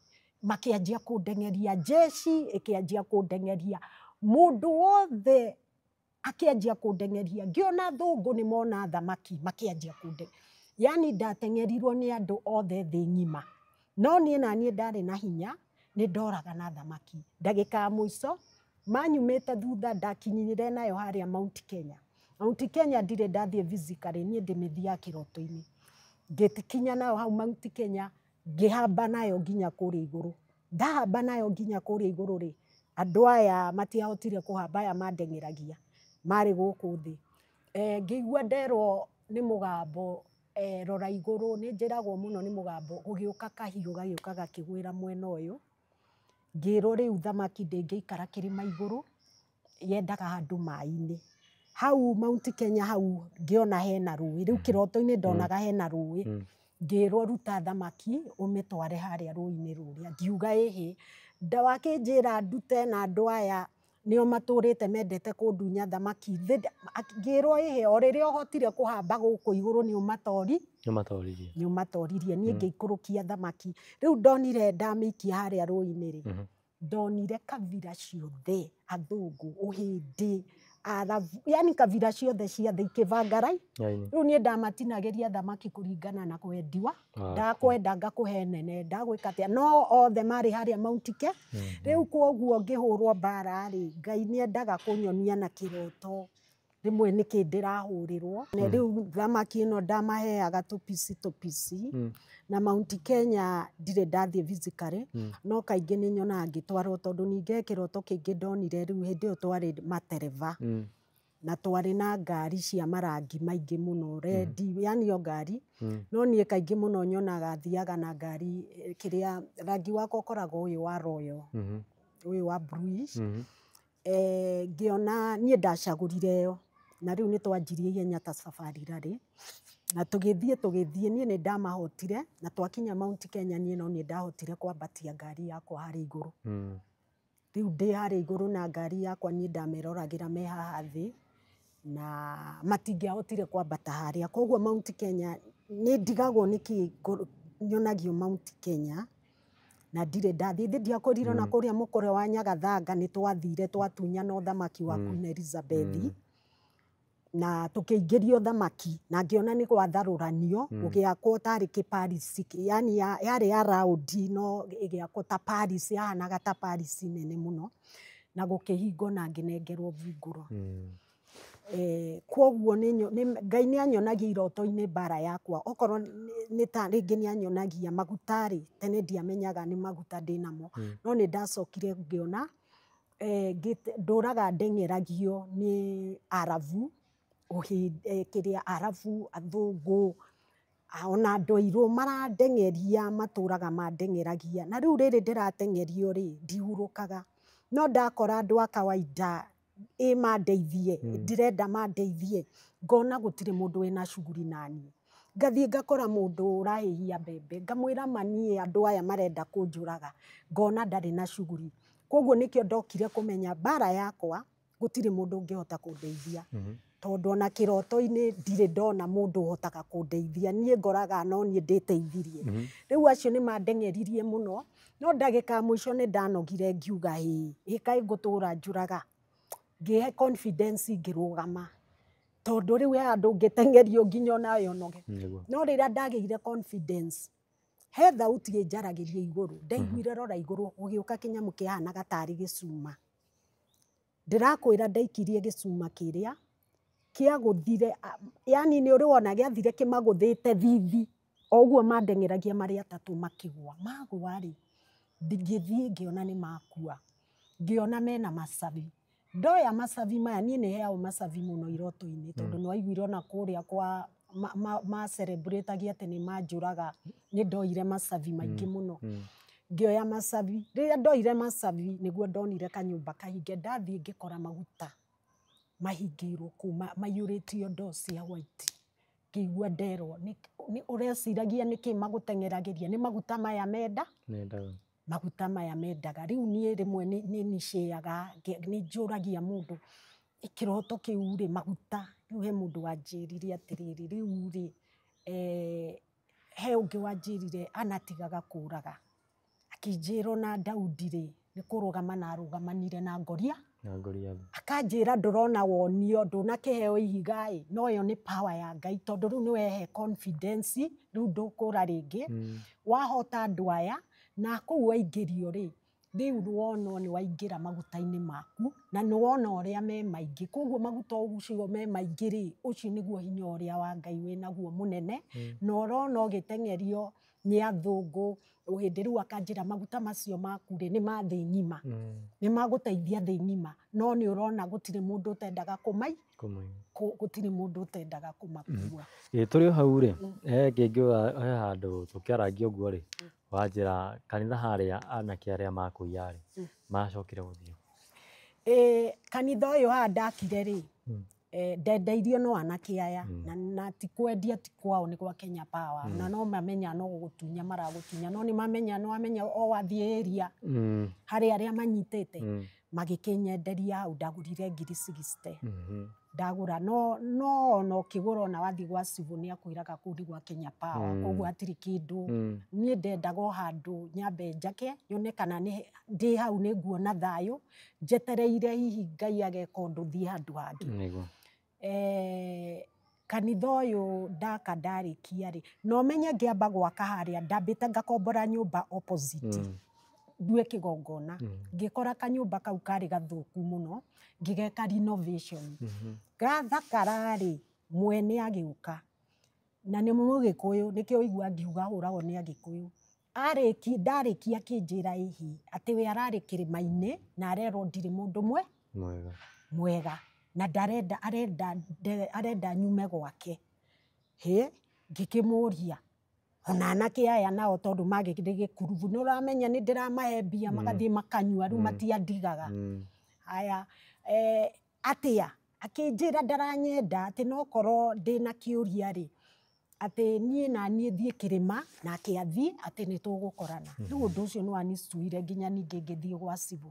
makĩanjia kũndengeria, njeci ĩkĩanjia kũndengeria, mũndũ wothe akĩanjia kũndengeria, ngĩona thũngũ nĩ mona thamaki makĩanjia kũndengeria. Yani ndatengerirwo nĩ andũ othe thĩ ng'ima, no niĩ naniĩ ndarĩ na hinya nĩ ndoraga na thamaki. Ndagĩka ya mũico manyumĩte thutha ndakinyire nayo harĩa Mount Kenya. Mount Kenya ndirĩ ndathiĩ physically, niĩ ndĩmĩthiaga kĩroto-inĩ. Ngĩkinya nayo hau Mount Kenya ngĩhamba nayo nginya kũrĩa igũrũ. Ndahamba nayo nginya kũrĩa igũrũ rĩ, andũ aya matiahotire kũhamba, aya mandengeragia marĩ gũkũ thĩ. Ngĩigua nderwo nĩ mũgambo, rora igũrũ, nĩ njĩragwo mũno nĩ mũgambo, gũgĩũka kahiũ gagĩũka gakĩgwĩra mwena ũyũ. Ngĩrwo rĩu thamaki ndĩngĩikara kĩrĩma igũrũ, yendaga handũ maĩ-inĩ. Hau Mount Kenya hau ngĩona hena rũĩ, rĩu kĩroto-inĩ ndonaga hena rũĩ. Ngĩrwo ruta thamaki ũmĩtware harĩa rũĩ-inĩ rũrĩa, ngiuga ĩhĩ. Wakĩnjĩra ndute na andũ aya nĩo matũrĩte mendete kũndunya thamaki, ngĩrwo ĩhĩ o rĩrĩa ũhotire kũhamba gũkũ igũrũ nĩ ũmatoririe. Niĩ ngĩikũrũkia thamaki, rĩu ndonire ndamĩikia harĩa rũĩ-inĩ rĩ, ndonire kabira ciothe, athũngũ, ũhĩndĩ, Arabu, yani kabira ciothe cia thĩ ikĩbanga raini. Rĩu niĩ ndamatinagĩria thamaki kũringana na kwendiwa, ndakwenda ngakũhe nene, ndagwĩka atĩa, no othe marĩ harĩa Mount Kenya. Rĩu koguo ngĩhũrwo mbara rĩ, Ngai nĩ endaga kũnyonia na kĩroto rĩmwe nĩkĩ ndĩrahũrĩrwo. Rĩu thamaki ĩno ndamaheaga tũpici na Mount Kenya ndirĩ ndathiĩ physically, no kaingĩ nĩ nyonaga ngĩtwarwo tondũ ningĩ kĩroto kĩngĩ ndonire rĩu hĩndĩ ĩyo twarĩ matereba na twarĩ na ngari cia marangi maingĩ mũno, rendi, yani o ngari, no niĩ kaingĩ mũno nyonaga thiaga na ngari kĩrĩa rangi wakwa ũkoragwo ũyũ wa royal, ũyũ wa bluish. Ngĩona niĩ ndacagũrire ĩyo, na rĩu nĩ twanjirie ihenya ta safari rally. na tũgĩthiĩ niĩ nĩ ndamahotire na twakinya Mount Kenya niĩ no nĩ ndahotire kwambatia ngari yakwa harĩ igũrũ. Rĩu ndĩ harĩ igũrũ na ngari yakwa niĩ ndameroragĩra me haha thĩ na matingĩahotire kwambata harĩa. Koguo Mount Kenya nĩ ndigagwo nĩkĩ nyonagio Mount Kenya na ndirĩ ndathiĩ. Ĩndĩ ndiakorirwo na kũrĩa mũkũrwe wa Nyagathanga nĩ twathire twatunyana ũthamaki wa Queen Elizabeth na tũkĩingĩrio thamaki na ngĩona nĩ gwatharũranio gũgĩakwo tarĩ kĩ-Paris, yani yarĩ ya raundi no ĩgĩakwo ta Paris, yahanaga ta Paris nene mũno na gũkĩhingwo na ngĩnengerwo mbunguro. Kwoguo Ngai nĩ anyonagia iroto-inĩ mbara yakwa, okorwo nĩ ta rĩngĩ nĩ anyonagia maguta-rĩ, tene ndiamenyaga nĩ maguta ndĩnamo, no nĩ ndacokire ngĩona ndũraga ndengeragio nĩ Arabu, Arabu, athũngũ, ona andũ airũ marandengeria, matũraga mandengeragia, na rĩu rĩrĩ ndĩratengerio-rĩ ndihurũkaga, no ndakora andũ a kawaida mandeithie, ndĩrenda mandeithie, ngona gũtirĩ mũndũ wĩna shughuli naniĩ. Ngathiĩ ngakora mũndũ ũrahĩhia mbembe, ngamwĩra ma niĩ andũ aya marenda kũnjũraga, ngona ndarĩ na shughuli. Koguo nĩkĩo ndokire kũmenya mbara yakwa gũtirĩ mũndũ ũngĩhota kũndeithia, tondũ ona kĩroto-inĩ ndirĩ ndona mũndũ ũhotaga kũndeithia, niĩ ngoraga no niĩ ndĩteithirie. Rĩu acio nĩ mandengeririe mũno, no ndagĩka ya mũico nĩ ndanogire ngiuga kaĩ ngũtũra njũraga, ngĩhe confidence ngĩrũgama, tondũ rĩu he handũ ngĩtengerio nginya onawe ũnoge. No rĩrĩa ndagĩire confidence, he thauti ĩnjaragĩria igũrũ, ndaiguire rora igũrũ gũgĩũka kĩnyamũ kĩahanaga tarĩ gĩcuma. Ndĩrakwĩra ndaikirie gĩcuma kĩrĩa kĩagũthire, yani nĩ ũrĩwona gĩathire kĩmagũthĩte thithi, o ũguo mandengeragia marĩ atatũ makĩgũa. Magũa-rĩ, ngĩthiĩ ngĩona nĩ makua, ngĩona mena macabi. Ndoya macabi maya, niĩ nĩ heagwo macabi mũno iroto-inĩ, tondũ nĩ waiguire ona kũrĩa kwa ma celebrate-agia atĩ nĩ manjũraga, nĩ ndoire macabi maingĩ mũno. Ngĩoya macabi, rĩrĩa ndoire macabi nĩguo ndonire kanyũmba kahinge, ndathiĩ ngĩkora maguta mahingĩirwo kũu maiyũrĩtio ndoo cia white. Ngĩigua nderwo ũreciragia nĩkĩ magũtengeragĩria, nĩ maguta maya menda? Maguta maya mendaga. Rĩu niĩ rĩmwe nĩ nĩcĩaga, nĩ njũragia mũndũ kĩroto kĩu-rĩ, maguta. Rĩu he mũndũ wanjĩrire atĩrĩrĩ, rĩu-rĩ he ũngĩ wanjĩrire anatigaga kũraga, akĩnjĩra ona Daudi-rĩ nĩ kũrũgama na arũgamanire na ngoria, akanjĩra ndũrona wonio, ndũnakĩheo ihiga-ĩ, no ĩyo nĩ power ya Ngai, tondũ rĩu nĩ wehe confidence, rĩu ndũkũra rĩngĩ, wahota andũ aya na kũu waingĩrio-rĩ, rĩu wonwo nĩ waingĩra maguta-inĩ maku na nĩ wona ũrĩa me maingĩ. Koguo maguta ũcio me maingĩ-rĩ, ũcio nĩguo hinya ũrĩa wa Ngai wĩnaguo mũnene, na ũrona ũgĩtengerio nĩ athũngũ, hĩndĩ rĩu akanjĩra maguta macio maku-rĩ nĩ ma thĩ ng'ima, nĩ magũteithia thĩ ng'ima, no nĩ ũrona gũtirĩ mũndũ ũtendaga gũtirĩ mũndũ ũtendaga kũmakua. Tũrĩ o hau-rĩ, he kĩngĩ he handũ tũkĩaragia ũguo-rĩ, wanjĩra kanitha harĩa anake arĩa makũiya-rĩ macokire gũthiĩ. Kanitha ũyũ haha ndakire-rĩ, ndendeirio no anake aya, na ti kwendia ti kwao, nĩ gwa Kenya Power, na no mamenya no gũgũtunya maragũtunya, no nĩ mamenya o wathiĩ area harĩ arĩa manyitĩte, magĩkĩnyenderia hau, ndagũrire ngiri 60. Ndagũra no ona ũkĩgũra ona wathiĩ gwa cibũ nĩ akwĩraga kũu nĩ gwa Kenya Power, koguo hatirĩ kĩndũ. Niĩ ndendaga o handũ nyambe njake, nyone kana ndĩ hau nĩ nguona thayũ, njetereire hihi Ngai ageka ũndũ thiĩ handũ hangĩ. Kanitha ũyũ ndaka ndarĩkia-rĩ, no menye ngĩamba gwaka harĩa, ndambĩte ngakombora nyũmba opposite ndue kĩgongona, ngĩkora kanyũmba kau karĩ gathũku mũno, ngĩgeka renovation. Gathakara-rĩ, mwene agĩũka, na nĩ Mũgĩkũyũ, nĩkĩo waigua ngiuga hũragwo nĩ Agĩkũyũ. Ndarĩkia akĩnjĩra ĩhi atĩ we ararĩ kĩrĩma-inĩ na arerwo ndirĩ mũndũ mwega, na arenda nyume gwake. Ngĩkĩmũria ona anake aya nao tondũ magĩkĩrĩ gĩkurubu, nĩ ũramenya nĩ ndĩramahe mbia magathiĩ makanyua, rĩu matiandigaga. Haya, atĩa, akĩnjĩra ndaranyenda, atĩ no korwo ndĩna kĩũria-rĩ, atĩ niĩ na niĩ thiĩ kĩrĩma nake athiĩ atĩ nĩ tũgũkorana. Rĩu ũndũ ũcio nĩ wanituire nginya ningĩ ngĩthiĩ gwa cibũ.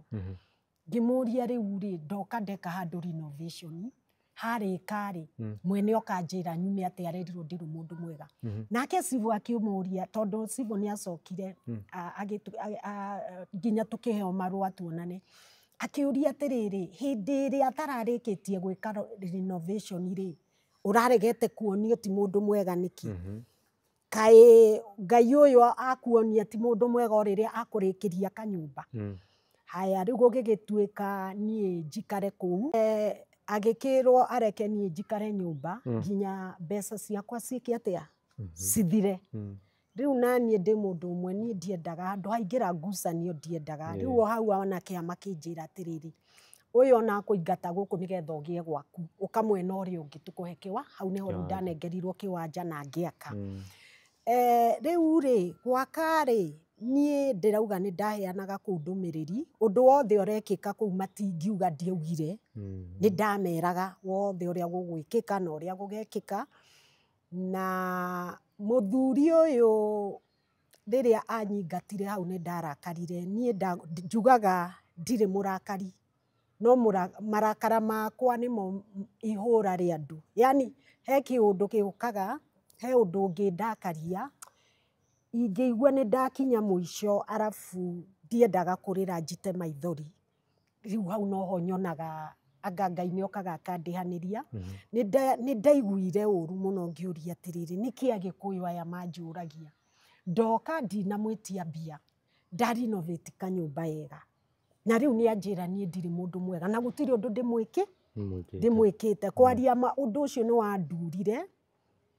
Ngĩmũria rĩu rĩ, ndoka ndeka handũ renovation, harĩka rĩ, mwene okanjĩra nyume atĩ arerirwo ndirĩ mũndũ mwega. Nake cibũ akĩmũria, tondũ cibũ nĩ acokire nginya tũkĩheo marũa tuonane, akĩũria atĩrĩrĩ, hĩndĩ ĩrĩa atararĩkĩtie gwĩka renovation rĩ, ũraregete kuonio ti mũndũ mwega nĩkĩ? Kaĩ Ngai ũyũ akuonia ti mũndũ mwega o rĩrĩa akũrĩkĩria kanyũmba? Haya, rĩu gũgĩgĩtuĩka niĩ njikare kũu, agĩkĩrwo areke niĩ njikare nyũmba nginya mbeca ciakwa ciĩke atĩa? Cithire. Rĩu naniĩ ndĩ mũndũ ũmwe niĩ ndiendaga handũ haingĩra ngucanio ndiendaga. Rĩu o hau anake makĩnjĩra atĩrĩrĩ, ũyũ ona akũingata gũkũ nĩgetha ũgĩe gwaku, ũka mwena ũrĩa ũngĩ tũkũhe kĩwa, hau nĩho rĩu ndanengerirwo kĩwanja na ngĩaka. Rĩu rĩ, gwaka rĩ, niĩ ndĩrauga nĩ ndaheanaga kũu ndũmĩrĩri, ũndũ wothe ũrekĩka kũu matingiuga ndiaugire, nĩ ndameraga wothe ũrĩa gũgwĩkĩka na ũrĩa gũgekĩka. Na mũthuri ũyũ rĩrĩa anyingatire hau nĩ ndarakarire. Niĩ njugaga ndirĩ mũrakari, no marakara makwa nĩmo ihũra rĩa andũ. Yani he kĩũndũ gĩũkaga, he ũndũ ũngĩndakaria, ingĩigua nĩ ndakinya mũico arabu ndiendaga kũrĩra njite maithori. Rĩu hau noho nyonaga anga Ngai nĩokaga akandĩhanĩria. Nĩ ndaiguire ũru mũno ngĩũria atĩrĩrĩ, nĩkĩ Agĩkũyũ aya manjũragia? Ndoka ndinamwĩtia mbia, nda renovate kanyũmba wega. Na rĩu nĩ anjĩra niĩ ndirĩ mũndũ mwega na gũtirĩ ũndũ ndĩmwĩkĩte. Kwaria ũndũ ũcio nĩ wandurire,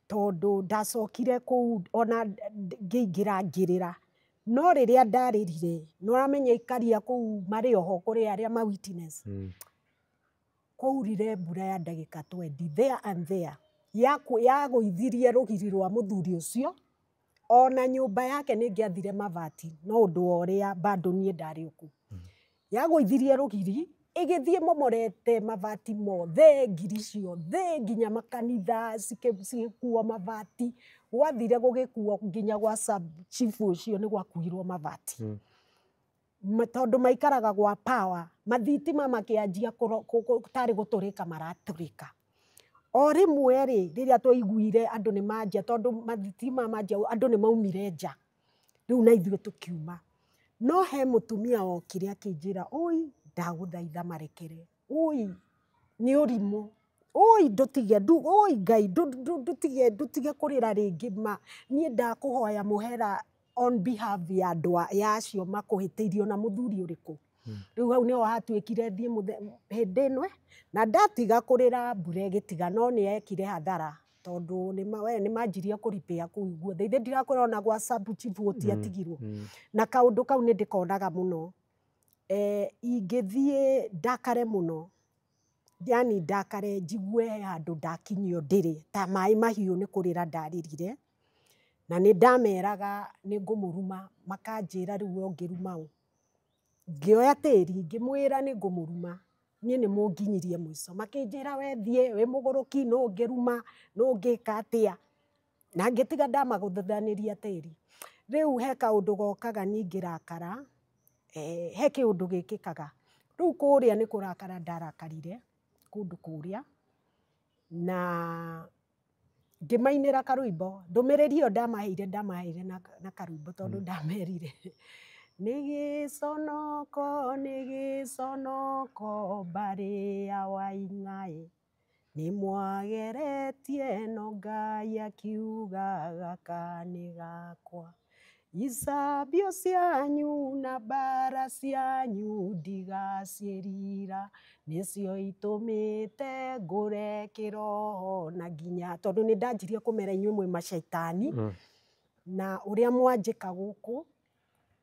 tondũ ndacokire kũu ona ngĩingĩra ngĩrĩra. No rĩrĩa ndarĩrire, nĩ ũramenya aikaria kũu marĩ oho kũrĩ arĩa ma witness. Kwaurire mbura ya ndagĩka 20 there and there, yagũithirie rũgiri rwa mũthuri ũcio, ona nyũmba yake nĩ ngĩathire mabati, no ũndũ wa ũrĩa bado niĩ ndarĩ o kũu. Yagũithirie rũgiri, ĩgĩthiĩ momorete mabati mothe, ngiri ciothe, nginya makanitha cigĩkuo mabati, gwathire gũgĩkuo nginya gwa sub chief ũcio nĩ gwakuirwo mabati. Tondũ maikaraga gwa power, mathitima makĩanjia tarĩ gũtũrĩka maratũrĩka. O rĩmwe rĩ, rĩrĩa twaiguire andũ nĩ manjia, tondũ mathitima manjia andũ nĩ maumire nja, rĩu na ithuĩ tũkiuma. No he mũtumia wokire akĩnjĩra, ũi ndagũthaitha marekere, ũi nĩ ũrimũ, ũi ndũtige, ũi Ngai ndũtige kũrĩra rĩngĩ, niĩ ndakũhoya mũhera on behalf ya andũ acio makũhĩtĩirio na mũthuri ũrĩkũ. Rĩu hau nĩho hatuĩkire thiĩ hĩndĩ ĩno, na ndatiga kũrĩra mbura ĩgĩtiga, no nĩ ekire hathara, tondũ nĩ manjirie kũ repair kũu guothe. Ithe ndirakwĩra ona gwa sub chief gũtiatigirwo. Na kaũndũ kau nĩ ndĩkonaga mũno. Ingĩthiĩ ndakare mũno, yani ndakare njigue handũ ndakinyio ndĩrĩ, ta maĩ mahiũ nĩ kũrĩra ndarĩrire, na nĩ ndameraga nĩ ngũmũruma, makanjĩra rĩu we ũngĩruma ũ? Ngĩoya tĩri ngĩmwĩra nĩ ngũmũruma, niĩ nĩ mũnginyirie mũico. Makĩnjĩra we thiĩ wĩ mũgũrũki, nũ ũngĩruma, nũ ũngĩka atĩa, na ngĩtiga ndamagũthanĩria tĩri. Rĩu he kaũndũ gokaga niĩ ngĩrakara, he kĩũndũ gĩkĩkaga. Rĩu kũrĩa nĩ kũrakara ndarakarire, kũndũ kũrĩa, na ngĩmainĩra karwĩmbo. Ndũmĩrĩri ĩyo ndamaheire na karwĩmbo tondũ ndamerire, nĩ gĩconoko mbarĩ ya Wainaĩ, nĩ mwageretie no Ngai akiuga gaka nĩ gakwa. Icambio cianyu na mbara cianyu ndigaciĩrira, nĩcio itũmĩte ngũre kĩroho na nginya, tondũ nĩ ndanjirie kũmera inyuĩ mwĩ macaitani, na ũrĩa mwanjĩka gũkũ,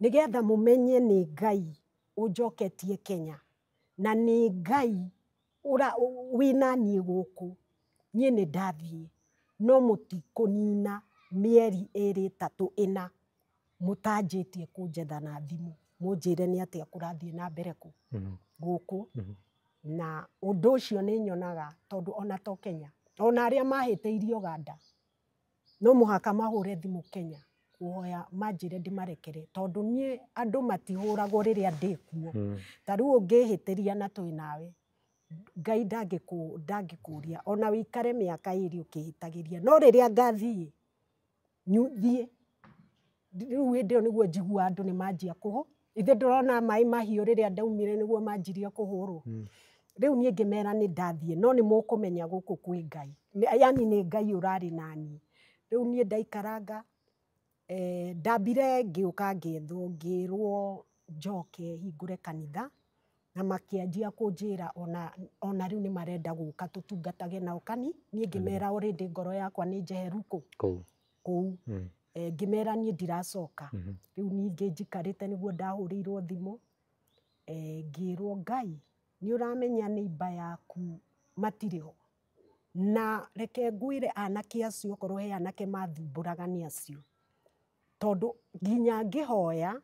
nĩgetha mũmenye nĩ Ngai ũnjoketie Kenya, na nĩ Ngai wĩna niĩ gũkũ. Niĩ nĩ ndathiĩ, no mũtikũnina mĩeri 2, 3, 4 mũtanjĩtie kũnjetha na thimũ, mũnjĩre nĩ atĩa kũrathiĩ na mbere gũkũ. Na ũndũ ũcio nĩ nyonaga, tondũ ona to Kenya, ona arĩa mahĩtĩirie Uganda no mũhaka mahũre thimũ Kenya kuhoya manjĩre ndĩmarekere tondũ niĩ andũ matihũragwo rĩrĩa ndĩkuo. Ta rĩu ũngĩhĩtĩria na twĩ nawe Ngai ndangĩkũria ona wĩikare mĩaka 2 ũkĩhĩtagĩria, no rĩrĩa ngathiĩ thiĩ rĩu hĩndĩ ĩyo nĩguo njiguaga andũ nĩ manjia kũhũ. Ithe ndũrona maĩ mahiũ rĩrĩa ndaumire nĩguo manjirie kũhũrwo. Rĩu niĩ ngĩmera nĩ ndathiĩ no nĩ mũkũmenya gũkũ kwĩ Ngai, yani nĩ Ngai ũrarĩ naniĩ. Rĩu niĩ ndaikaranga ndambire ngĩũka ngĩethwo ngĩrwo njoke hingũre kanitha na makĩanjia kũnjĩra ona rĩu nĩ marenda gũka tũtungatage nao niĩ ngĩmera already ngoro yakwa nĩ njeheru kũu. Ngĩmera niĩ ndiracoka. Rĩu ningĩ njikarĩte nĩguo ndahũrĩirwo thimũ ngĩrwo Ngai nĩ ũramenya neighbor yaku matirĩ ho, na reke ngwĩre anake acio okorwo he anake mathumbũraga nĩ acio, tondũ nginya ngĩhoya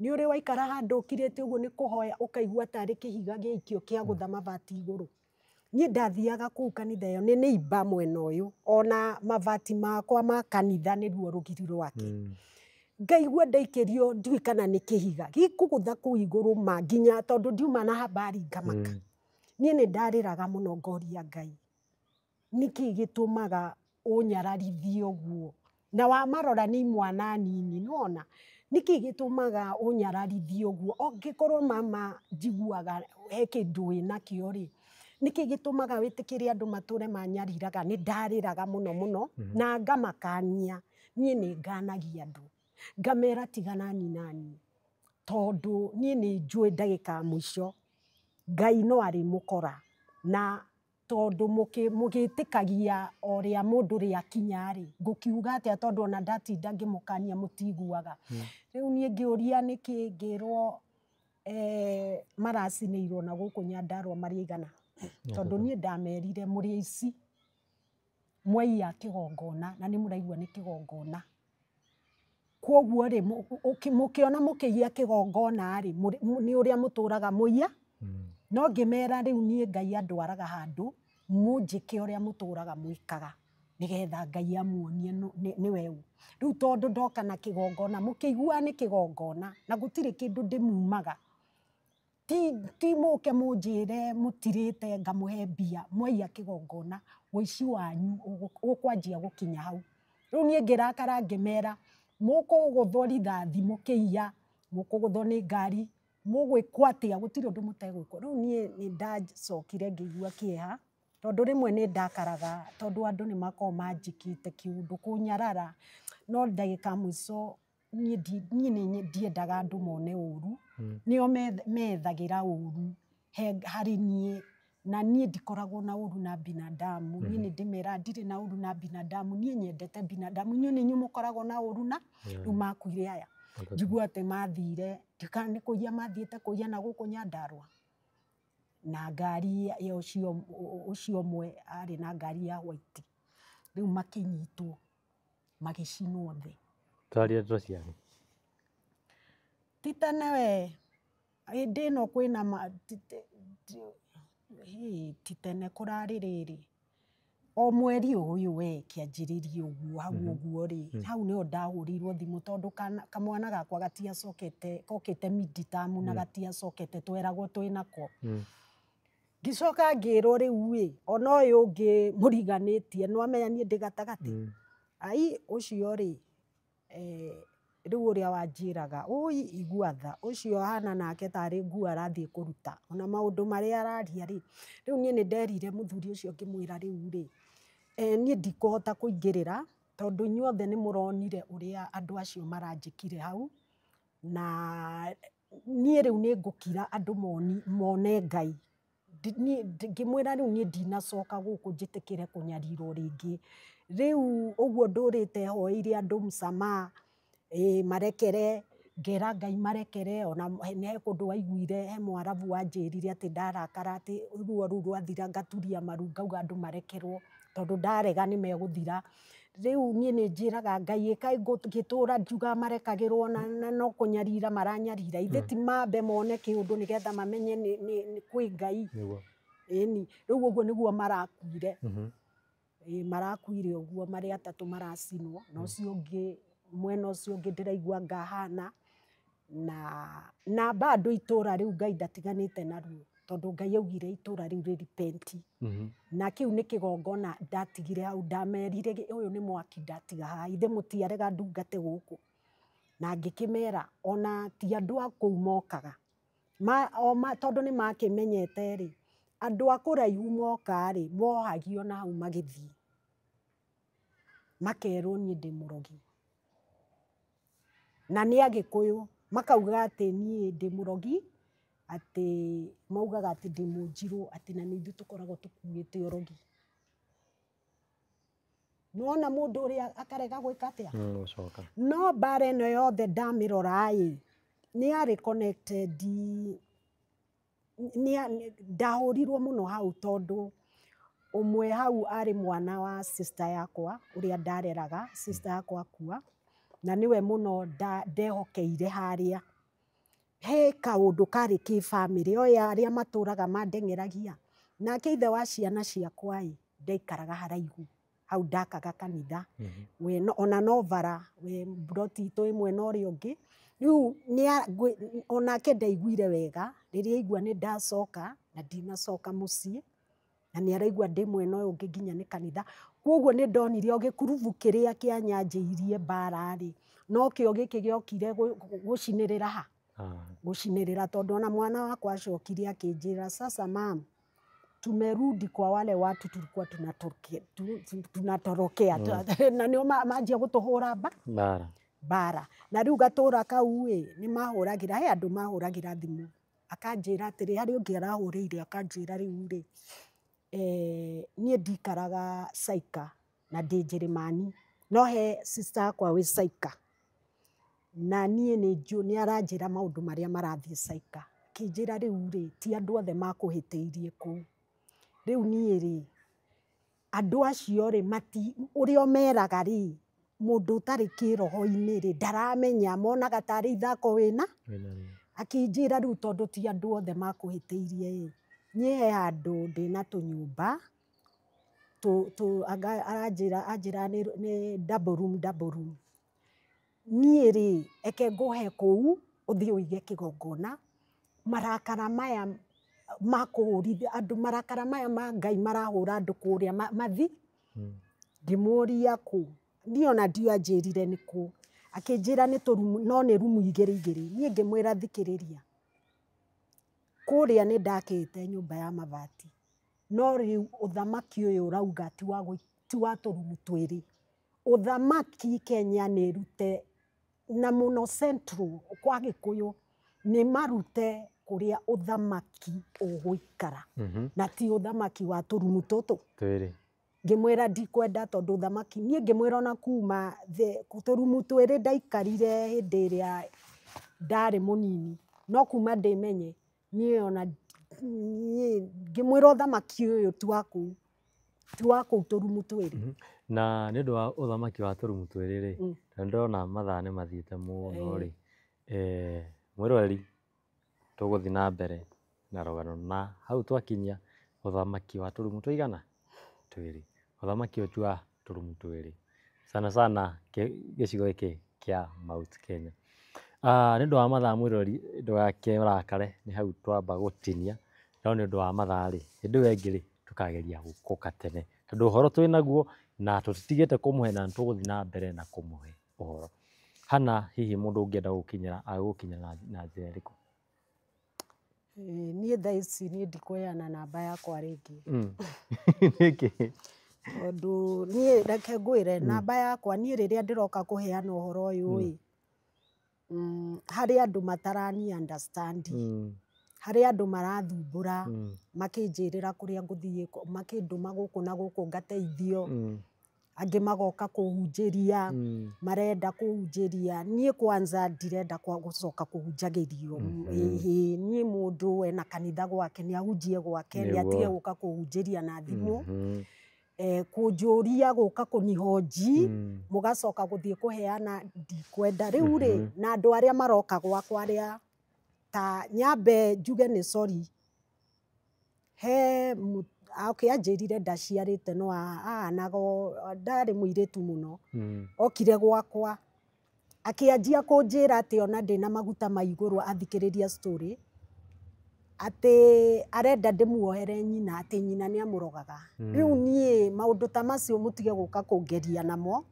nĩ ũrĩ waikara handũ ũkirĩte ũguo nĩ kũhoya ũkaigua tarĩ kĩhiga gĩikio kĩagũtha mabati igũrũ. Niĩ ndathiaga kũu kanitha ĩyo nĩ neighbor mwena ũyũ ona mabati makwa ma kanitha nĩruo rũgiri rwake. Ngaigua ndaikĩrio ndiũĩ kana nĩ kĩhiga gĩkũgũtha kũu igũrũ ma nginya tondũ ndiuma na habari ngamaka. Niĩ nĩ ndarĩraga mũno ngoria Ngai nĩkĩ gĩtũmaga ũnyararithie ũguo, na wamarora nĩ imwana nini nĩwona nĩkĩ gĩtũmaga ũnyararithie ũguo. Angĩkorwo mama njiguaga he kĩndũ wĩnakĩo rĩ, nĩkĩ gĩtũmaga wĩtĩkĩre andũ matũre manyariraga. Nĩ ndarĩraga mũno na ngamakania. Niĩ nĩ nganagia andũ ngamera tiganani naniĩ tondũ niĩ nĩ njũĩ ndagĩka ya mũico Ngai no arĩmũkora, na tondũ mũgĩtĩkagia o rĩa mũndũ rĩakinya rĩ ngũkiuga atĩa tondũ ona ndatinda ngĩmũkania mũtiguaga. Rĩu niĩ ngĩũria nĩkĩ ngĩrwo maracinĩirwo na gũkũ Nyandarua marĩ aigana, tondũ niĩ ndamerire mũrĩ aici mwaiya kĩgongona na nĩ mũraigua nĩ kĩgongona. Kwoguo rĩ mũkĩona mũkĩiya kĩgongona rĩ nĩ ũrĩa mũtũraga mũiya. No ngĩmera rĩu niĩ Ngai andwaraga handũ mũnjĩke ũrĩa mũtũraga mwĩkaga nĩgetha Ngai amuonie nĩwe ũ. Rĩu tondũ ndoka na kĩgongona mũkĩiguaga nĩ kĩgongona na gũtirĩ kĩndũ ndĩmumaga, ti mũke mũnjĩre mũtirĩte ngamũhe mbia mwaiya kĩgongona, ũici wanyu ũkwanjia gũkinya hau. Rĩu niĩ ngĩrakara ngĩmera mũkũgũthwo rithathi mũkĩiya, mũkũgũthwo nĩ ngari, mũgwĩkwo atĩa, gũtirĩ ũndũ mũtegwĩkwo. Rĩu niĩ nĩ ndacokire ngĩigua kĩeha tondũ rĩmwe nĩ ndakaraga tondũ andũ nĩ makoragwo manjĩkĩte kĩũndũ kũnyarara, no ndagĩka ya mũico niĩ ndiendaga andũ mone ũru, nĩo methagĩra ũru harĩ niĩ, na niĩ ndikoragwo na ũru na binadamu. Niĩ nĩ ndĩmera ndirĩ na ũru na binadamu, niĩ nyendete binadamu. Inyuĩ nĩ inyuĩ mũkoragwo na ũru na rĩu makuire aya njigua atĩ mathire nĩ kũiya mathiĩte kũiya na gũkũ Nyandarua, na ngari ũcio ũmwe arĩ na ngari ya white, rĩu makĩnyitwo magĩcinwo thĩ. Twaria ndeto cianyu. Ti tene we hĩndĩ ĩno kwĩna ti tene kũrarĩ rĩrĩ o mweri ũyũ we kĩanjĩrĩria ũguo hau ũguo rĩ, hau nĩho ndahũrĩirwo thimũ tondũ kamwana gakwa gokĩte mid-term na gatiacokete tweragwo twĩnako. Ngĩcoka ngĩrwo rĩu ona ũyũ ũngĩ mũriganĩtie nĩwamenya niĩ ndĩ gatagatĩ. Ai ũcio rĩ rĩu ũrĩa wanjĩraga igua tha ũcio ahana nake tarĩ nguo arathiĩ kũruta ona maũndũ marĩa araria rĩ. Rĩu niĩ nĩ nderire mũthuri ũcio ngĩmwĩra rĩu rĩ niĩ ndikũhota kũingĩrĩra tondũ inyuothe nĩ mũronire ũrĩa andũ acio maranjĩkire hau, na niĩ rĩu nĩ ngũkira andũ mone Ngai. Ngĩmwĩra rĩu niĩ ndinacoka gũkũ njĩtĩkĩre kũnyarirwo rĩngĩ. Rĩu ũguo ndũrĩte hoeire andũ msamaha marekere, ngera Ngai marekere, ona he kũndũ waiguire he Mwarabu wanjĩrire atĩ ndarakara atĩ ruo rũu rwathira ngaturia maru ngauga andũ marekerwo tondũ ndarega nĩ megũthira. Rĩu niĩ nĩ njĩraga Ngai kaĩ ngĩtũra njuga marekagĩrwo na no kũnyarira maranyarira, ithe ti mambe mone kĩũndũ nĩgetha mamenye kwĩ Ngai. Ĩni rĩu ũguo nĩguo marakuire. marakuire ũguo marĩ atatũ maracinwo na ũcio ũngĩ mwena ũcio ũngĩ ndĩraigua ngahana na bado itũra rĩu Ngai ndatiganĩte naruo tondũ Ngai augire itũra rĩu rĩ-repent. Na kĩu nĩ kĩgongona ndatigire hau ndamerire ũyũ nĩ mwaki ndatiga haha ithe mũtiarega ndungate gũkũ na ngĩkĩmera ona ti andũ a kũu mokaga tondũ nĩ makĩmenyete rĩ andũ a kũraihu moka rĩ mohagio na hau magĩthiĩ makerwo niĩ ndĩ mũrogi na nĩ Agĩkũyũ makauga atĩ niĩ ndĩ mũrogi atĩ maugaga atĩ ndĩ mũnjirũ atĩ na nĩ ithuĩ tũkoragwo tũkuĩte ũrogi. Nĩwona mũndũ ũrĩa akarega gwĩka atĩa? No mbara ĩno yothe ndamĩrora ĩ nĩ yarĩ connected ndahũrirwo mũno hau tondũ ũmwe hau arĩ mwana wa sister yakwa ũrĩa ndareraga sister yakwa akua na niwe mũno ndehokeire harĩa he kaũndũ karĩ kĩ-bamĩrĩ oya arĩa matũraga mandeng'eragia nake ithe wa ciana ciakwa ĩ ndaikaraga haraihu hau ndakaga kanitha ona no bara mburoti itũ ĩmwe na ũrĩa ũngĩ rĩu onake ndaiguire wega rĩrĩa aigua nĩ ndacoka na ndinacoka mũciĩ na nĩ araigua ndĩ mwena ũyũ ũngĩ nginya nĩ kanitha koguo nĩ ndonire o gĩkurubu kĩrĩa kĩanyanjĩirie mbara rĩ no kĩo gĩkĩ gĩokire gũcinĩrĩra ha gũcinĩrĩra tondũ ona mwana wakwa acokire akĩnjĩra sasa mam tumerudi kwa wale watu tulikuwa tunatorokea na nĩo manjia gũtũhũra mbara na rĩu gatũra kau ĩ nĩ mahũragĩra he andũ mahũragĩra thimũ akanjĩra atĩrĩ harĩ ũngĩ arahũrĩire akanjĩra rĩu rĩ niĩ ndikaraga Saika na ndĩ Njĩrĩmani no he sister yakwa wĩ Saika na niĩ nĩ aranjĩra maũndũ marĩa marathiĩ Saika akĩnjĩra rĩu rĩ ti andũ othe makũhĩtĩirie kũu rĩu niĩ rĩ andũ acio rĩ ũrĩa ũmeraga rĩ mũndũ ũtarĩ kĩroho-inĩ rĩ ndaramenya monaga tarĩ ithako wĩna akĩnjĩra rĩu tondũ ti andũ othe makũhĩtĩirie ĩ niĩ he handũ ndĩna tũnyũmba anjĩra nĩ double room niĩ rĩ eke ngũhe kũu ũthiĩ ũige kĩgongona marakara maya makũhũrithia andũ marakara maya ma Ngai marahũra andũ kũrĩa mathi ngĩmũria kũ niĩ ona ndianjĩrire nĩ kũ akĩnjĩra nĩ tũrumu no nĩ rumu igĩrĩ niĩ ngĩmwĩra thikĩrĩria kũrĩa nĩ ndakĩte nyũmba ya mabati no rĩu ũthamaki ũyũ ũrauga ti wa tũrumu twĩrĩ ũthamaki Kenya nĩ ĩrute na mũno Central kwa Gĩkũyũ nĩ marute kũrĩa ũthamaki ũgũikara na ti ũthamaki wa tũrumu tũtũ ngĩmwĩra ndikwenda tondũ ũthamaki niĩ ngĩmwĩra ona kuma tũrumu twĩrĩ ndaikarire hĩndĩ ĩrĩa ndarĩ mũnini no kuma ndĩmenye niĩ ona ngĩmwĩra ũthamaki ũyũ ti wa kũu tũrumu twĩrĩ. Na nĩ ũndũ wa ũthamaki wa tũrumu twĩrĩ rĩ na ndĩrona mathaa nĩ mathiĩte mũno rĩ mwĩroreri tũgũthiĩ na mbere na rũgano na hau twakinyia ũthamaki wa tũrumu tũigana twĩrĩ ũthamaki ũcio wa tũrumu twĩrĩ sana gĩcigo gĩkĩ kĩa Mount Kenya. Nĩ ũndũ wa mathaa mwĩroreri ndũgakĩrakare nĩ hau twamba gũtinia no nĩ ũndũ wa mathaa rĩ hĩndĩ ĩyo ĩngĩ rĩ tũkageria gũka tene tondũ ũhoro twĩnaguo na tũtitigĩte kũmũhe na tũgũthiĩ na mbere na kũmũhe ũhoro. Hana hihi mũndũ ũngĩenda gũkinyĩra agũkinyĩra na njĩra ĩrĩkũ? Niĩ thaa ici niĩ ndikũheana namba yakwa rĩngĩ nĩkĩ? tondũ niĩ reke ngwĩre namba yakwa niĩ rĩrĩa ndĩroka kũheana ũhoro ũyũ ĩ harĩ andũ matarani understand harĩ andũ marathumbũra makĩnjĩrĩra kũrĩa ngũthiĩ makĩndũma gũkũ na gũkũ ngateithio angĩ magoka kũhunjĩria marenda kũhunjĩria niĩ kwanza ndirenda gũcoka kũhunjagĩrio niĩ mũndũ ena kanitha gwake nĩ ahunjie gwake nĩ atige gũka kũhunjĩria na thimũ kũnjũria gũka kũnihoji mũgacoka gũthiĩ kũheana ndikwenda rĩu rĩ na andũ arĩa maroka gwakwa arĩa ta nyambe njuge nĩ sorry he okay, anjĩrire ndaciarĩte no ahanaga ndarĩ mũirĩtu mũno. Okire gwakwa akĩanjia kũnjĩra atĩ ona ndĩna maguta ma igũrũ athikĩrĩria story, atĩ arenda ndĩmuohere nyina, atĩ nyina nĩ amũrogaga. Rĩu niĩ maũndũ ta macio mũtige gũka kũngeria namo,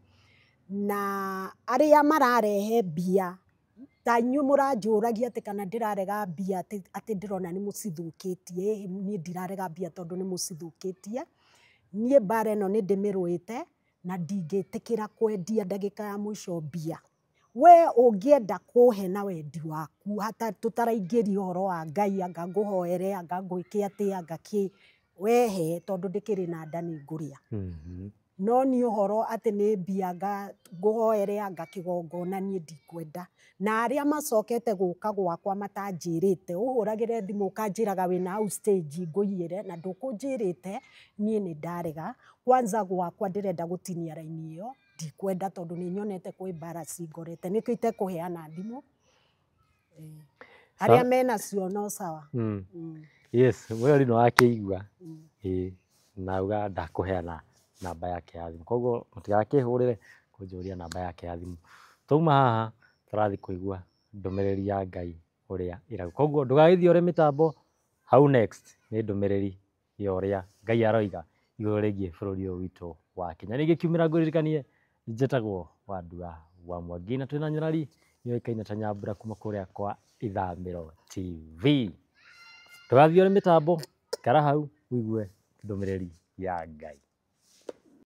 na arĩa mararehe mbia ta inyuĩ mũranjũragia atĩ kana ndĩrarega mbia atĩ ndĩrona nĩ mũcithũkĩtie. Niĩ ndirarega mbia tondũ nĩ mũcithũkĩtie. Niĩ mbara ĩno nĩ ndĩmĩrũĩte na ndingĩtĩkĩra kwendia ndagĩka ya mũico mbia. We ũngĩenda kũhe na wendi waku tũtaraingĩria ũhoro wa Ngai, anga ngũhoere, anga ngwĩke atĩa, anga kĩ, wehe tondũ ndĩkĩrĩ na nda nĩ ngũrĩa. No nĩ ũhoro atĩ nĩ mbia ngũhoere, anga kĩgongona, niĩ ndikwenda. Na arĩa macokete gũka gwakwa matanjĩrĩte, ũhũragĩre thimũ ũkanjĩraga wĩna hau stage ngũiyĩre, na ndũkũnjĩrĩte, niĩ nĩ ndarega. Kwanza gwakwa ndĩrenda gũtinia raini ĩyo, ndikwenda tondũ nĩ nyonete kwĩ mbara cingorete, nĩkĩo itekũheana thimũ. Arĩa menacio no sawa. Yes, Mweri nĩ wakĩigua. Nauga ndakũheana namba yake ya thimũ. Koguo mũtigakĩhũrĩre kũnjũria namba yake ya thimũ. Twauma haha tũrathiĩ kũigua ndũmĩrĩri ya Ngai ũrĩa ĩrauga. Koguo ndũgagĩthiĩ ũrĩ mĩtambo, hau next nĩ ndũmĩrĩri ya ũrĩa Ngai aroiga igũrũ rĩgiĩ bũrũri ũyũ witũ wa Kenya. Ningĩ kiumĩra ngũririkanie njĩtagwo Wandua wa Mwangi na twĩna nyarari yũĩkaine ta Nyambura kuma kũrĩa kwa Ithamĩro TV. Ndũgathiĩ ũrĩ mĩtambo, ikara hau ũigue ndũmĩrĩri ya Ngai.